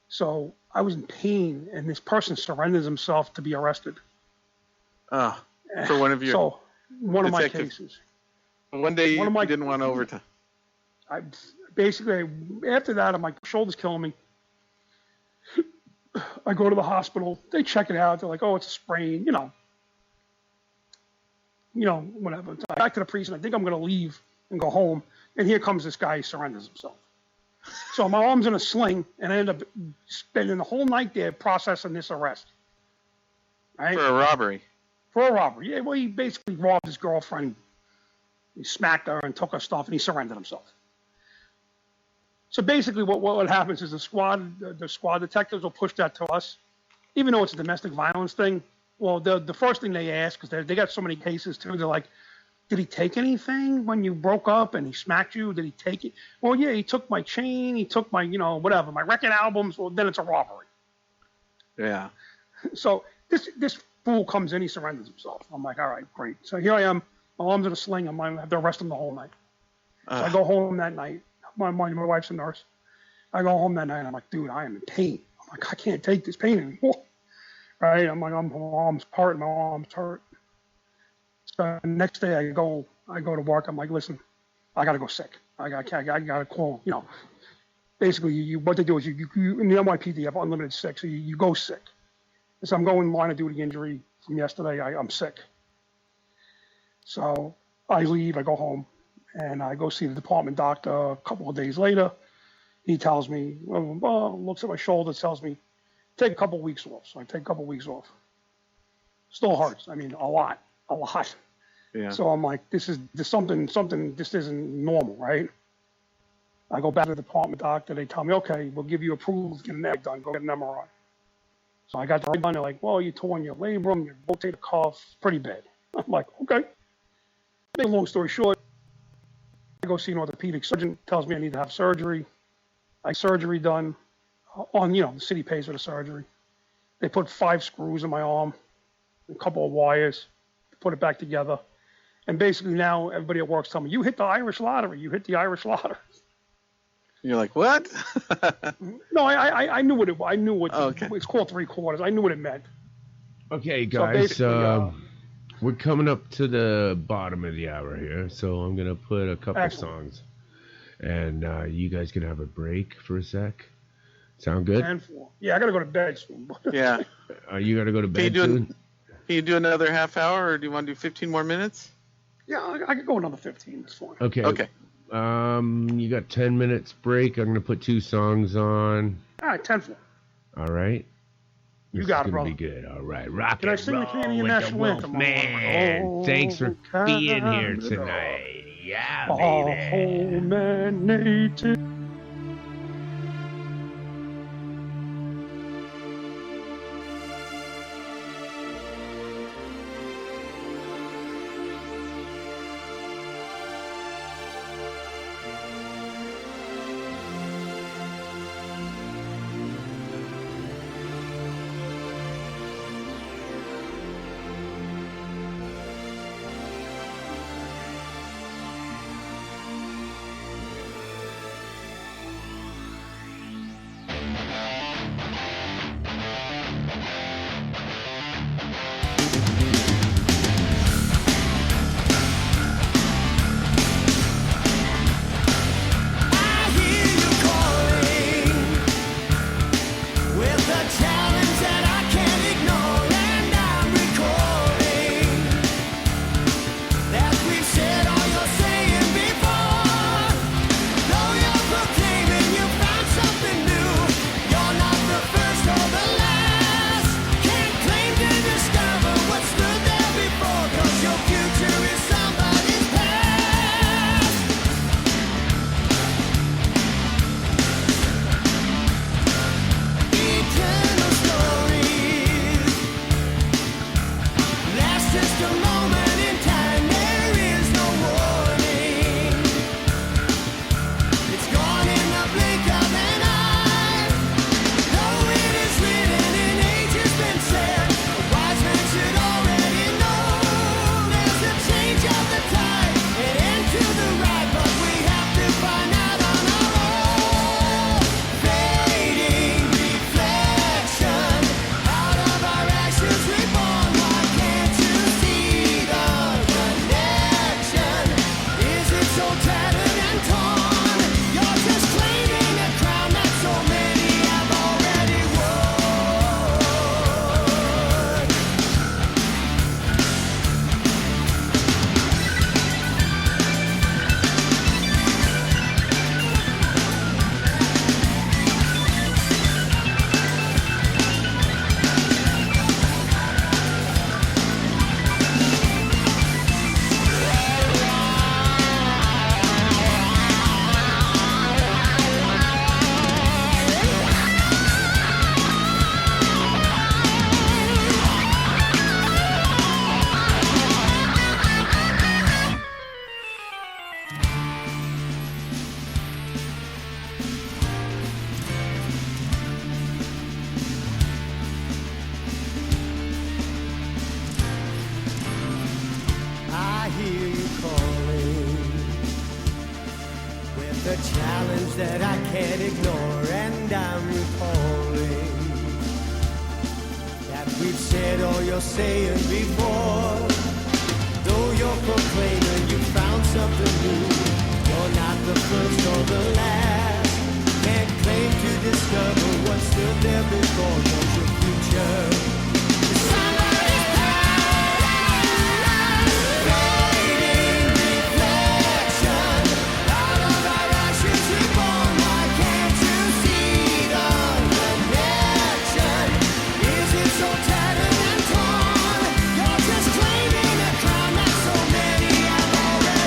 S5: So I was in pain, and this person surrendered himself to be arrested.
S4: For one of your
S5: one of my cases.
S4: One day you didn't want overtime.
S5: I basically, after that, I'm like, shoulder's killing me. I go to the hospital. They check it out. They're like, it's a sprain. Whatever. Back to the precinct. I think I'm going to leave and go home. And here comes this guy. He surrenders himself. So my arm's in a sling, and I end up spending the whole night there processing this arrest. Right?
S4: For a robbery.
S5: Yeah, well, he basically robbed his girlfriend. He smacked her and took her stuff, and he surrendered himself. So basically what happens is the squad detectives will push that to us, even though it's a domestic violence thing. Well, the first thing they ask, because they got so many cases too, they're like, did he take anything when you broke up and he smacked you? Did he take it? Well, yeah, he took my chain. He took my, whatever, my record albums. Well, then it's a robbery.
S4: Yeah.
S5: So this fool comes in, he surrenders himself. I'm like, all right, great. So here I am. My arm's in a sling. I might have to arrest him the whole night. So I go home that night. My wife's a nurse. I go home that night, and I'm like, dude, I am in pain. I'm like, I can't take this pain anymore. Right? I'm like, my arm's hurt. So the next day I go to work. I'm like, listen, I got to go sick. I got to call, basically what they do is you in the NYPD have unlimited sick. So you go sick. So I'm going line of duty injury from yesterday. I'm sick. So I leave, I go home, and I go see the department doctor a couple of days later. He tells me, looks at my shoulder, tells me, take a couple of weeks off. So I take a couple of weeks off. Still hurts. I mean, a lot. Yeah. So I'm like, this something, this isn't normal, right? I go back to the department doctor. They tell me, okay, we'll give you approval to get an MRI done. Go get an MRI. So I got the right done. They're like, well, you tore your labrum, you rotator cuff, pretty bad. I'm like, okay. Make a long story short, I go see an orthopedic surgeon, tells me I need to have surgery. I have surgery done on, the city pays for the surgery. They put 5 screws in my arm, a couple of wires, put it back together. And basically now everybody at work's telling me, you hit the Irish lottery. You hit the Irish lottery.
S4: You're like, what?
S5: No, I knew what it was. I knew what
S4: Okay.
S5: it's called 3/4. I knew what it meant.
S1: Okay,
S5: So
S1: guys,
S5: basically,
S1: we're coming up to the bottom of the hour here, so I'm gonna put a couple
S5: Excellent.
S1: songs, and you guys can have a break for a sec. Sound good?
S5: 10-4. Yeah, I gotta go to bed soon.
S4: Yeah.
S1: You gotta go to
S4: Can you
S1: bed
S4: do
S1: soon.
S4: Can you do another half hour, or do you want to do 15 more minutes?
S5: Yeah, I could go another 15. It's fine.
S1: Okay.
S4: Okay.
S1: You got 10 minutes break. I'm gonna put 2 songs on.
S5: All right, 10-4.
S1: All right.
S5: You
S1: This
S5: got
S1: is
S5: it,
S1: gonna
S5: brother.
S1: be good. All right, rock
S5: Can I
S1: and
S5: sing the
S1: roll
S5: Canadian
S1: with
S5: national
S1: the
S5: anthem?
S1: Wolfman.
S5: Oh,
S1: Thanks for being here
S5: Canada.
S1: tonight. Yeah,
S5: Oh,
S1: baby.
S5: man, native.
S9: a challenge that I can't ignore, and I'm recalling that we've said all you're saying before. Though you're proclaiming you found something new, you're not the first or the last. Can't claim to discover what stood there before. Cause your future is somebody's past. Fading reflection, out of our ashes reborn. Why can't you see the connection? Is it so tattered and torn? You're just claiming a crown that so many have already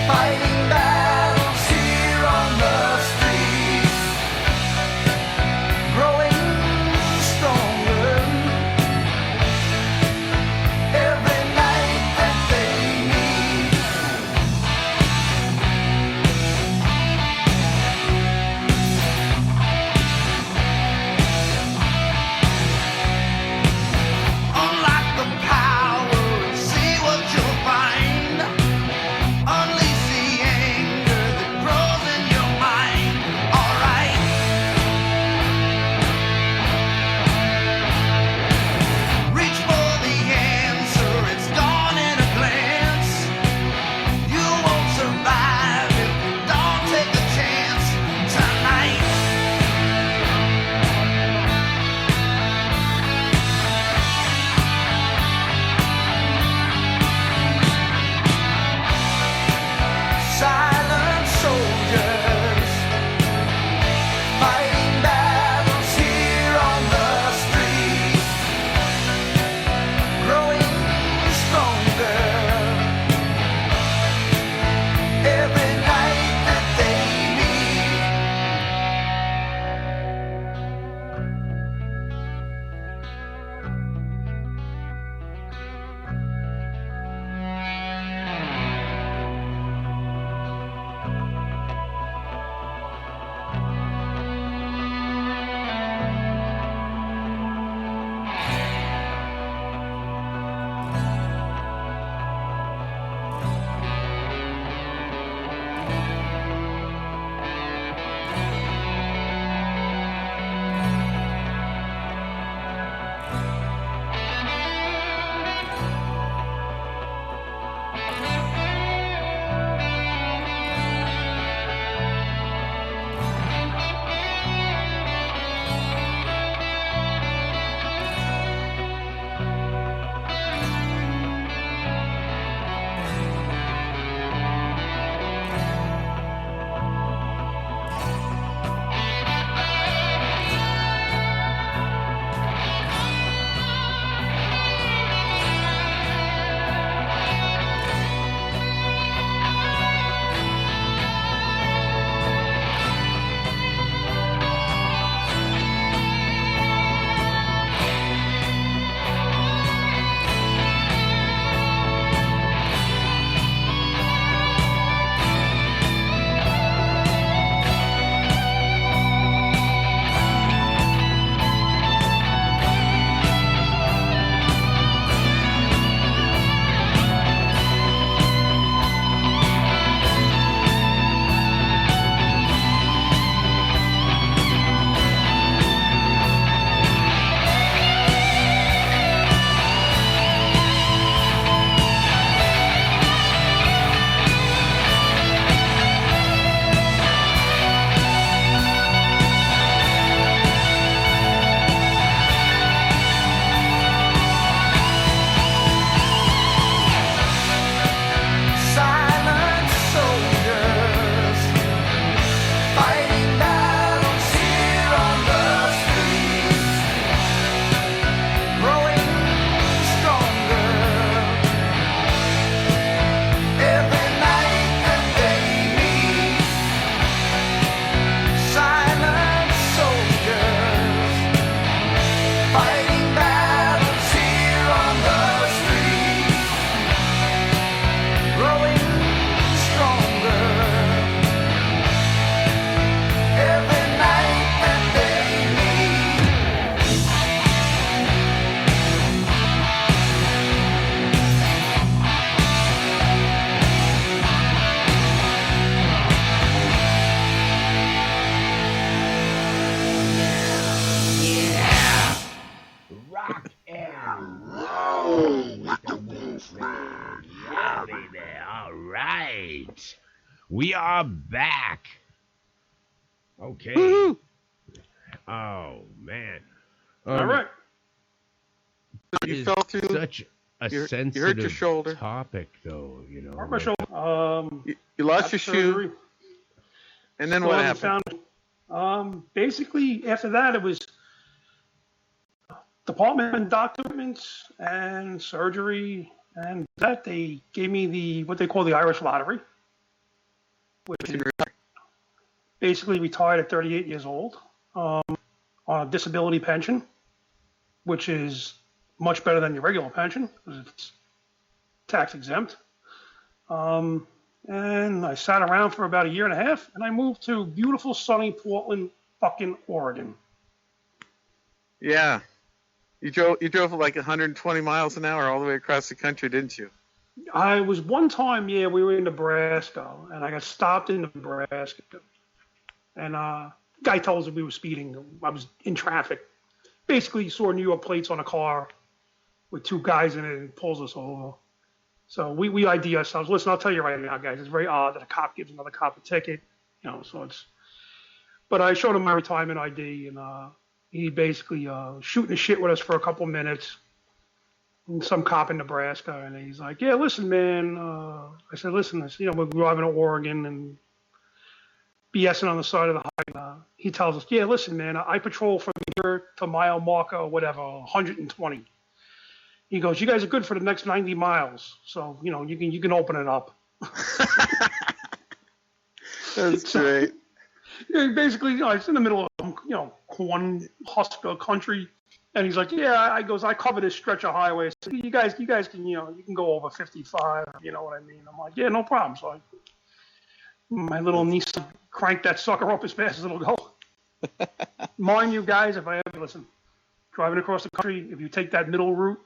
S9: fighting battles here on the streets, growing stronger every night that they meet. Unlock the power and see what you'll find. Unleash the anger that grows in your mind. Alright. Reach for the answer, it's gone in a glance. You won't survive if you don't take a chance tonight. Silent soldiers fighting battles here on the streets, growing stronger every night that they meet. Silent soldiers fighting battles here on the streets, growing stronger every night that they meet. Silent soldiers fighting battles here on the streets, growing stronger every night that they meet.
S1: Rock and roll with the Wolfman. Yeah, baby. All right. We are back. Okay. Oh, man.
S5: All right.
S4: You
S1: is
S4: fell through.
S1: such a
S4: you hurt your
S1: sensitive
S4: shoulder.
S1: topic, though, you know.
S5: Hurt my shoulder.
S4: You lost
S5: After
S4: your shoe,
S5: surgery,
S4: and then
S5: still
S4: what
S5: haven't
S4: happened?
S5: found it. Basically, after that, it was department documents and surgery, and that they gave me what they call the Irish lottery. which is basically retired at 38 years old on a disability pension, which is much better than your regular pension because it's tax exempt. And I sat around for about a year and a half, and I moved to beautiful, sunny Portland, fucking Oregon.
S4: Yeah. You drove like 120 miles an hour all the way across the country, didn't you?
S5: I was one time, we were in Nebraska, and I got stopped in Nebraska. And the guy told us we were speeding. I was in traffic. Basically, he saw New York plates on a car with two guys in it and pulls us over. So we ID ourselves. Listen, I'll tell you right now, guys, it's very odd that a cop gives another cop a ticket. So it's. But I showed him my retirement ID, and he basically shooting the shit with us for a couple minutes. And some cop in Nebraska, and he's like, "Yeah, listen, man." I said, "Listen, we're driving to Oregon and BSing on the side of the highway." He tells us, "Yeah, listen, man, I patrol from here to mile marker, whatever, 120." He goes, "You guys are good for the next 90 miles, so you can open it up."
S4: That's great.
S5: Basically, it's in the middle of corn husker country, and he's like, "Yeah," I goes, "I cover this stretch of highway. So you guys can you can go over 55. You know what I mean?" I'm like, "Yeah, no problem." So my little niece cranked that sucker up as fast as it'll go. Mind you, guys, if I ever listen, driving across the country, if you take that middle route.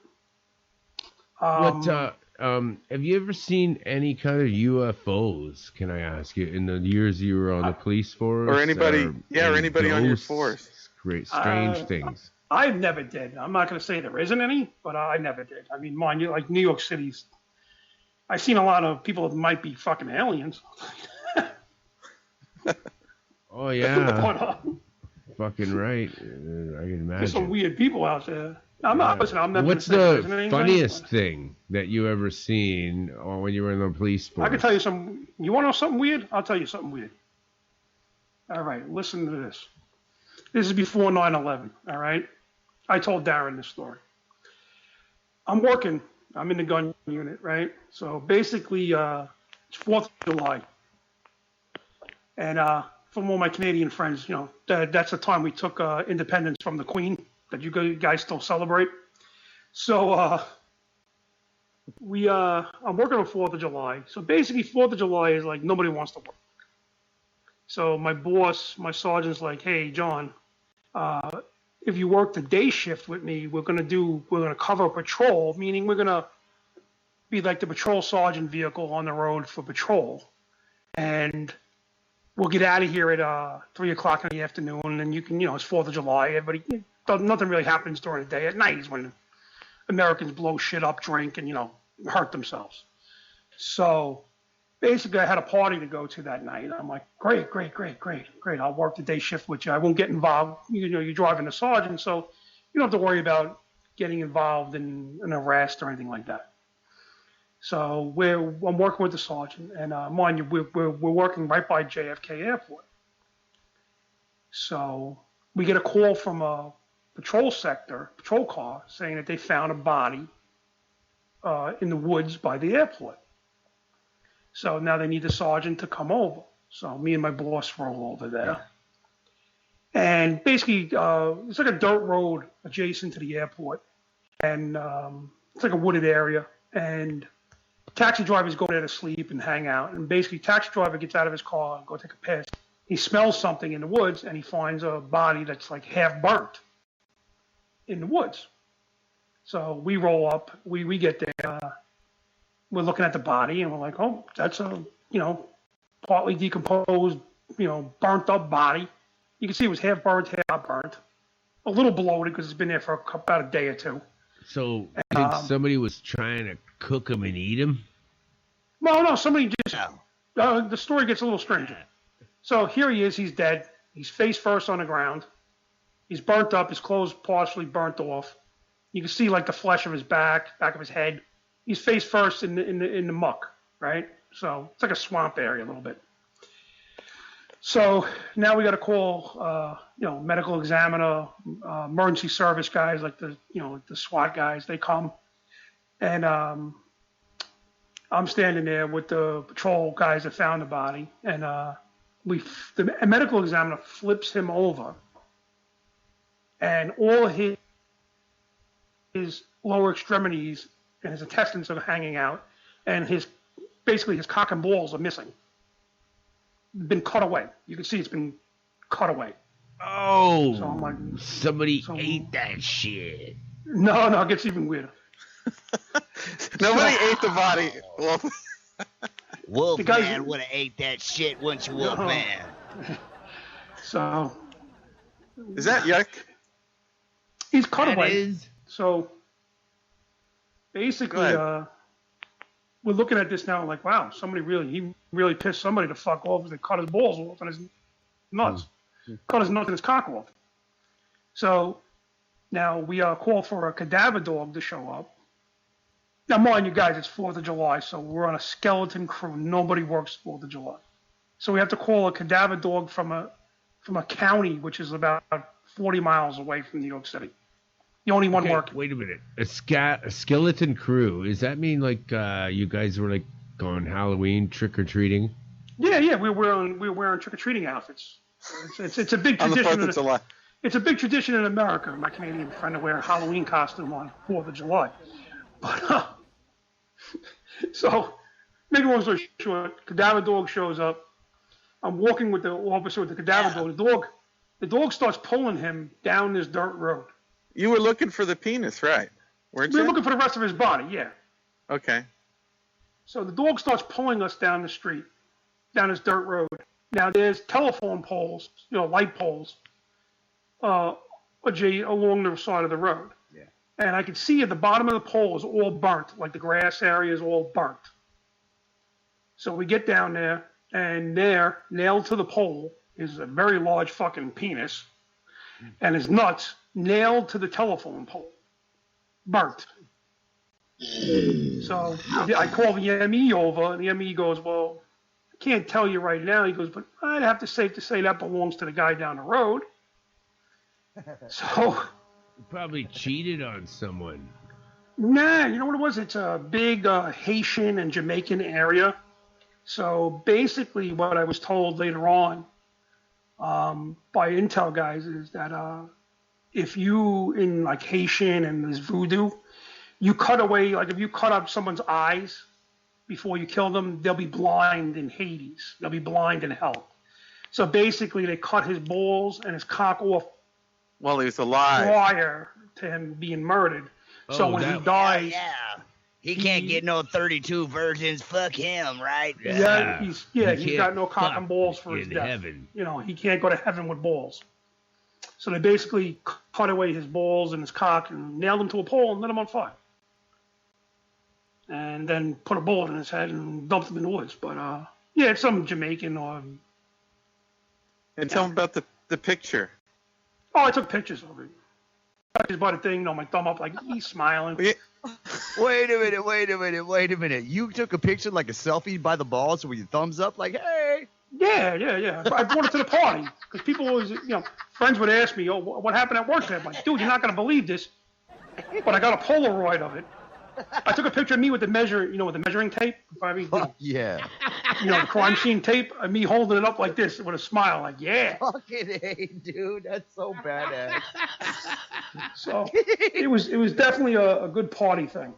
S1: Have you ever seen any kind of UFOs, can I ask you, in the years you were on the police force?
S4: Or anybody on your force.
S1: Great, strange things.
S5: I never did. I'm not going to say there isn't any, but I never did. I mean, mind you, like New York City's, I've seen a lot of people that might be fucking aliens.
S1: Oh, yeah. Fucking right. I can imagine.
S5: There's some weird people out there. I'm not. Listen, I'm never.
S1: What's the funniest thing that you ever seen when you were in the police force?
S5: I can tell you some. You want to know something weird? I'll tell you something weird. All right, listen to this. This is before 9/11. All right, I told Darren this story. I'm working. I'm in the gun unit, right? So basically, it's 4th of July, and from all my Canadian friends, that's the time we took independence from the Queen. That you guys still celebrate. So I'm working on 4th of July. So basically 4th of July is like nobody wants to work. So my boss, my sergeant's like, "Hey, John, if you work the day shift with me, we're gonna cover patrol, meaning we're gonna be like the patrol sergeant vehicle on the road for patrol. And we'll get out of here at 3 o'clock in the afternoon, and you can, it's 4th of July, everybody, nothing really happens during the day. At night is when Americans blow shit up, drink, and, hurt themselves." So basically I had a party to go to that night. I'm like, great. I'll work the day shift with you. I won't get involved. You're driving the sergeant, so you don't have to worry about getting involved in an arrest or anything like that. So I'm working with the sergeant, and mind you, we're working right by JFK Airport. So we get a call from a patrol car, saying that they found a body in the woods by the airport. So now they need the sergeant to come over. So me and my boss roll over there. And basically, it's like a dirt road adjacent to the airport. And it's like a wooded area. And taxi drivers go there to sleep and hang out. And basically, taxi driver gets out of his car and go take a piss. He smells something in the woods, and he finds a body that's like half burnt in the woods. So we roll up. We get there. We're looking at the body, and we're like, "Oh, that's a partly decomposed, burnt up body." You can see it was half burnt, half not burnt. A little bloated because it's been there for about a day or two.
S1: So, think somebody was trying to cook him and eat him?
S5: No, somebody just... the story gets a little stranger. So here he is, he's dead. He's face first on the ground. He's burnt up, his clothes partially burnt off. You can see like the flesh of his back of his head. He's face first in the muck, right? So it's like a swamp area a little bit. So now we got to call, medical examiner, emergency service guys, like the SWAT guys. They come, and I'm standing there with the patrol guys that found the body, and the medical examiner flips him over, and all of his lower extremities and his intestines are hanging out, and basically his cock and balls are missing. Been cut away. You can see it's been cut away.
S1: Oh,
S5: so I'm like,
S1: somebody ate that shit.
S5: No, it gets even weirder.
S4: Nobody ate the body.
S6: Wolfman would have ate that shit, wouldn't you, Wolfman?
S5: So.
S4: Is that yuck?
S5: He's cut away.
S1: Is.
S5: So. Basically, we're looking at this now like, wow, he really pissed somebody to fuck off because they cut his balls off and his nuts. Cut his nuts and his cock off. So now we call for a cadaver dog to show up. Now, mind you guys, it's 4th of July, so we're on a skeleton crew. Nobody works 4th of July. So we have to call a cadaver dog from a county, which is about 40 miles away from New York City. The only one working.
S1: Wait a minute. A skeleton crew. Does that mean like you guys were like on Halloween trick or treating?
S5: Yeah. We're wearing trick or treating outfits. It's a big tradition.
S4: On the 4th of July.
S5: It's a big tradition in America. My Canadian friend to wear a Halloween costume on 4th of July. But so, make a long story short, cadaver dog shows up. I'm walking with the officer with the cadaver dog. The dog starts pulling him down this dirt road.
S4: You were looking for the penis, right? Weren't you?
S5: We were looking for the rest of his body, yeah.
S4: Okay.
S5: So the dog starts pulling us down the street, down this dirt road. Now there's telephone poles, light poles, along the side of the road.
S7: Yeah.
S5: And I can see at the bottom of the pole is all burnt, like the grass area is all burnt. So we get down there, and there, nailed to the pole, is a very large fucking penis, and his nuts nailed to the telephone pole, burnt. So I call the ME over, and the ME goes, well, I can't tell you right now. He goes, but I'd have to safe to say that belongs to the guy down the road. So
S1: You probably cheated on someone.
S5: Nah, you know what it was? It's a big Haitian and Jamaican area. So basically what I was told later on by Intel guys is that if you, in like Haitian and there's voodoo, you cut away, like if you cut up someone's eyes before you kill them, they'll be blind in Hades. They'll be blind in hell. So basically they cut his balls and his cock off
S4: while he was alive
S5: prior to him being murdered. So when he dies...
S6: Yeah. He can't get no 32 virgins. Fuck him, right?
S5: He's got no cock and balls for his death.
S1: Heaven.
S5: You know, he can't go to heaven with balls. So they basically cut away his balls and his cock and nailed him to a pole and lit him on fire. And then put a bullet in his head and dumped him in the woods. But it's some Jamaican or...
S4: And tell him about the picture.
S5: Oh, I took pictures of it. I just bought a thing, my thumb up, like, he's smiling.
S7: Wait a minute. You took a picture like a selfie by the balls with your thumbs up, like, hey.
S5: Yeah. I brought it to the party because people always, friends would ask me, what happened at work today? I'm like, dude, you're not going to believe this, but I got a Polaroid of it. I took a picture of me with the measuring tape.
S7: Yeah.
S5: The crime scene tape, and me holding it up like this with a smile, like, yeah.
S7: Fucking A, dude. That's so badass.
S5: So it was definitely a good party thing.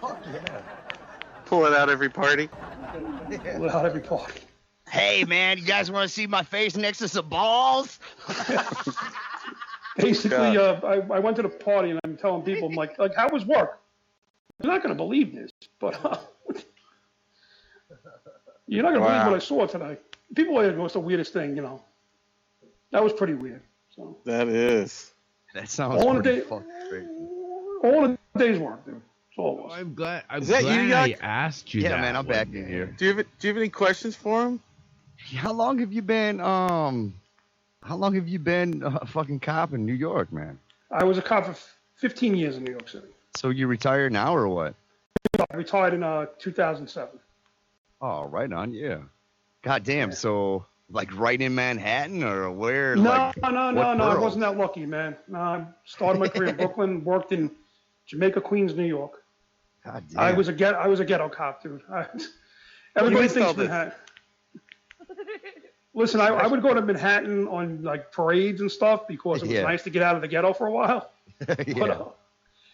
S7: Fuck yeah.
S4: Pull it out every party.
S5: Pull it out every party.
S6: Hey, man, you guys want to see my face next to some balls?
S5: Basically, I went to the party, and I'm telling people, I'm like, how was work? You're not going to believe this, but you're not going to believe what I saw today. People are what's the weirdest thing, That was pretty weird. So
S4: that is.
S7: That sounds pretty fucking great.
S5: All the day's work, dude. That's all it was.
S1: I'm glad
S4: you,
S1: I asked you that.
S7: Yeah, man, I'm back in
S1: man.
S7: here.
S4: Do you have any questions for him?
S7: How long have you been a fucking cop in New York, man?
S5: I was a cop for 15 years in New York City.
S7: So you retired now or what?
S5: I retired in 2007.
S7: Oh, right on, yeah. God damn, yeah. So like right in Manhattan or where?
S5: No,
S7: like,
S5: I wasn't that lucky, man. I started my career in Brooklyn, worked in Jamaica, Queens, New York.
S7: God damn.
S5: I was a ghetto cop, dude. Everybody thinks Manhattan. Listen, I would go to Manhattan on like parades and stuff because it was nice to get out of the ghetto for a while.
S7: Yeah.
S5: But,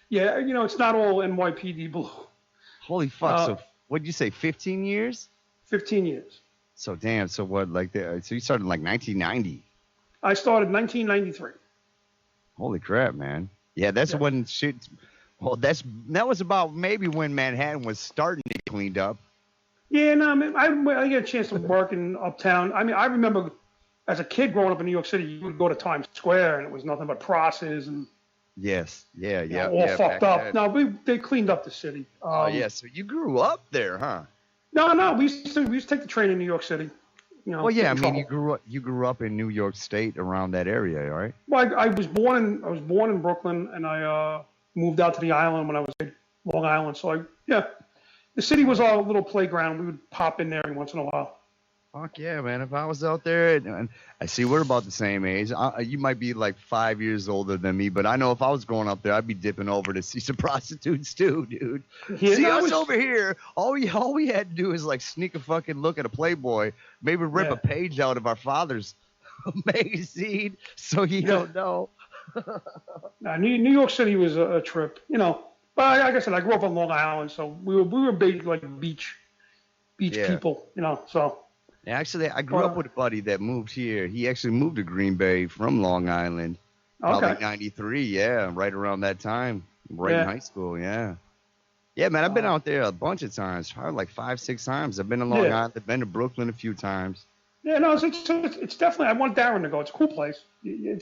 S5: yeah, you know, it's not all NYPD blue.
S7: Holy fuck! So what did you say? 15 years?
S5: 15 years.
S7: So damn. So what? Like, so you started in like 1990.
S5: I started 1993.
S7: Holy crap, man! Yeah, that's when shit. Well, that was about maybe when Manhattan was starting to get cleaned up.
S5: Yeah, no, I mean, I get a chance to work in uptown. I mean, I remember as a kid growing up in New York City, you would go to Times Square and it was nothing but crosses and
S7: yes, yeah,
S5: all fucked up. No, they cleaned up the city.
S7: Oh yeah, so you grew up there, huh?
S5: No, we used to take the train in New York City. You know,
S7: well, yeah, I mean, you grew up in New York State around that area, right?
S5: Well, I was born in Brooklyn, and I moved out to the island when I was in Long Island. So the city was our little playground. We would pop in there every once in a while.
S7: Fuck yeah, man! If I was out there, and I see we're about the same age. You might be like 5 years older than me, but I know if I was going up there, I'd be dipping over to see some prostitutes too, dude.
S5: Yeah,
S7: see us over here. All we had to do is like sneak a fucking look at a Playboy, maybe rip a page out of our father's magazine, so you don't know.
S5: New York City was a trip, you know. But like I said, I grew up on Long Island, so we were big like beach people, you know. So.
S7: Actually, I grew up with a buddy that moved here. He actually moved to Green Bay from Long Island. Probably 93, right around that time. In high school, Yeah, man, I've been out there a bunch of times. Probably like 5-6 times. I've been to Long Island. I've been to Brooklyn a few times.
S5: Yeah, no, it's definitely, I want Darren to go. It's a cool place. New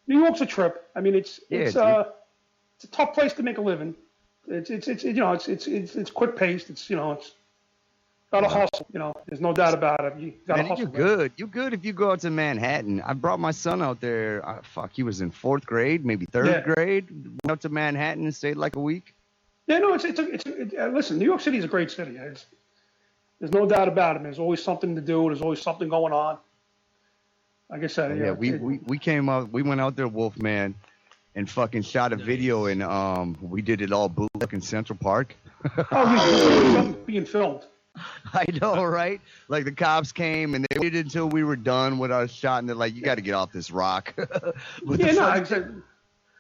S5: York's a trip. I mean, it's a tough place to make a living. It's quick paced. It's gotta hustle, there's no doubt about it. You gotta hustle.
S7: You're good if you go out to Manhattan. I brought my son out there. He was in 4th grade, maybe 3rd grade. Went out to Manhattan and stayed like a week.
S5: Yeah, no, listen, New York City is a great city. There's no doubt about it. There's always something to do. There's always something going on. Like I said,
S7: we came out. We went out there, Wolfman, and fucking shot a video, and we did it all bootleg in Central Park.
S5: Oh, you're being filmed.
S7: I know, right? Like the cops came and they waited until we were done with our shot, and they're like, "You got to get off this rock."
S5: Exactly.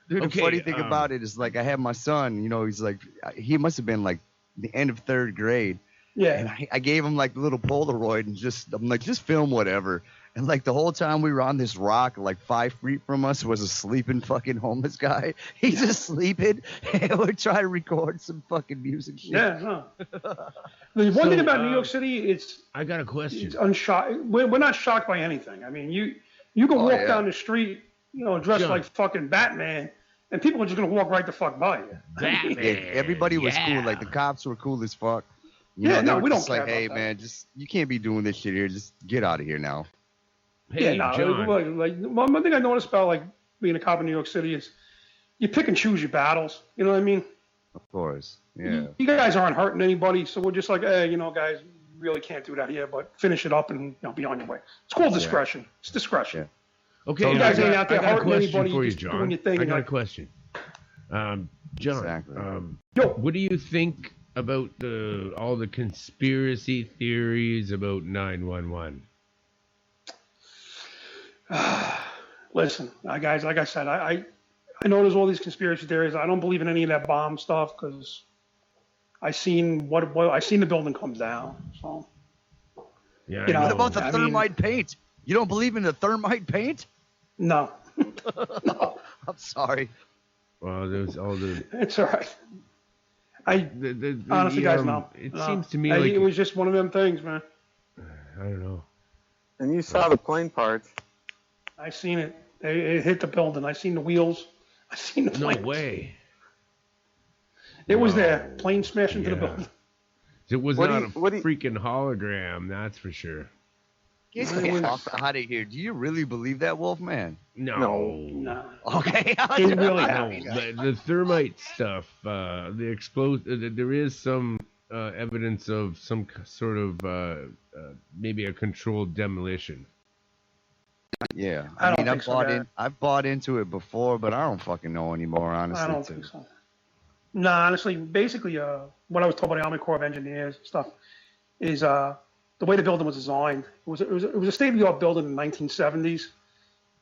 S7: Dude, the funny thing about it is, like, I had my son. He's like, he must have been like the end of 3rd grade.
S5: Yeah.
S7: And I gave him like the little Polaroid, and I'm like, just film whatever. And like the whole time we were on this rock, like 5 feet from us was a sleeping fucking homeless guy. He's just sleeping, and we're trying to record some fucking music shit.
S5: Yeah, no. The one thing about New York City,
S1: I got a question.
S5: It's unshocked. We're not shocked by anything. I mean, you can walk down the street, dressed like fucking Batman, and people are just gonna walk right the fuck by you.
S1: Batman.
S7: Everybody was cool. Like the cops were cool as fuck.
S5: We don't
S7: care.
S5: Like,
S7: hey man, you can't be doing this shit here. Just get out of here now.
S1: Hey, John.
S5: One thing I noticed about like being a cop in New York City is you pick and choose your battles. You know what I mean?
S7: Of course. Yeah.
S5: You guys aren't hurting anybody, so we're just like, hey, guys, really can't do that here, but finish it up and be on your way. It's called discretion. It's discretion.
S1: Yeah. Okay.
S5: So you guys ain't out there
S1: I got a
S5: hurting
S1: question
S5: anybody.
S1: for you,
S5: Just
S1: John.
S5: doing your thing.
S1: I got a question. John,
S7: Exactly.
S1: what do you think about all the conspiracy theories about 911?
S5: Listen, guys, like I said, I know there's all these conspiracy theories. I don't believe in any of that bomb stuff because I seen the building come down. So
S1: yeah.
S7: What about the thermite paint? You don't believe in the thermite paint?
S5: No.
S7: No. I'm sorry.
S1: Well, there's all the.
S5: It's all right. Honestly, guys, no.
S1: It seems to me like
S5: it was just one of them things, man.
S1: I don't know.
S4: And you saw the plane parts.
S5: I seen it. It hit the building. I seen the wheels. I seen the plane.
S1: No way.
S5: It was there. Plane smashed into the building.
S1: It was not a freaking hologram, that's for sure.
S7: Get the fuck out of here. Do you really believe that, Wolfman?
S1: No.
S7: Okay.
S5: It really
S1: the thermite stuff, there is some evidence of some sort of maybe a controlled demolition.
S7: Yeah.
S5: I don't think
S7: I've bought into it before, but I don't fucking know anymore, honestly.
S5: I don't think so. No, honestly, basically, what I was told by the Army Corps of Engineers stuff is the way the building was designed. It was a state-of-the-art building in the 1970s.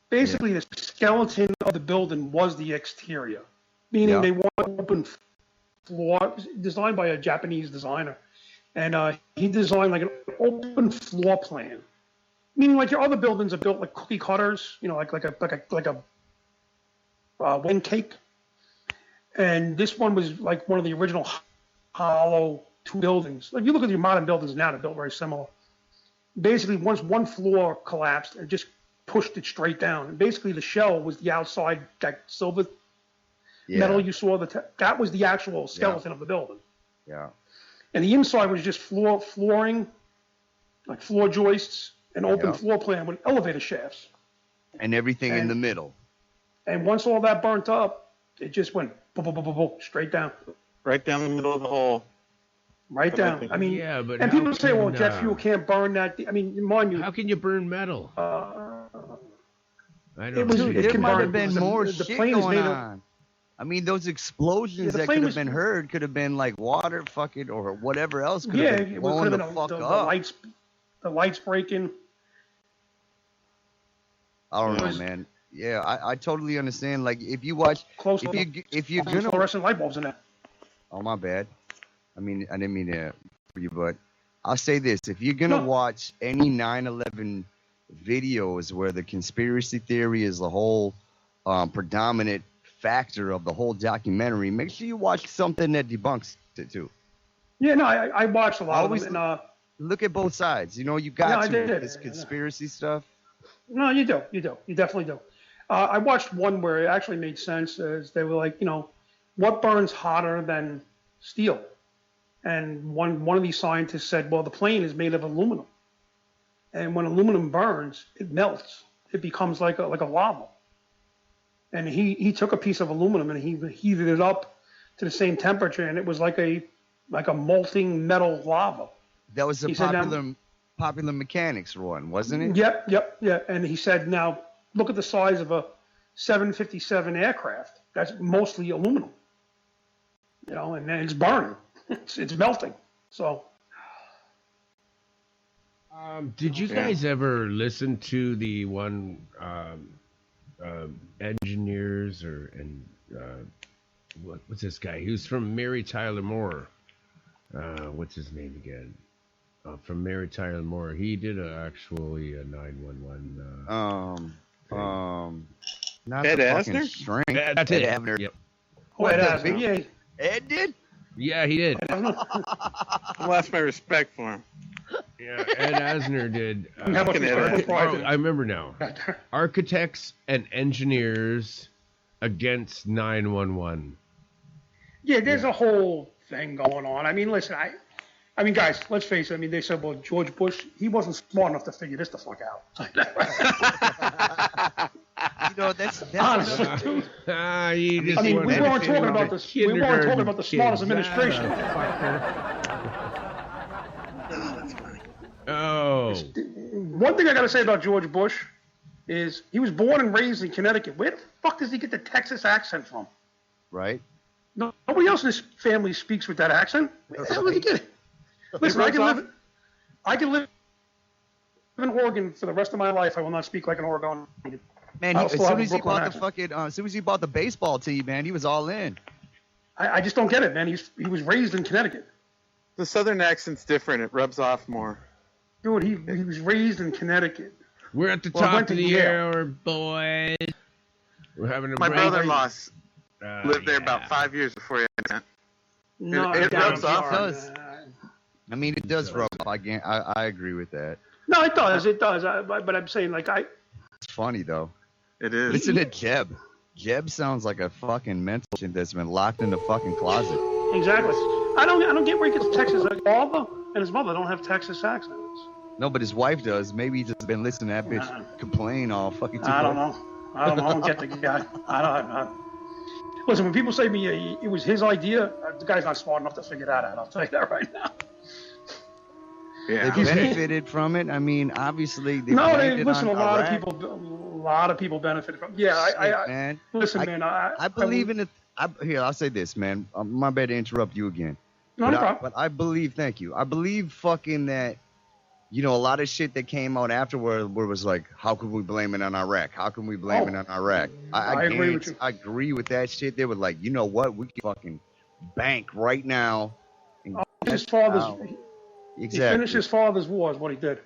S5: Basically, the skeleton of the building was the exterior, meaning they want open floor, designed by a Japanese designer, and he designed like an open floor plan, meaning like your other buildings are built like cookie cutters, like a wing cake, and this one was like one of the original hollow two buildings. Like you look at your modern buildings now, they're built very similar. Basically, once one floor collapsed, it just pushed it straight down. And basically, the shell was the outside, that silver metal you saw. That was the actual skeleton of the building.
S7: Yeah.
S5: And the inside was just flooring, like floor joists, and open floor plan with elevator shafts.
S7: And everything in the middle.
S5: And once all that burnt up, it just went straight down.
S4: Right down the middle of the hole.
S5: Right down. I mean,
S1: yeah, but
S5: and people say, well, jet fuel can't burn that. I mean, mind you.
S1: How can you burn metal? I don't
S7: know. There might have been more
S5: the
S7: shit
S5: plane
S7: going on. I mean, those explosions that could have been heard could have been like water fucking or whatever else could have been blowing the fuck up.
S5: The lights breaking.
S7: I don't know, man. Yeah, I totally understand. Like, if you watch, if you're gonna
S5: fluorescent light bulbs in there.
S7: Oh, my bad. I mean, I didn't mean to for you, but I'll say this: if you're gonna watch any 9/11 videos where the conspiracy theory is the whole predominant factor of the whole documentary, make sure you watch something that debunks it too.
S5: Yeah, no, I watched a lot of them. And,
S7: look at both sides. You know, you got this conspiracy stuff.
S5: No, you do. You definitely do. I watched one where it actually made sense. As they were like, what burns hotter than steel? And one of these scientists said, well, the plane is made of aluminum, and when aluminum burns, it melts. It becomes like a lava. And he took a piece of aluminum and he heated it up to the same temperature, and it was like a molting metal lava.
S7: That was the popular mechanics one, wasn't it?
S5: Yep. And he said, now look at the size of a 757 aircraft. That's mostly aluminum. And it's burning. It's melting. So.
S1: Did you guys ever listen to the one engineers what's this guy? He was from Mary Tyler Moore. What's his name again? From Mary Tyler Moore. He did actually a 911.
S7: Not
S4: Ed
S7: the
S4: Asner?
S7: fucking shrink.
S1: That's
S7: Ed
S1: it.
S7: Asner.
S1: Yep.
S5: Ed Asner. Yeah.
S7: Ed did?
S1: Yeah, he did.
S4: I lost my respect for him.
S1: Yeah, Ed Asner did.
S5: I
S1: remember now. Architects and Engineers Against 911.
S5: Yeah, there's a whole thing going on. I mean, listen, I mean, guys, let's face it. I mean, they said, well, George Bush, he wasn't smart enough to figure this the fuck out.
S7: That's
S5: honestly, dude. We weren't talking about this. We weren't talking about the smartest administration.
S1: Oh.
S5: One thing I got to say about George Bush is he was born and raised in Connecticut. Where the fuck does he get the Texas accent from?
S7: Right.
S5: Nobody else in his family speaks with that accent. Where the hell did he get it? Listen, I can live in Oregon for the rest of my life. I will not speak like an Oregonian.
S7: Man, as soon as he bought the baseball team, man, he was all in.
S5: I just don't get it, man. He was raised in Connecticut.
S4: The southern accent's different. It rubs off more.
S5: Dude, he was raised in Connecticut.
S1: We're at the top of the hour, boys. We're having
S4: My brother-in-law lived there about 5 years before he had
S5: No,
S4: it rubs off.
S7: It does. I mean, it does rub off. I agree with that.
S5: No, it does. It does. But I'm saying, like,
S7: It's funny, though.
S4: It is.
S7: Listen to Jeb. Jeb sounds like a fucking mental shit that's been locked in the fucking closet.
S5: Exactly. I don't get where he gets Texas. Like, father and his mother don't have Texas accents.
S7: No, but his wife does. Maybe he's just been listening to that bitch complain all fucking too
S5: I don't know. I don't get the guy. Listen, when people say to me it was his idea, the guy's not smart enough to figure that out. I'll tell you that right now.
S7: Yeah, they benefited from it. I mean, obviously. A
S5: lot of people benefited from it. Yeah,
S7: man.
S5: Listen, man.
S7: I believe in it. Here, I'll say this, man. My bad to interrupt you again.
S5: No problem.
S7: But I believe, thank you. I believe fucking that, a lot of shit that came out afterward where it was like, how could we blame it on Iraq? How can we blame it on Iraq?
S5: I agree with you.
S7: I agree with that shit. They were like, you know what? We can fucking bank right now.
S5: His father's,
S7: exactly.
S5: He finished his father's war is what he did.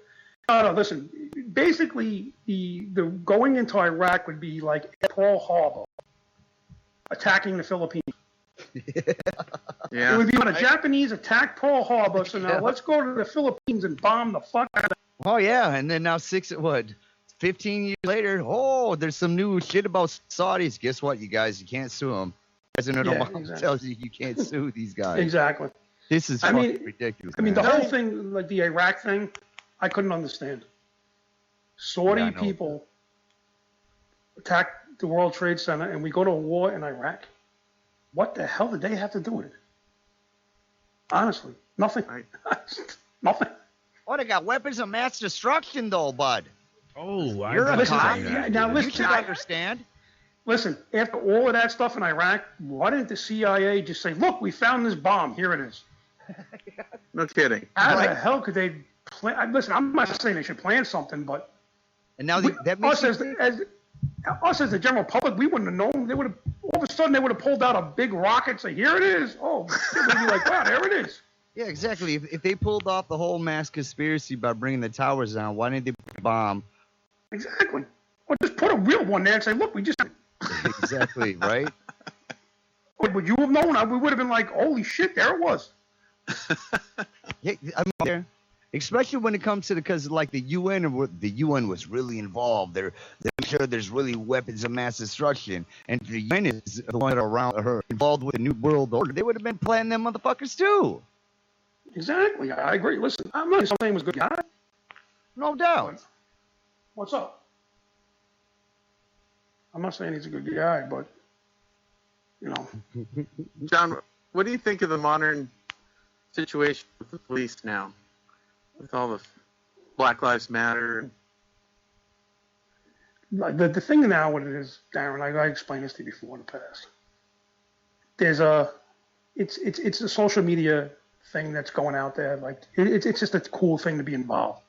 S5: No, listen. Basically, the going into Iraq would be like Pearl Harbor attacking the Philippines.
S4: Yeah.
S5: It would be when the Japanese attacked Pearl Harbor, so now let's go to the Philippines and bomb the fuck out of them.
S7: Oh, yeah, and then now 15 years later, there's some new shit about Saudis. Guess what, you guys? You can't sue them. President Obama tells you can't sue these guys.
S5: Exactly.
S7: This is fucking ridiculous.
S5: I mean, the whole thing, like the Iraq thing, I couldn't understand. Saudi people attacked the World Trade Center, and we go to a war in Iraq. What the hell did they have to do with it? Honestly, nothing. Nothing.
S6: Oh, they got weapons of mass destruction, though, bud.
S1: Oh,
S6: you're a cop.
S5: Now listen,
S6: you should understand.
S5: Listen, after all of that stuff in Iraq, why didn't the CIA just say, "Look, we found this bomb. Here it is."
S4: No kidding.
S5: How the hell could they plan? Listen, I'm not saying they should plan something, but
S7: now that makes
S5: us as the general public, we wouldn't have known. They would have all of a sudden they would have pulled out a big rocket and say, "Here it is." Oh, we'd be like, "Wow, there it is."
S7: Yeah, exactly. If they pulled off the whole mass conspiracy by bringing the towers down, why didn't they put a bomb?
S5: Exactly. Or just put a real one there and say, "Look, we just."
S7: Exactly, right?
S5: Would you have known? We would have been like, "Holy shit, there it was."
S7: Yeah, I mean, especially when it comes to because like the UN was really involved. They're sure there's really weapons of mass destruction, and the UN is the one around her involved with the New World Order. They would have been planning them motherfuckers too.
S5: Exactly, I agree. Listen, I'm not saying he was a good guy.
S7: No doubt.
S5: What's up? I'm not saying he's a good guy, but
S4: John, what do you think of the modern situation with the police now, with all the Black Lives Matter?
S5: The thing now, what it is, Darren, I explained this to you before in the past. There's it's a social media thing that's going out there. Like it's just a cool thing to be involved.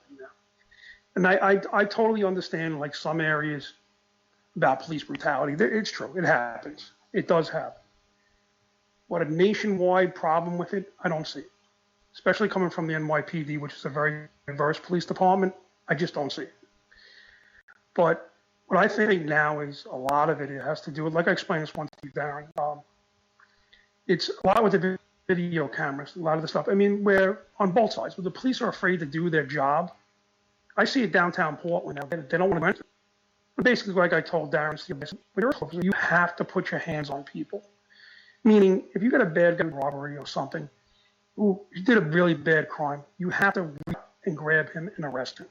S5: And I totally understand like some areas about police brutality. It's true, it happens. It does happen. What a nationwide problem with it, I don't see it. Especially coming from the NYPD, which is a very diverse police department, I just don't see it. But what I think now is a lot of it has to do with, like I explained this once to you, Darren, it's a lot with the video cameras, a lot of the stuff. I mean, where on both sides, where the police are afraid to do their job. I see it downtown Portland now. They don't want to enter. But basically, like I told Darren, you have to put your hands on people. Meaning, if you got a bad gun robbery or something, who did a really bad crime, you have to reach and grab him and arrest him.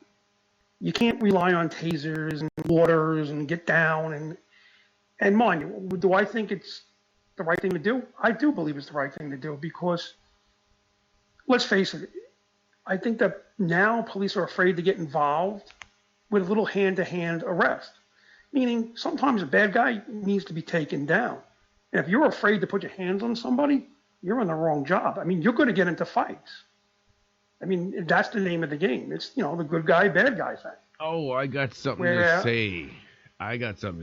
S5: You can't rely on tasers and waters and get down and mind you, do I think it's the right thing to do? I do believe it's the right thing to do because, let's face it, I think that now police are afraid to get involved with a little hand-to-hand arrest. Meaning, sometimes a bad guy needs to be taken down. And if you're afraid to put your hands on somebody, you're on the wrong job. I mean, you're going to get into fights. I mean, that's the name of the game. It's, the good guy, bad guy thing.
S1: Oh, I got something to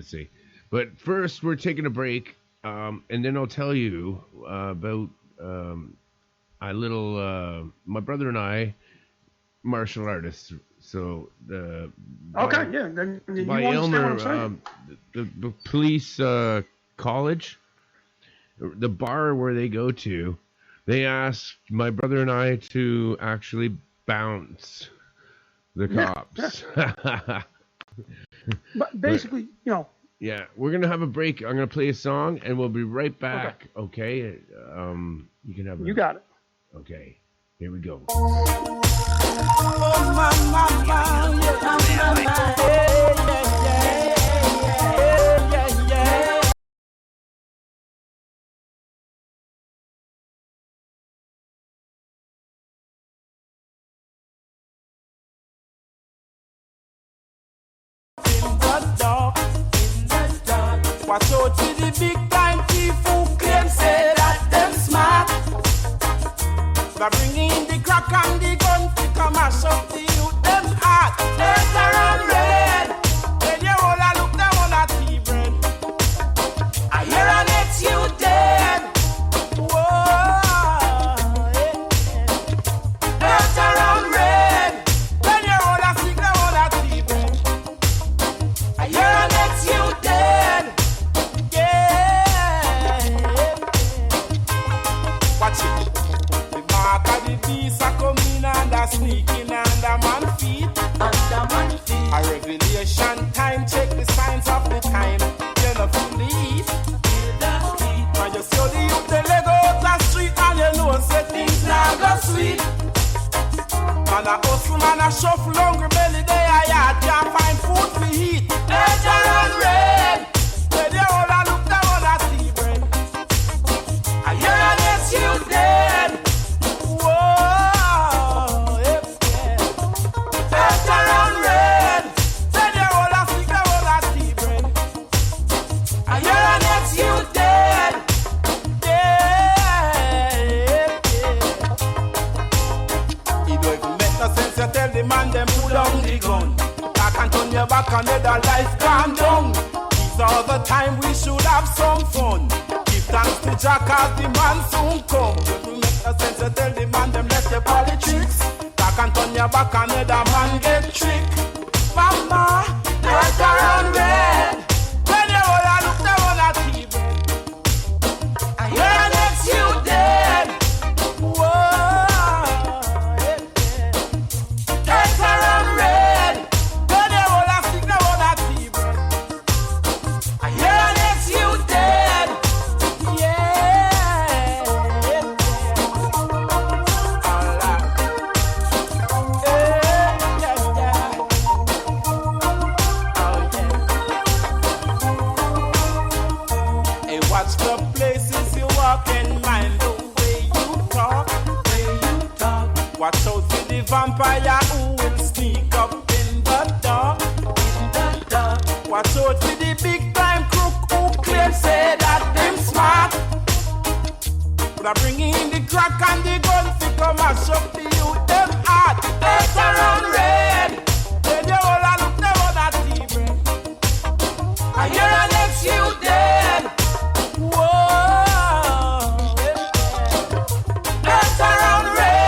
S1: say. But first, we're taking a break, and then I'll tell you about my brother and I, martial artists. So then
S5: you
S1: by
S5: understand what I'm saying.
S1: The police college, the bar where they go to, they asked my brother and I to actually bounce the cops.
S5: Yeah. But basically,
S1: Yeah, we're gonna have a break. I'm gonna play a song, and we'll be right back. Okay. You can have.
S5: You got it.
S1: Okay. Here we go.
S9: Watch out for the big time thief who Now bring in the crack and the gun to come mash up the youth them heart. Later on red. When you all a look down on a tea bread. I hear an ex you dead. Whoa. Later on red. When you all a sick down on a tea bread. I hear an ex you dead. Yeah. Watch it. Mark of the beast are coming and a sneaking under man feet. Under man feet. A revelation time, check the signs of the time. You know feel the heat. When you see the youth, they let go out the street and you know say things now go sweet. Man a hustle, man a shuffle, hungry belly, they a yard, can't find food to eat. Later on red, where they all a look down on a tea bread. I hear an yes you dead. You tell the man them put down the gun. Back and turn your back and let the life calm down. These are the time we should have some fun. Give thanks to Jack as the man soon come. If you make no sense, you tell the man them let your politics. Back and turn your back and let the man get tricked. Mama, let around red. When you all a look down on a TV, I hear next you dead. Whoa. Watch out for the vampire who will sneak up in the dark. Watch out for the big time crook who claim say that them smart. But I bring in the crack and the gun to come mash up the youth them heart. Later on red, when you all a look them on that TV. I hear an ex you dead. Whoa. Later on red.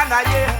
S9: Life,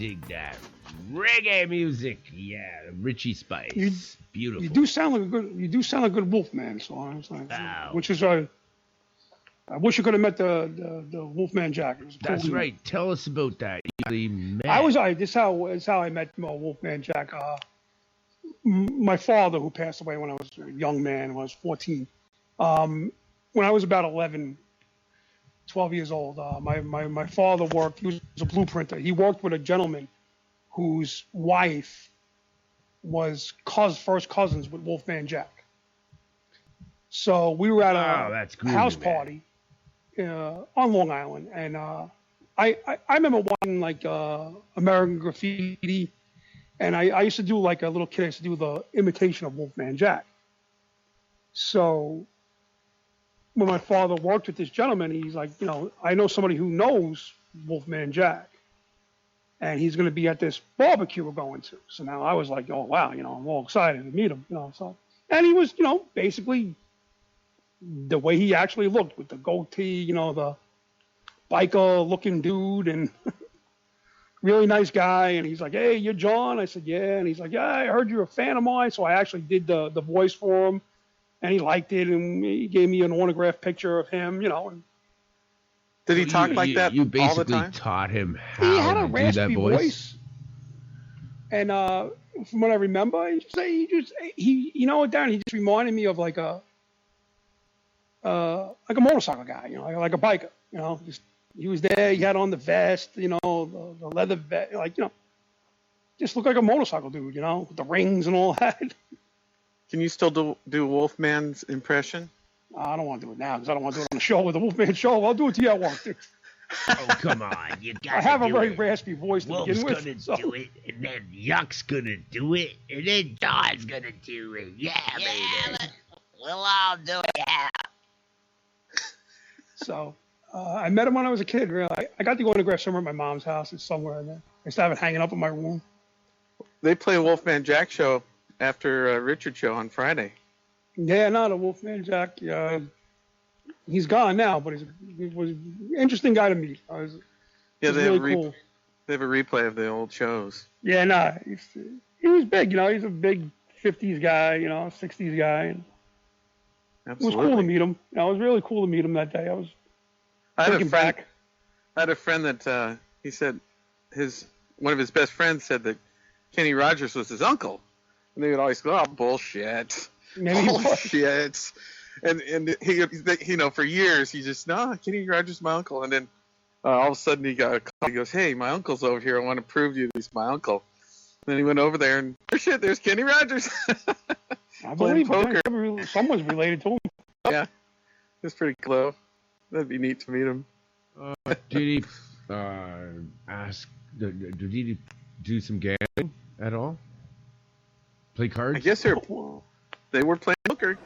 S1: dig that. Reggae music. Yeah, Richie Spice. Beautiful.
S10: You do sound like a good Wolfman. So I was like, which is I wish you could have met the Wolfman Jack. It was cool.
S1: That's right. Tell us about that. You met.
S10: This is how I met Wolfman Jack. My father, who passed away when I was a young man, when I was 14. When I was about 11, 12 years old, my father worked. He was a blueprinter. He worked with a gentleman whose wife was first cousins with Wolfman Jack. So we were at a house party on Long Island, and I remember watching like American Graffiti, and I used to do like a little kid. I used to do the imitation of Wolfman Jack. So when my father worked with this gentleman, he's like, I know somebody who knows Wolfman Jack, and he's going to be at this barbecue we're going to. So now I was like, oh wow, I'm all excited to meet him, So, and he was, basically the way he actually looked with the goatee, the biker-looking dude, and really nice guy. And he's like, hey, you're John? I said, yeah. And he's like, yeah, I heard you're a fan of mine. So I actually did the voice for him, and he liked it, and he gave me an autographed picture of him, And
S4: did he talk like that
S1: you
S4: all the
S1: basically
S4: time?
S1: taught him how
S10: he had a
S1: to do
S10: raspy
S1: that voice?
S10: And from what I remember, he just reminded me of like a motorcycle guy, like a biker, just he was there, he had on the vest, the leather vest, just looked like a motorcycle dude, with the rings and all that.
S4: Can you still do Wolfman's impression?
S10: I don't want to do it now because I don't want to do it on the show with the Wolfman show. I'll do it to you at work, dude.
S6: Oh, come on. You got
S10: I have a very raspy voice to begin with.
S6: Wolf's gonna do it, and then Yuck's gonna do it, and then John's gonna do it. Yeah, baby. We'll all do it, yeah.
S10: So, I met him when I was a kid, really. I got the autograph somewhere at my mom's house. It's somewhere in there. I used to have it hanging up in my room.
S4: They play a Wolfman Jack show after Richard show on Friday.
S10: Yeah, no, the Wolfman Jack. He's gone now, but he was an interesting guy to meet.
S4: They
S10: really cool.
S4: They have a replay of the old shows.
S10: Yeah, no, he was big. He's a big 50s guy, 60s guy. Absolutely. It was cool to meet him. It was really cool to meet him that day. I
S4: had a friend that he said one of his best friends said that Kenny Rogers was his uncle, and they would always go, "Oh, bullshit, bullshit," and he for years he just Kenny Rogers is my uncle, and then all of a sudden he got a call. He goes, "Hey, my uncle's over here. I want to prove to you he's my uncle." And then he went over there and there's Kenny Rogers.
S10: I believe someone's related to him.
S4: Yeah, it's pretty close. That'd be neat to meet him.
S1: Did he did he do some gambling at all? Play cards?
S4: I guess they were playing poker.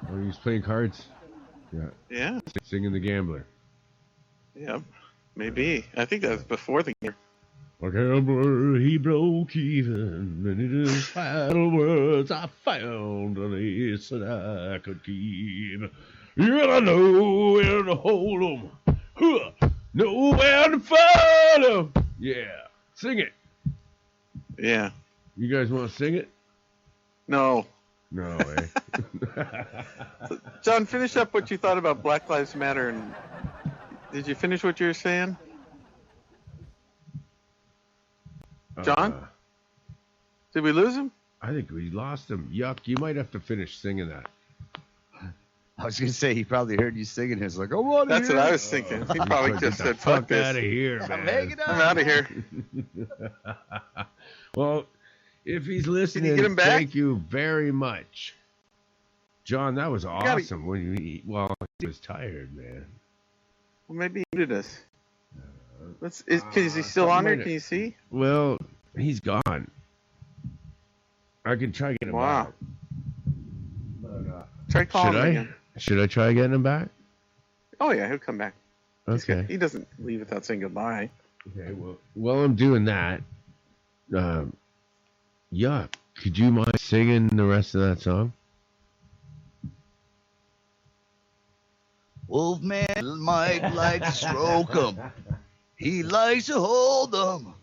S1: Or he was playing cards? Yeah.
S4: Yeah.
S1: Singing the Gambler.
S4: Yeah, maybe. I think that was before the game.
S1: A gambler, he broke even, and in his final words, I found an ace that I could keep. Yeah, I know where to hold 'em, know where to find 'em. Yeah, sing it.
S4: Yeah.
S1: You guys want to sing it?
S4: No.
S1: No, eh?
S4: John, finish up what you thought about Black Lives Matter. And did you finish what you were saying? John? Did we lose him?
S1: I think we lost him. Yuck, you might have to finish singing that.
S7: I was going to say, he probably heard you singing. He's like, oh, what?
S4: That's what I was thinking. He probably just said, fuck this.
S1: Out of here, man.
S4: I'm out of here.
S1: Well, if he's listening,
S4: Can you get him back?
S1: Thank you very much. John, that was awesome. He was tired, man.
S4: Well, maybe he did us. Is he still on there? Can you see?
S1: Well, he's gone. I can try getting him back.
S4: Try calling him again.
S1: Should I try getting him back?
S4: Oh, yeah, he'll come back.
S1: Okay.
S4: He doesn't leave without saying goodbye.
S1: Okay, well, while I'm doing that, could you mind singing the rest of that song?
S2: Wolfman might like to stroke 'em.
S7: He likes to hold them.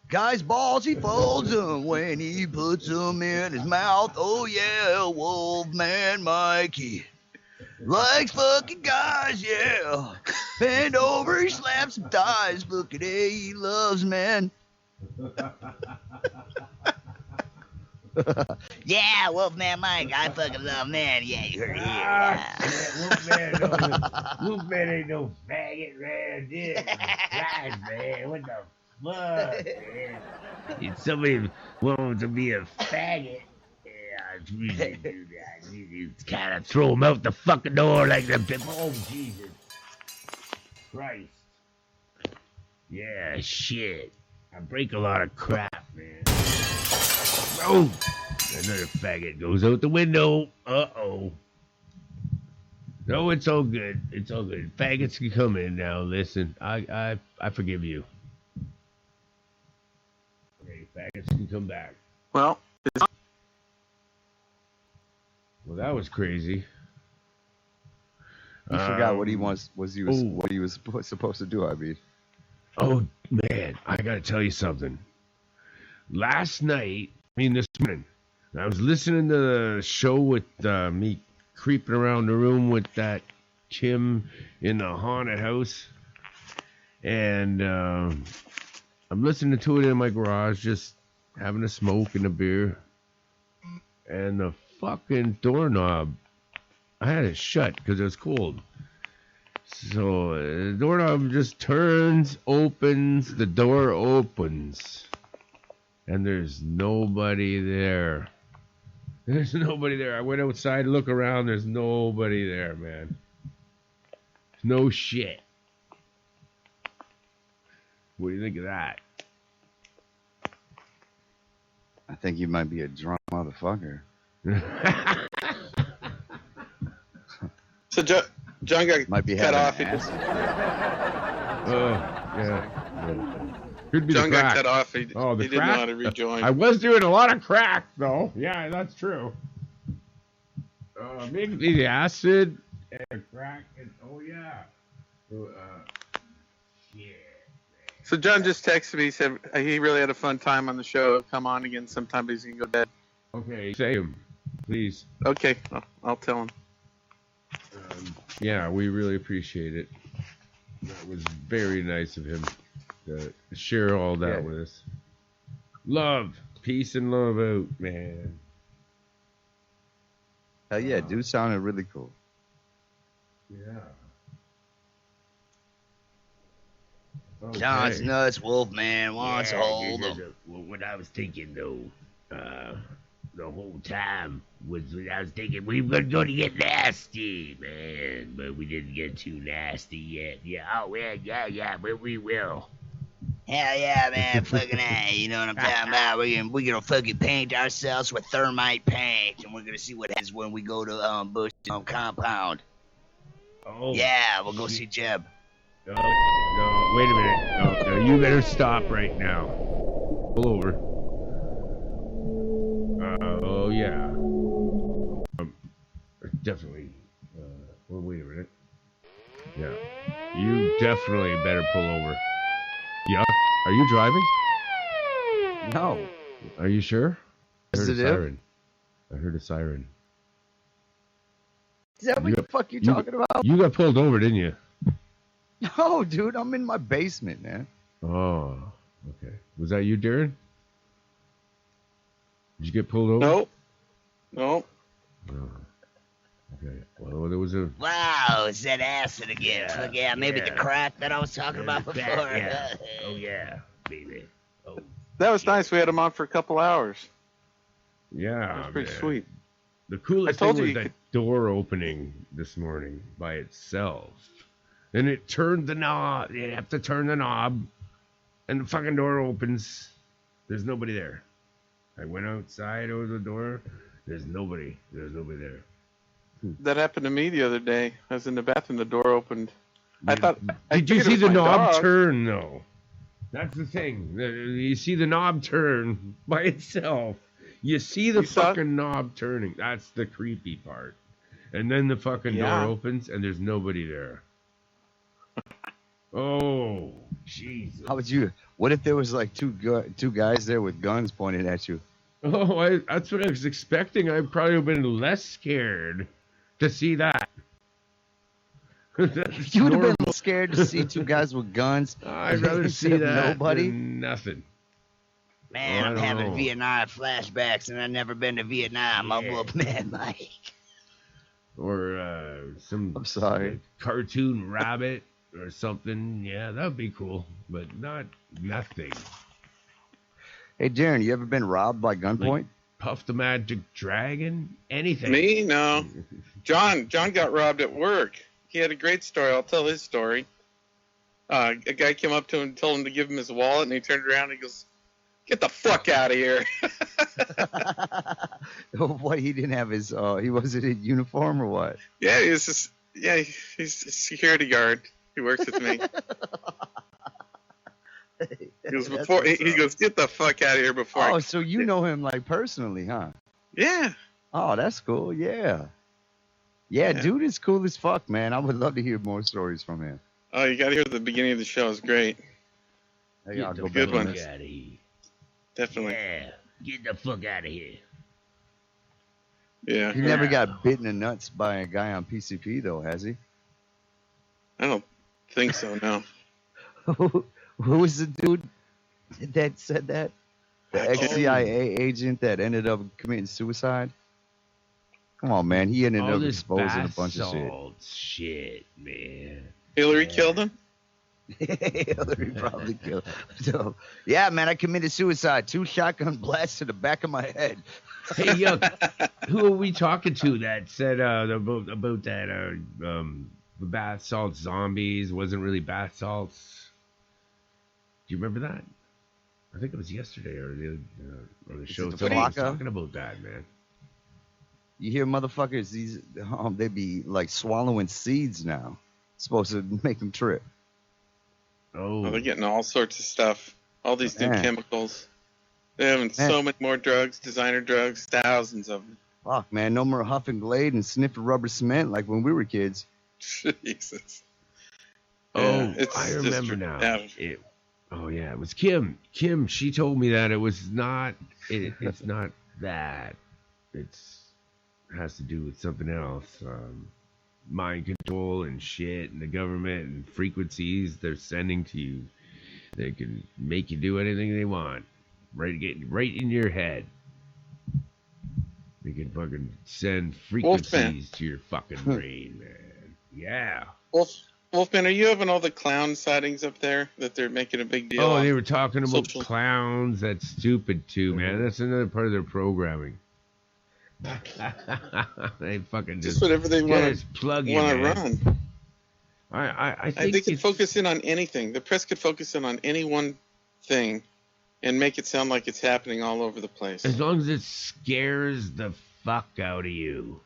S7: Guy's balls, he folds them when he puts them in his mouth. Oh yeah, Wolfman Mikey likes fucking guys, yeah. Bend over, he slaps some thighs. Look at it, he loves men.
S3: Yeah, Wolfman Mike, I fucking love man. Yeah, you heard it here.
S6: Wolfman ain't no faggot, man. Jesus Christ, man. What the fuck, man? If somebody wants to be a faggot, yeah, it's really do that. You kind of throw him out the fucking door like the... Oh, Jesus Christ. Yeah, shit. I break a lot of crap, man. Oh! Another faggot goes out the window. Uh-oh. No, it's all good. It's all good. Faggots can come in now. Listen, I forgive you. Okay, faggots can come back.
S4: Well,
S1: that was crazy.
S7: He forgot what he was supposed to do, I mean.
S1: Oh, man, I got to tell you something. Last night, this morning, I was listening to the show with me creeping around the room with that Kim in the haunted house. And I'm listening to it in my garage, just having a smoke and a beer. And the fucking doorknob, I had it shut because it was cold. So the doorknob just turns, opens, the door opens. And there's nobody there. There's nobody there. I went outside to look around. There's nobody there, man. No shit. What do you think of that?
S7: I think you might be a drunk motherfucker.
S4: So John got
S7: might be
S4: cut off.
S1: Could be
S4: John
S1: the
S4: got
S1: crack.
S4: cut off. He
S1: the
S4: didn't know
S1: crack?
S4: how to rejoin.
S1: I was doing a lot of crack, though. Yeah, that's true. Maybe the acid and crack. And, oh, yeah.
S4: So John just texted me. He said he really had a fun time on the show. Come on again sometime, but he's going to go to bed.
S1: Okay, say him, please.
S4: Okay, I'll tell him.
S1: Yeah, we really appreciate it. That was very nice of him to share all that with us. Love, peace and love out, man.
S7: Hell yeah, dude sounded really cool.
S1: Yeah.
S3: Okay. John's nuts, Wolfman wants to hold him.
S6: What I was thinking, though, the whole time was I was thinking we were going to get nasty, man, but we didn't get too nasty yet. Yeah, but we will.
S3: Hell yeah, man, fucking A, you know what I'm talking about? We're gonna fucking paint ourselves with thermite paint, and we're gonna see what happens when we go to Bush compound.
S6: Oh.
S3: Yeah, we'll go see Jeb.
S6: No, wait a minute. No, you better stop right now. Pull over. Oh, yeah. Definitely. Well, wait a minute. Yeah. You definitely better pull over. Yeah? Are you driving?
S7: No.
S1: Are you sure? I heard a
S7: Positive?
S1: siren. I heard a siren.
S7: Is that what the fuck you talking about?
S1: You got pulled over, didn't you?
S7: No, dude, I'm in my basement, man.
S1: Oh, okay. Was that you, Darren? Did you get pulled over?
S4: Nope.
S1: Oh, okay. Well, there was a...
S3: Wow, it's that acid again. Yeah, maybe the crack that I was talking about before.
S6: Yeah. Oh, yeah, baby. Oh.
S4: That was nice. We had him on for a couple hours.
S1: Yeah,
S4: that was pretty
S1: man.
S4: sweet.
S1: The coolest
S4: I told
S1: thing
S4: you
S1: was that door opening this morning by itself. And it turned the knob. You have to turn the knob. And the fucking door opens. There's nobody there. I went outside over the door. There's nobody. There's nobody there.
S4: That happened to me the other day. I was in the bathroom. The door opened.
S1: Did you see the knob turn, though? That's the thing. You see the knob turn by itself. You see the fucking knob turning. That's the creepy part. And then the fucking door opens and there's nobody there. Oh, Jesus.
S7: How would you? What if there was like two guys there with guns pointed at you?
S1: Oh, that's what I was expecting. I'd probably have been less scared to see that.
S7: You would have been scared to see two guys with guns.
S1: I'd rather see that
S7: nobody.
S1: than nothing.
S3: Man,
S1: I
S3: I'm
S1: don't
S3: having
S1: know.
S3: Vietnam flashbacks, and I've never been to Vietnam. I'm Wolfman Mike.
S1: Or some
S7: I'm sorry.
S1: like, cartoon rabbit or something. Yeah, that would be cool, but nothing.
S7: Hey, Darren, you ever been robbed by gunpoint?
S1: Like Puff the Magic Dragon? Anything.
S4: Me? No. John got robbed at work. He had a great story. I'll tell his story. A guy came up to him and told him to give him his wallet, and he turned around and he goes, "Get the fuck out of here."
S7: What, he didn't have his, he wasn't in uniform or what?
S4: Yeah, he's a security guard. He works with me. He goes, he goes, "Get the fuck out of here before."
S7: Oh, so you know him like personally, huh?
S4: Yeah.
S7: Oh, that's cool. Yeah, dude is cool as fuck, man. I would love to hear more stories from him.
S4: Oh, you got to hear the beginning of the show. It's great.
S7: Hey, I'll go
S4: Good
S7: back
S4: one.
S7: on this.
S4: Definitely.
S6: Yeah, get the fuck out of here.
S4: Yeah.
S7: He never got bitten in the nuts by a guy on PCP though, has he?
S4: I don't think so. No.
S7: Who was the dude that said that? The ex-CIA agent that ended up committing suicide? Come on, man. He ended
S1: All
S7: up
S1: this
S7: exposing a bunch of shit.
S1: basalt shit, man.
S4: Hillary killed him?
S7: Hillary probably killed him. So, yeah, man, I committed suicide. 2 shotgun blasts to the back of my head.
S1: Hey, who are we talking to that said about that the bath salt zombies wasn't really bath salts? Do you remember that? I think it was yesterday or the show.
S7: the
S1: Somebody was
S7: Flocka?
S1: talking about that, man.
S7: You hear motherfuckers, they be like swallowing seeds now. It's supposed to make them trip.
S4: Oh, they're getting all sorts of stuff. All these new
S7: Man.
S4: chemicals. They're having so many more drugs, designer drugs, thousands of them.
S7: Fuck, man, no more huffing Glade and sniffing rubber cement like when we were kids.
S4: Jesus.
S1: Oh,
S4: Yeah, it's
S1: I
S4: just
S1: remember now.
S4: out.
S1: It was Kim. Kim, she told me that it was not. It's not that. It has to do with something else. Mind control and shit, and the government and frequencies they're sending to you. They can make you do anything they want. Get right in your head. They can fucking send frequencies to your fucking brain, man. Yeah.
S4: Wolfman, are you having all the clown sightings up there that they're making a big deal?
S1: Oh,
S4: on
S1: they were talking about
S4: social-
S1: clowns. That's stupid too, man. That's another part of their programming. They fucking just
S4: whatever they want
S1: just plug
S4: to
S1: you, man.
S4: run.
S1: I think
S4: They could
S1: it's-
S4: focus in on anything. The press could focus in on any one thing and make it sound like it's happening all over the place.
S1: as long as it scares the fuck out of you.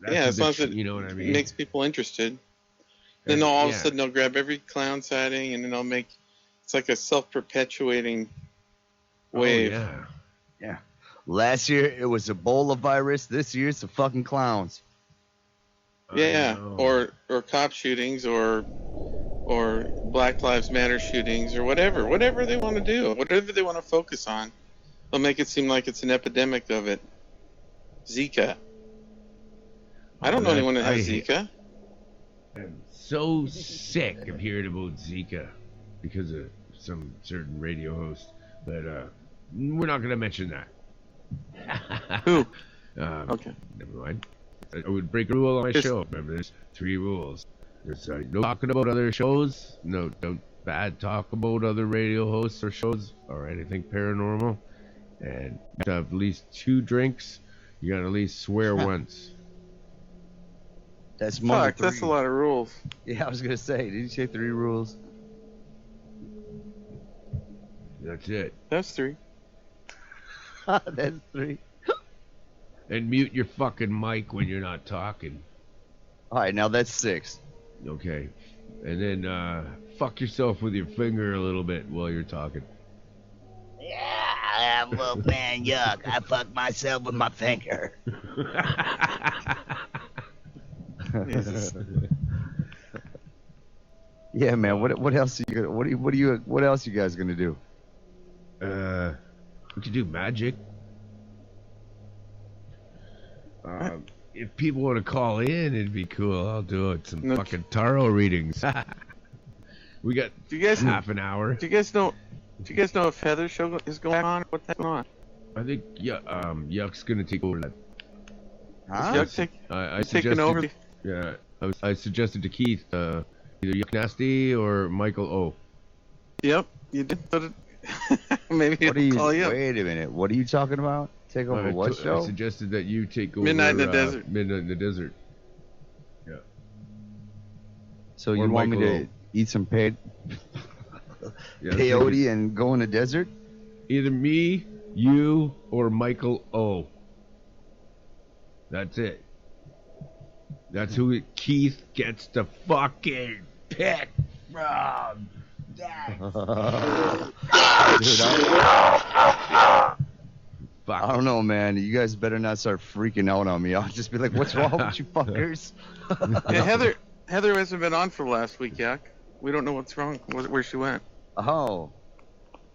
S1: That's
S4: Yeah,
S1: what
S4: as long as
S1: the-
S4: it
S1: you know what I mean.
S4: makes people interested. Then all of
S1: Yeah.
S4: a sudden they'll grab every clown sighting and then they'll make it's like a self-perpetuating wave.
S1: Oh,
S7: Yeah. Last year it was Ebola virus. This year it's the fucking clowns.
S4: Yeah, or cop shootings or Black Lives Matter shootings or whatever they want to do, whatever they want to focus on, they'll make it seem like it's an epidemic of it. Zika. I don't know anyone that has Zika.
S1: I'm so sick of hearing about Zika because of some certain radio host, but we're not going to mention that.
S4: Who?
S1: Okay. Never mind. I would break a rule on my show. Remember, there's 3 rules. There's no talking about other shows. No, don't bad talk about other radio hosts or shows or anything paranormal. And you have to have at least 2 drinks. You got to at least swear once.
S7: That's more than
S4: Fuck, that's
S7: 3.
S4: a lot of rules.
S7: Yeah, I was gonna say, did you say 3 rules?
S1: That's it.
S4: That's 3.
S7: That's 3.
S1: And mute your fucking mic when you're not talking.
S7: All right, now that's 6.
S1: Okay. And then fuck yourself with your finger a little bit while you're talking.
S3: Yeah, I'm Wolfman Yuck. I fuck myself with my finger.
S7: Yeah, man. What else are you what else you guys gonna do?
S1: We could do magic. If people want to call in, it'd be cool. I'll do it. Some fucking tarot readings. We got half an hour.
S4: Do you guys know if Heather's show is going on? Or what's going on?
S1: I think Yuck's gonna take over that.
S4: Huh?
S1: I
S4: taking over?
S1: Yeah, I suggested to Keith either Yuck Nasty or Michael O.
S4: Yep, you did. Maybe he'll call you.
S7: Wait a minute. What are you talking about? Take over what show?
S1: I suggested that you take over
S4: Midnight in the Desert.
S1: Midnight in the Desert. Yeah.
S7: So you want me to eat some peyote and go in the desert?
S1: Either me, you, or Michael O. That's it. That's who Keith gets to fucking pick from.
S7: Dude,
S1: Fuck.
S7: I don't know, man. You guys better not start freaking out on me. I'll just be like, what's wrong with you fuckers?
S4: Yeah, Heather hasn't been on for last week, Yak. We don't know what's wrong, where she went.
S7: Oh.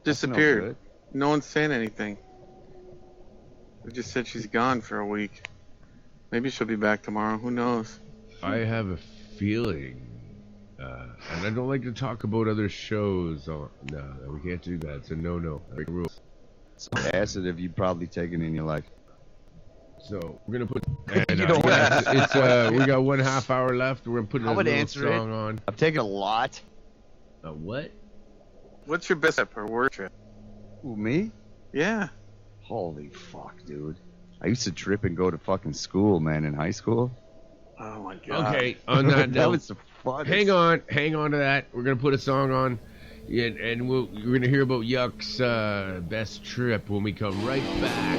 S4: Disappeared. No one's saying anything. We just said she's gone for a week. Maybe she'll be back tomorrow. Who knows?
S1: I have a feeling, and I don't like to talk about other shows. No, we can't do that. It's a no-no. Like rules.
S7: So acid have you probably taken in your life?
S1: So we're gonna put. And, it's we got 1.5 hour left. We're gonna put a little song on.
S7: I've taken a lot.
S1: What?
S4: What's your best step or word trip?
S7: Who, me?
S4: Yeah.
S7: Holy fuck, dude. I used to trip and go to fucking school, man, in high school.
S4: Oh my god.
S1: Okay, on that note,
S7: that was the funnest.
S1: Hang on to that. We're gonna put a song on, and we're gonna hear about Yuck's best trip when we come right back.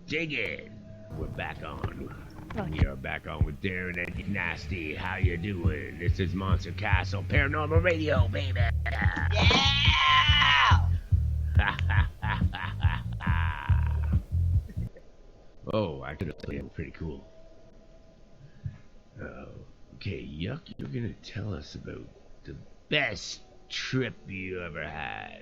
S1: Dig it. We're back on. You're back on with Darren and Nasty. How you doing? This is Monster Castle Paranormal Radio, baby.
S3: Yeah!
S1: Oh, actually, pretty cool. Okay, Yuck, you're gonna tell us about the best trip you ever had.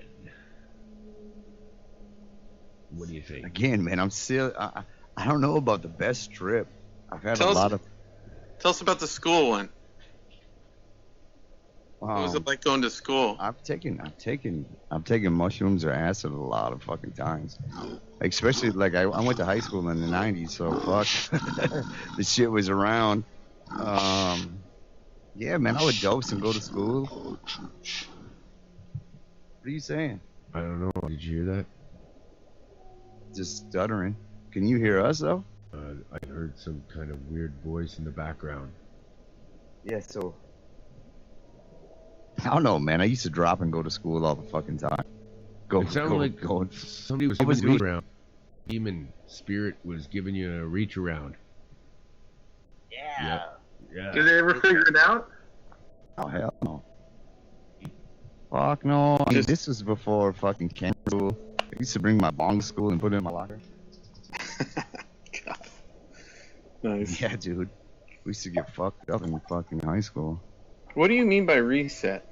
S1: What do you think?
S7: Again, man, I'm still. I don't know about the best trip. I've had a lot of.
S4: Tell us about the school one. What was it like going to school?
S7: I've taken mushrooms or acid a lot of fucking times. Especially like I went to high school in the '90s, so fuck, the shit was around. Yeah, man, I would dose and go to school. What are you saying?
S1: I don't know. Did you hear that?
S7: Just stuttering. Can you hear us though?
S1: I heard some kind of weird voice in the background.
S7: Yeah, so I don't know, man. I used to drop and go to school all the fucking time.
S1: It sounded like somebody was giving you a reach around. Demon spirit was giving you a reach around.
S3: Yeah.
S1: Yep. Yeah.
S4: Did they ever figure it out?
S7: Oh hell no. Fuck no. I mean, this was before fucking camera school. I used to bring my bong to school and put it in my locker.
S4: God. Nice.
S7: Yeah, dude. We used to get fucked up in fucking high school.
S4: What do you mean by reset?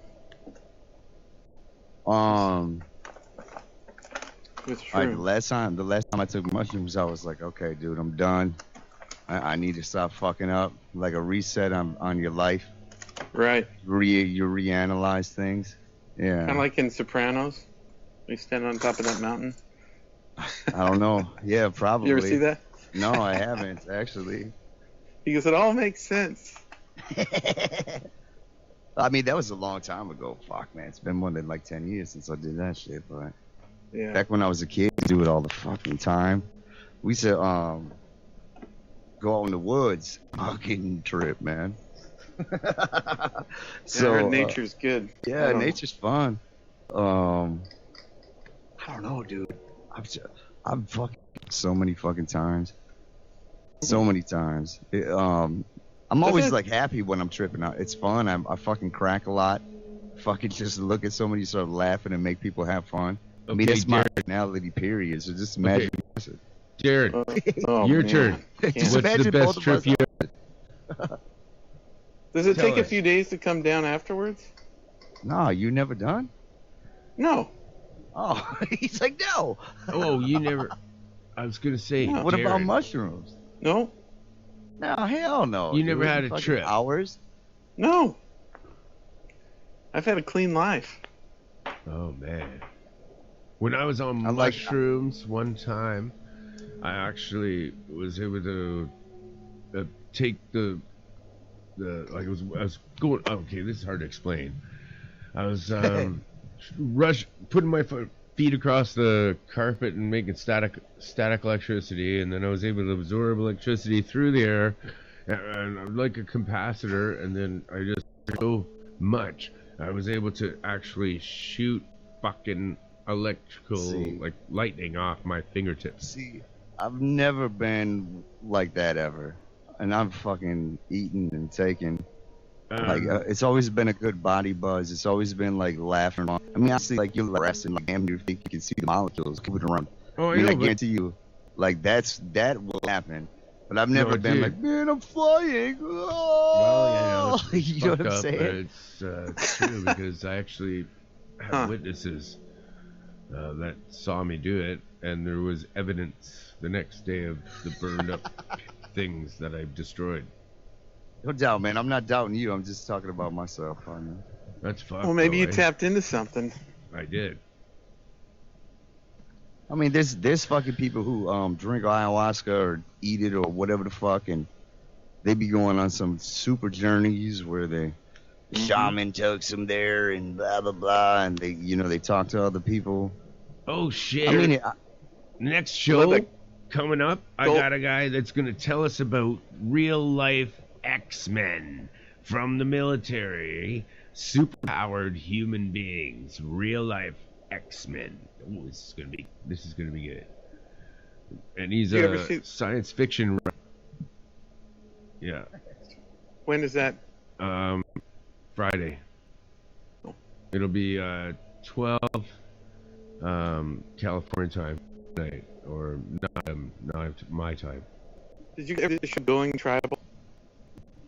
S7: With
S4: shroom.
S7: the last time I took mushrooms, I was like, okay, dude, I'm done. I need to stop fucking up. Like a reset on your life.
S4: Right.
S7: You reanalyze things. Yeah.
S4: Kind of like in Sopranos. You stand on top of that mountain.
S7: I don't know. Yeah, probably.
S4: You ever see that?
S7: No, I haven't actually.
S4: Because it all makes sense.
S7: I mean, that was a long time ago. Fuck, man. It's been more than like 10 years since I did that shit. But
S4: yeah.
S7: Back when I was a kid, I do it all the fucking time. We used to go out in the woods. Fucking trip, man.
S4: So nature's good.
S7: Yeah, nature's fun. I don't know, dude. I've fucking so many fucking times. So many times. I'm always like happy when I'm tripping out. It's fun. I fucking crack a lot. Fucking just look at somebody start laughing and make people have fun. I mean, that's my personality, period. So just imagine.
S1: Okay. Jared,
S7: oh,
S1: your
S7: man.
S1: turn.
S7: Just
S1: What's
S7: imagine
S1: the best
S7: both of
S1: trip
S7: us
S1: you
S4: Does it
S1: Tell
S4: take a
S1: us.
S4: few days to come down afterwards?
S7: No, you never done?
S4: No.
S7: Oh, he's like, no.
S1: Oh, you never. I was going to say,
S7: No, what about
S1: Jared,
S4: No.
S7: mushrooms? No, hell no.
S1: You never
S7: dude.
S1: had a
S7: Fucking
S1: trip.
S7: Hours?
S4: No. I've had a clean life.
S1: Oh, man. When I was on
S7: I like-
S1: mushrooms one time, I actually was able to take the like I was going. Okay, this is hard to explain. I was putting my feet across the carpet and making static electricity, and then I was able to absorb electricity through the air, and like a capacitor, and then I just so much I was able to actually shoot fucking electrical like lightning off my fingertips.
S7: See, I've never been like that ever. And I've fucking eaten and taken. It's always been a good body buzz. It's always been like laughing. I mean, honestly, like you're resting, like damn, you can see the molecules moving around.
S1: Oh,
S7: I mean,
S1: know,
S7: I guarantee you, like that will happen. But I've never been
S1: dude.
S7: like, man, I'm flying. Oh!
S1: Well, yeah,
S7: you know what I'm saying?
S1: It's true because I actually have witnesses that saw me do it, and there was evidence the next day of the burned up things that I've destroyed.
S7: No doubt, man. I'm not doubting you. I'm just talking about myself.
S1: That's fucked.
S4: Well, maybe you
S1: though,
S4: tapped into something.
S1: I did.
S7: I mean, there's fucking people who drink ayahuasca or eat it or whatever the fuck, and they be going on some super journeys where the shaman takes them there and blah blah blah, and they talk to other people.
S1: Oh shit!
S7: I mean,
S1: next show coming up, I got a guy that's gonna tell us about real life X-Men from the military, superpowered human beings, real life X-Men. Ooh, this is gonna be good. And he's a science fiction. Yeah.
S4: When is that?
S1: Friday. It'll be 12 California time night, or not my time.
S4: Did you ever show Going Tribal?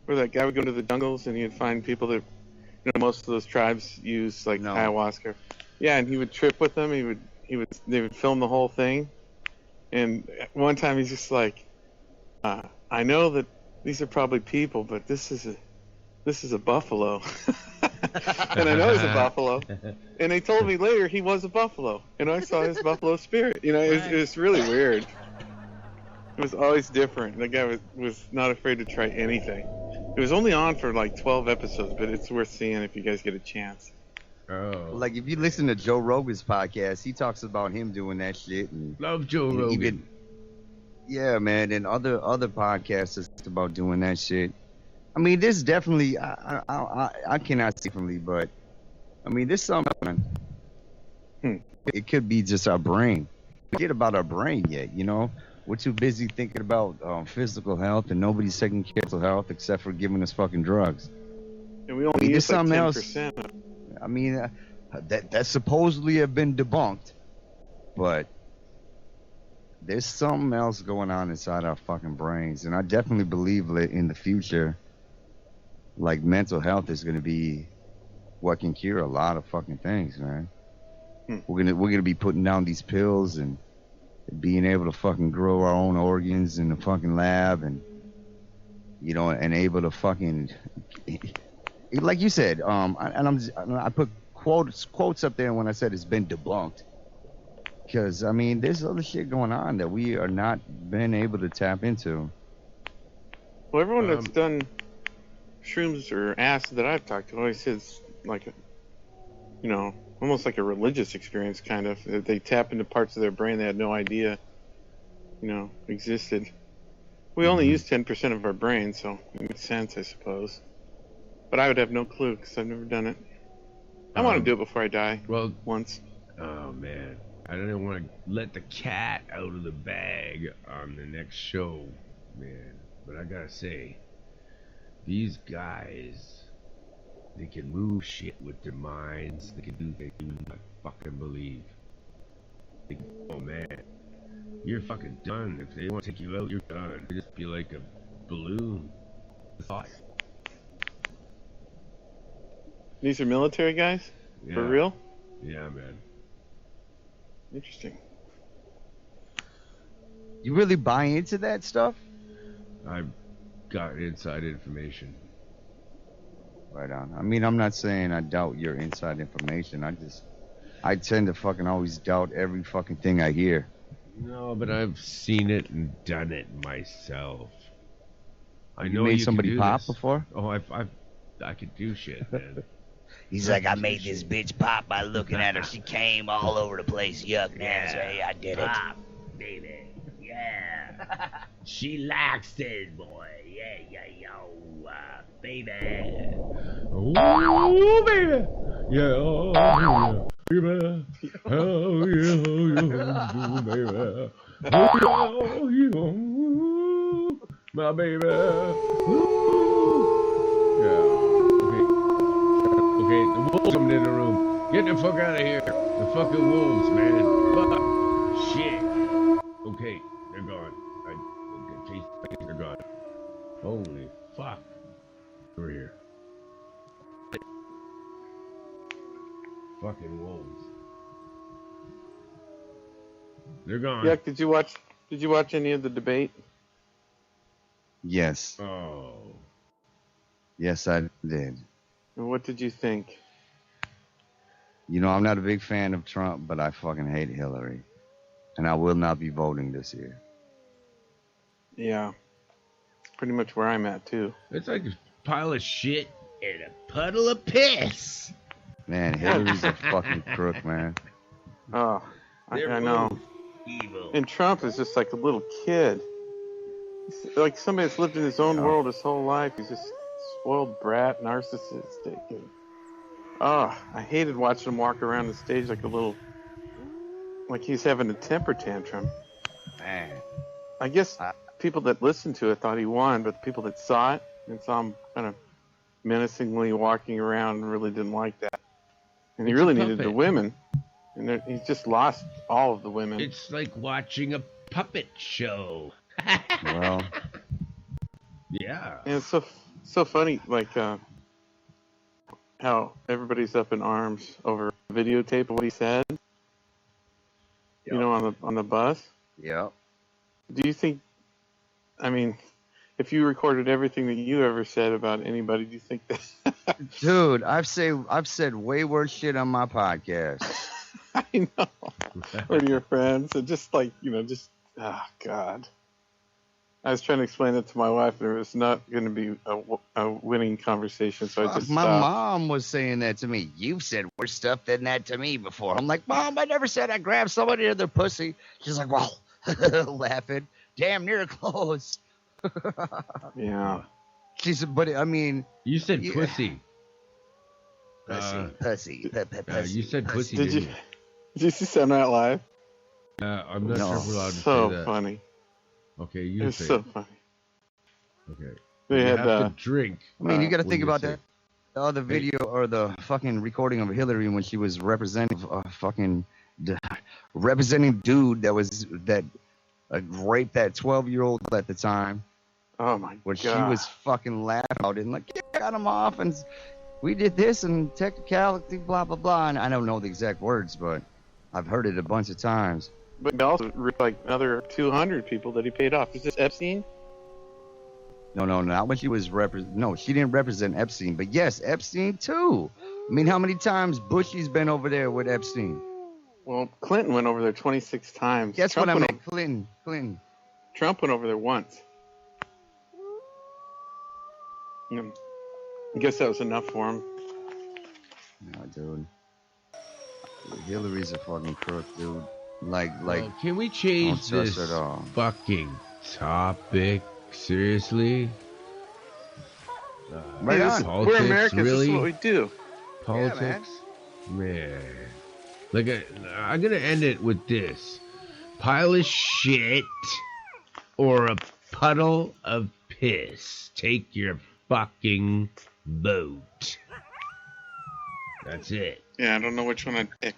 S4: Where that guy would go to the jungles and he'd find people that, most of those tribes use like ayahuasca. Yeah, and he would trip with them. They would film the whole thing. And one time he's just like, I know that these are probably people, but this is a buffalo. And I know he's a buffalo. And they told me later he was a buffalo. And I saw his buffalo spirit. You know, it was really weird. It was always different. The guy was not afraid to try anything. It was only on for like 12 episodes, but it's worth seeing if you guys get a chance.
S1: Oh.
S7: Like if you listen to Joe Rogan's podcast, he talks about him doing that shit. And,
S1: Love Joe Rogan.
S7: Yeah, man, and other podcasters about doing that shit. I mean, there's definitely I cannot say differently, but I mean, there's something. It could be just our brain. Forget about our brain yet, you know. We're too busy thinking about physical health, and nobody's taking care of mental health except for giving us fucking drugs.
S4: And we only use like 10%.
S7: Else. I mean, that supposedly have been debunked, but there's something else going on inside our fucking brains, and I definitely believe that in the future, like mental health is going to be what can cure a lot of fucking things, man. We're gonna be putting down these pills and being able to fucking grow our own organs in the fucking lab, and you know, and able to fucking, like you said, I put quotes up there when I said it's been debunked, because I mean there's other shit going on that we are not been able to tap into.
S4: Well, everyone that's done shrooms or acid that I've talked to always says like, you know, almost like a religious experience, kind of. They tap into parts of their brain they had no idea, you know, existed. We only use 10% of our brain, so it makes sense, I suppose. But I would have no clue because I've never done it. I want to do it before I die.
S1: Well,
S4: once.
S1: Oh man, I don't want to let the cat out of the bag on the next show, man. But I gotta say, these guys, they can move shit with their minds. They can do things you not fucking believe. Oh man, you're fucking done. If they want to take you out, you're done. You just be like a balloon. Thought.
S4: These are military guys?
S1: Yeah.
S4: For real?
S1: Yeah, man.
S4: Interesting.
S7: You really buy into that stuff?
S1: I've got inside information.
S7: Right on. I mean, I'm not saying I doubt your inside information. I tend to fucking always doubt every fucking thing I hear.
S1: No, but I've seen it and done it myself. I
S7: You
S1: know
S7: made
S1: you
S7: somebody
S1: can do
S7: pop
S1: this.
S7: before?
S1: Oh, I could do shit, man.
S3: He's like, I made this bitch pop by looking at her. She came all over the place. Yuck, nasty. Hey, I did it.
S6: Pop, baby. Yeah. She likes it, boy. Yeah, yo, baby.
S1: Oh, baby. Yeah, oh, yeah, baby. Oh, yeah, baby. Oh, yeah, my baby. Yeah. Okay, the wolves coming in the room. Get the fuck out of here. The fucking wolves, man. Fuck. Shit. Okay, they're gone. They're gone. Holy fuck. Over here. Fucking wolves. They're gone.
S4: Yuck, did you watch any of the debate?
S7: Yes.
S1: Oh.
S7: Yes, I did.
S4: And what did you think?
S7: You know, I'm not a big fan of Trump, but I fucking hate Hillary. And I will not be voting this year.
S4: Yeah. It's pretty much where I'm at, too.
S1: It's like a pile of shit.
S6: And a puddle of piss.
S7: Man, Hillary's a fucking crook, man.
S4: Oh, I know.
S6: Evil.
S4: And Trump is just like a little kid. He's like somebody that's lived in his own world his whole life. He's just spoiled brat, narcissistic. And, I hated watching him walk around the stage like like he's having a temper tantrum.
S7: Man.
S4: I guess people that listened to it thought he won, but the people that saw it and saw him kind of menacingly walking around really didn't like that. And he really needed the women. And he's just lost all of the women.
S1: It's like watching a puppet show.
S7: Well.
S1: Yeah.
S4: And it's so funny, like how everybody's up in arms over videotape of what he said. Yep. You know, on the bus.
S7: Yeah.
S4: Do you think? I mean, if you recorded everything that you ever said about anybody, do you think that
S7: Dude, I've said way worse shit on my podcast.
S4: I know. Or to your friends, and just like oh God. I was trying to explain it to my wife, and it was not going to be a winning conversation, so I just
S7: My
S4: stopped.
S7: mom was saying that to me. You've said worse stuff than that to me before. I'm like, Mom, I never said I grabbed somebody in their pussy. She's like, well, laughing, damn near close.
S4: Yeah.
S7: She said, but I mean,
S1: You said pussy.
S7: Pussy.
S1: You said pussy.
S4: Did you see Saturday Night Live?
S1: I'm not sure if we're allowed to
S4: So
S1: say that.
S4: funny.
S1: Okay, you
S4: It's
S1: say
S4: so
S1: it.
S4: funny.
S1: Okay.
S4: They
S1: You
S4: had
S1: have to drink.
S7: I mean, you got to
S1: when
S7: think
S1: you
S7: about
S1: say
S7: that. The other video or the fucking recording of Hillary when she was representing representing dude that raped that 12-year-old at the time.
S4: Oh my
S7: Where
S4: God.
S7: she was fucking laughing about it and like, yeah, got him off and we did this and technicality, blah blah blah. And I don't know the exact words, but I've heard it a bunch of times.
S4: But also, like another 200 people that he paid off. Is this Epstein?
S7: No, not when she was No, she didn't represent Epstein, but yes, Epstein too. I mean, how many times Bushy's been over there with Epstein?
S4: Well, Clinton went over there 26 times.
S7: That's
S4: Trump
S7: what I
S4: went
S7: meant. Clinton.
S4: Trump went over there once. I guess that was enough for him.
S7: No, dude. Hillary's a fucking crook, dude. Like,
S1: Well, can we change
S7: don't trust
S1: this
S7: her at all.
S1: fucking topic? Seriously?
S7: Right on.
S1: Politics,
S4: We're Americans.
S1: really?
S4: This is what we do.
S1: Politics? Man. Like, I'm going to end it with this. Pile of shit or a puddle of piss. Take your fucking vote. That's it.
S4: Yeah, I don't know which one I'd pick.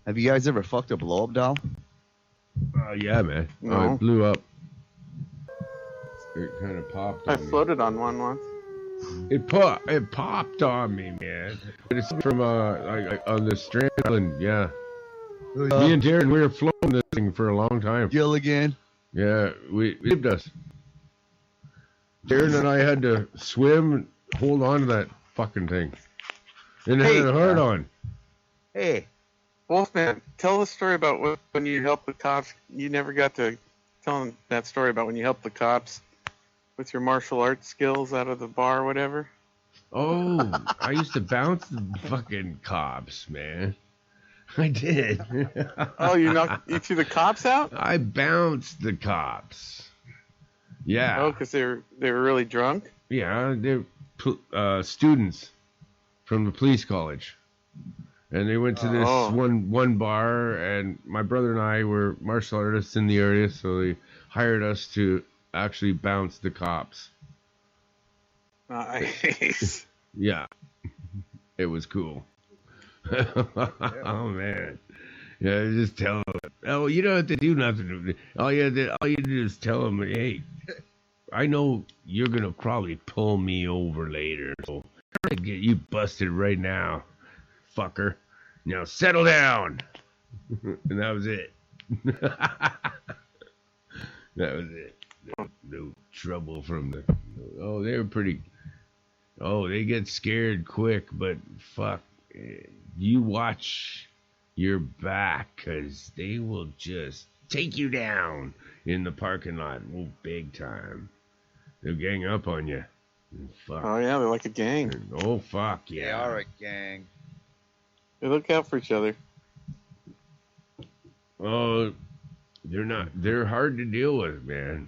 S7: Have you guys ever fucked a blow up doll?
S1: Yeah, man.
S4: No.
S1: It blew up. It kind of popped
S4: I
S1: on me.
S4: floated on one once.
S1: It popped on me, man. But it's from like on the Strand Island, yeah. Me and Darren, we were floating this thing for a long time.
S7: Gilligan.
S1: Yeah, we saved us. Darren and I had to swim and hold on to that fucking thing. And it had a hard on.
S7: Hey.
S4: Wolfman, tell the story about when you helped the cops. You never got to tell them that story about when you helped the cops with your martial arts skills out of the bar or whatever.
S1: Oh, I used to bounce the fucking cops, man. I did.
S4: Oh, you threw the cops out?
S1: I bounced the cops. Yeah.
S4: Oh, because they were really drunk?
S1: Yeah, they're students from the police college. And they went to this one bar, and my brother and I were martial artists in the area, so they hired us to actually bounce the cops.
S4: Nice.
S1: Yeah. It was cool. Oh, man. Yeah, just tell them. Oh, you don't have to do nothing. All you do is tell them, hey, I know you're going to probably pull me over later, so I'm going to get you busted right now, fucker. Now settle down. And that was it. That was it. No trouble from the... Oh, they were pretty... Oh, they get scared quick, but fuck. You watch your back, because they will just take you down in the parking lot. Oh, big time. They'll gang up on you. Fuck.
S4: Oh, yeah, they're like a gang.
S1: Oh, fuck, yeah.
S7: They are a gang.
S4: They look out for each other.
S1: Oh, they're hard to deal with, man.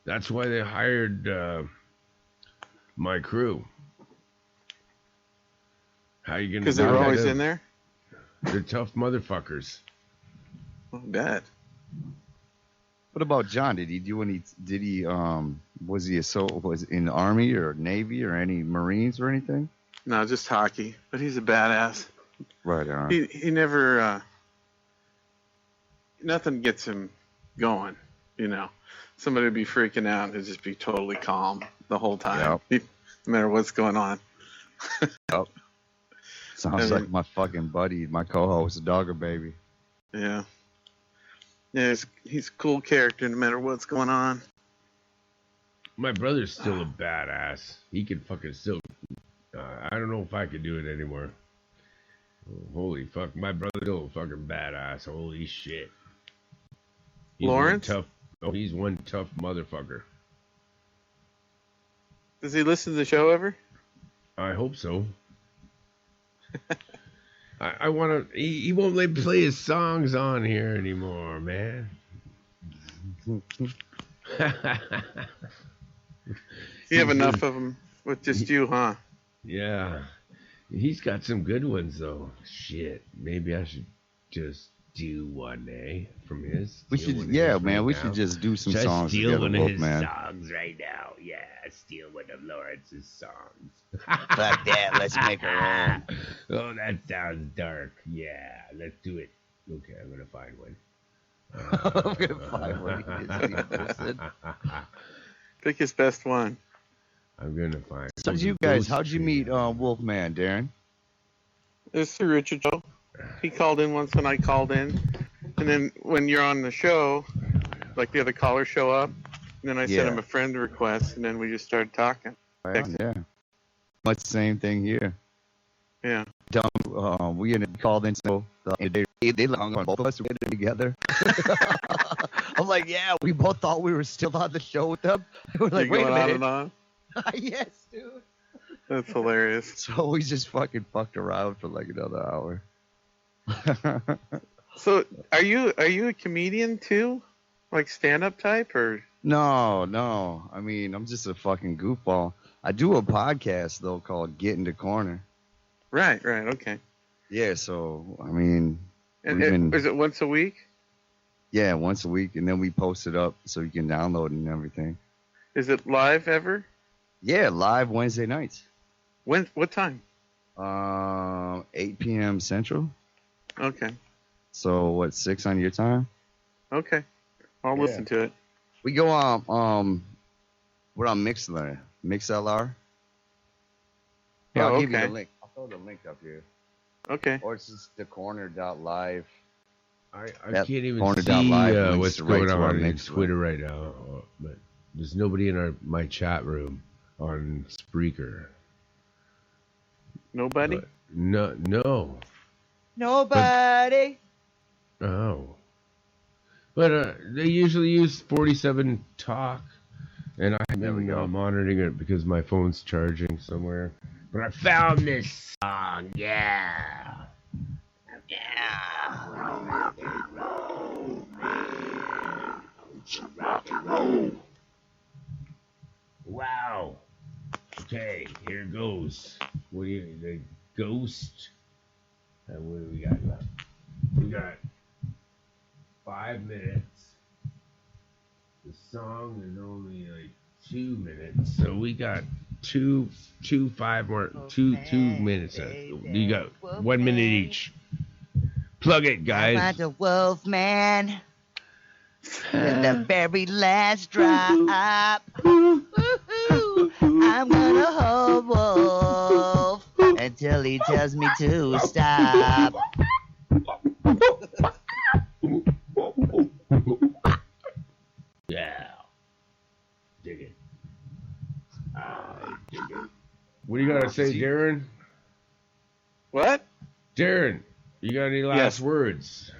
S1: That's why they hired my crew. How you gonna?
S4: Because they were always in there?
S1: They're tough motherfuckers.
S4: I bet.
S7: What about John? Did he was he in the Army or Navy or any Marines or anything?
S4: No, just hockey. But he's a badass.
S7: Right on.
S4: He never nothing gets him going, you know. Somebody would be freaking out and just be totally calm the whole time.
S7: Yep.
S4: No matter what's going on.
S7: Yep. Sounds like my fucking buddy, my co-host, Dogger Baby.
S4: Yeah. Yeah, he's a cool character no matter what's going on.
S1: My brother's still a badass. He can fucking still. I don't know if I could do it anymore. Oh, holy fuck, my brother's still a fucking badass. Holy shit.
S4: Lawrence?
S1: He's one tough motherfucker.
S4: Does he listen to the show ever?
S1: I hope so. I want to. He won't let me play his songs on here anymore, man.
S4: You have enough of them with just you, huh?
S1: Yeah. He's got some good ones, though. Shit. Maybe I should just do one, from his.
S7: We should, yeah, man. We should just do some songs
S6: steal
S7: together,
S6: one of his
S7: man.
S6: songs right now. Yeah, steal one of Lawrence's songs.
S3: Fuck that. Let's make our own.
S6: Oh, that sounds dark. Yeah, let's do it. Okay, I'm gonna find one.
S7: I'm gonna find one.
S4: Pick his best one.
S1: I'm gonna find.
S7: So you guys, how'd you meet Wolfman, Darren?
S4: It's through Richard Joe. He called in once when I called in, and then when you're on the show, like the other callers show up, and then I sent him a friend request, and then we just started talking.
S7: Yeah, much the same thing here.
S4: Yeah.
S7: We called in so they hung on both of us together. I'm like, yeah, we both thought we were still on the show with them. We're like, wait a minute.
S4: On and on?
S7: Yes, dude.
S4: That's hilarious.
S7: So we just fucking fucked around for like another hour.
S4: So are you a comedian too? Like stand-up type or?
S7: No. I mean, I'm just a fucking goofball. I do a podcast though called Get in the Corner.
S4: Right. Okay.
S7: Yeah, so I mean,
S4: and is it once a week?
S7: Yeah, once a week, and then we post it up so you can download it and everything.
S4: Is it live ever?
S7: Yeah, live Wednesday nights.
S4: What time?
S7: 8 p.m. Central.
S4: Okay.
S7: So what, 6 on your time?
S4: Okay. I'll listen to it.
S7: We go on we're on MixLR. Yeah, I'll give you the link. I'll throw the link up here.
S4: Okay.
S7: Or it's just thecorner.live.
S1: I can't even see what's going on in Twitter right now, but there's nobody in my chat room on Spreaker.
S4: Nobody?
S1: No.
S3: Nobody.
S1: But they usually use 47 Talk, and I'm monitoring it because my phone's charging somewhere. But I found this song, yeah.
S6: Wow. Okay, here goes. What do you the ghost? What do we got left? We got 5 minutes. The song is only like 2 minutes, so we got two minutes. You got 1 minute each. Plug it, guys.
S3: I'm the Wolfman. The very last drop. I'm gonna hold Wolf until he tells me to stop.
S6: Yeah. Dig it. I dig it.
S1: What do you gotta say, Darren?
S4: What?
S1: Darren, you got any last words?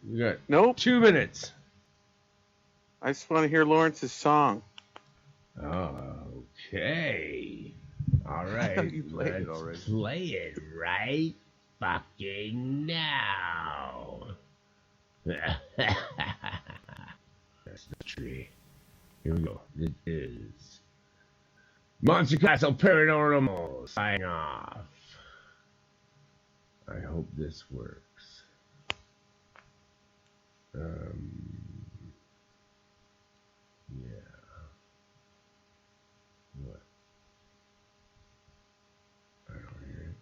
S1: You got 2 minutes.
S4: I just want to hear Lawrence's song.
S6: Okay. All right.
S7: You played it already.
S6: Play it right fucking now. That's the tree. Here we go. It is Monster Castle Paranormal signing off. I hope this works. Yeah. What? I don't hear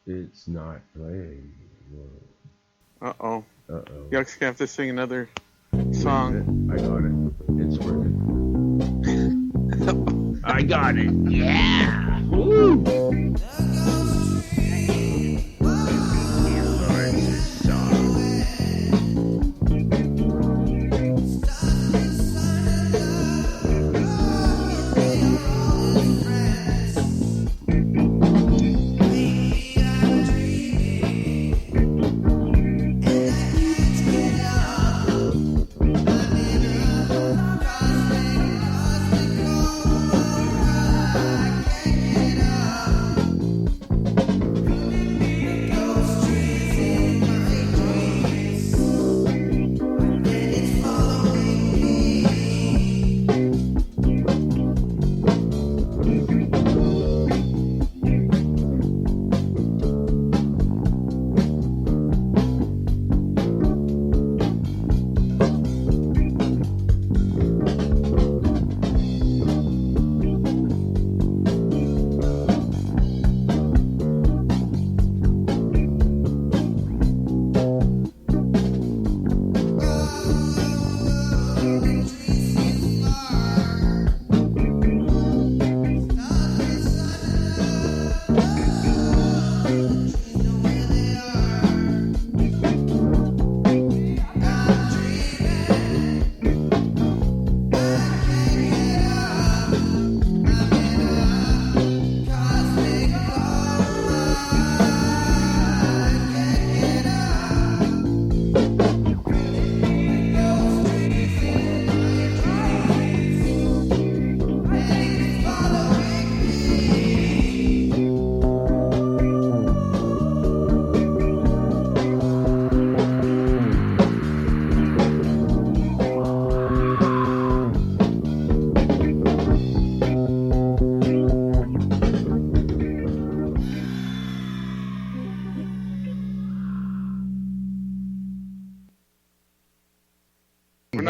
S6: it. It's not playing. Whoa.
S4: Uh-oh.
S1: Uh-oh.
S4: You're gonna have to sing another song.
S1: I got it. It's working.
S6: I got it. Yeah. Woo.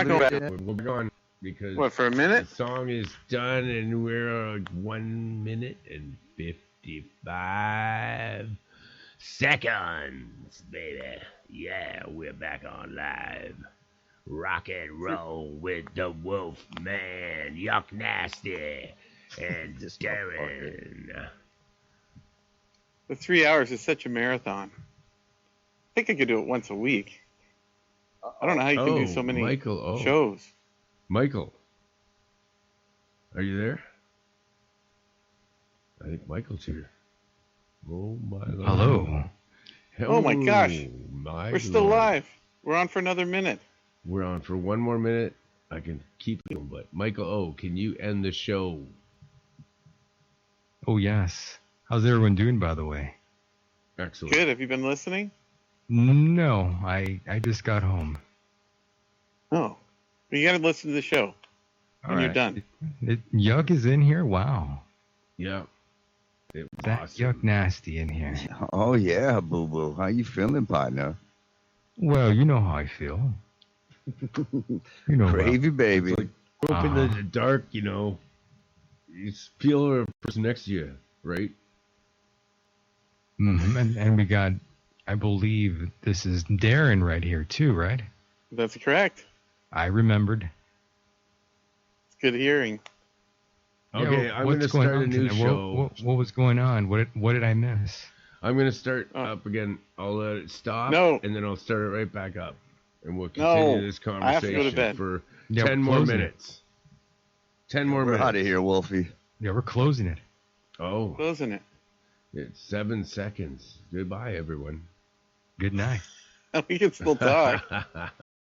S4: not going back.
S1: We'll be going because
S4: What, for a minute?
S1: the song is done and we're 1 minute and 55 seconds, baby. Yeah, we're back on live. Rock and roll with the Wolf Man, Yuck Nasty, and Darren.
S4: The 3 hours is such a marathon. I think I could do it once a week. I don't know how you can do so many shows.
S1: Michael, are you there? I think Michael's here. Oh my Lord.
S11: Hello.
S4: Oh my gosh.
S1: My
S4: We're still
S1: Lord.
S4: live. We're on for another minute.
S1: We're on for one more minute. I can keep going, but Michael O, can you end the show?
S11: Oh, yes. How's everyone doing, by the way?
S1: Excellent.
S4: Good. Have you been listening?
S11: No, I just got home.
S4: Oh. You got to listen to the show when you're done.
S11: Yuck is in here? Wow.
S1: Yeah. It was
S11: That
S1: awesome.
S11: Yuck Nasty in here.
S7: Oh, yeah, boo-boo. How you feeling, partner?
S11: Well, you know how I feel. You know
S7: Gravy, baby.
S1: It's like up in the dark, you know. You feel a person next to you, right?
S11: And we got, I believe this is Darren right here too, right?
S4: That's correct.
S11: I remembered.
S4: It's good hearing.
S1: Okay,
S11: Yeah,
S1: I'm going to
S11: what's going
S1: start a
S11: on
S1: new
S11: today?
S1: show.
S11: What was going on? What did I miss?
S1: I'm going to start up again. I'll let it stop, and then I'll start it right back up. And we'll continue this
S4: I have to go to
S1: conversation
S4: bed.
S1: for
S11: Yeah,
S1: 10
S11: we're
S1: more
S11: closing it.
S1: minutes. 10 more
S7: We're
S1: minutes.
S7: out of here, Wolfie.
S11: Yeah, we're closing it.
S1: Oh.
S4: Closing it.
S1: It's 7 seconds. Goodbye, everyone.
S11: Good night.
S4: We can still talk.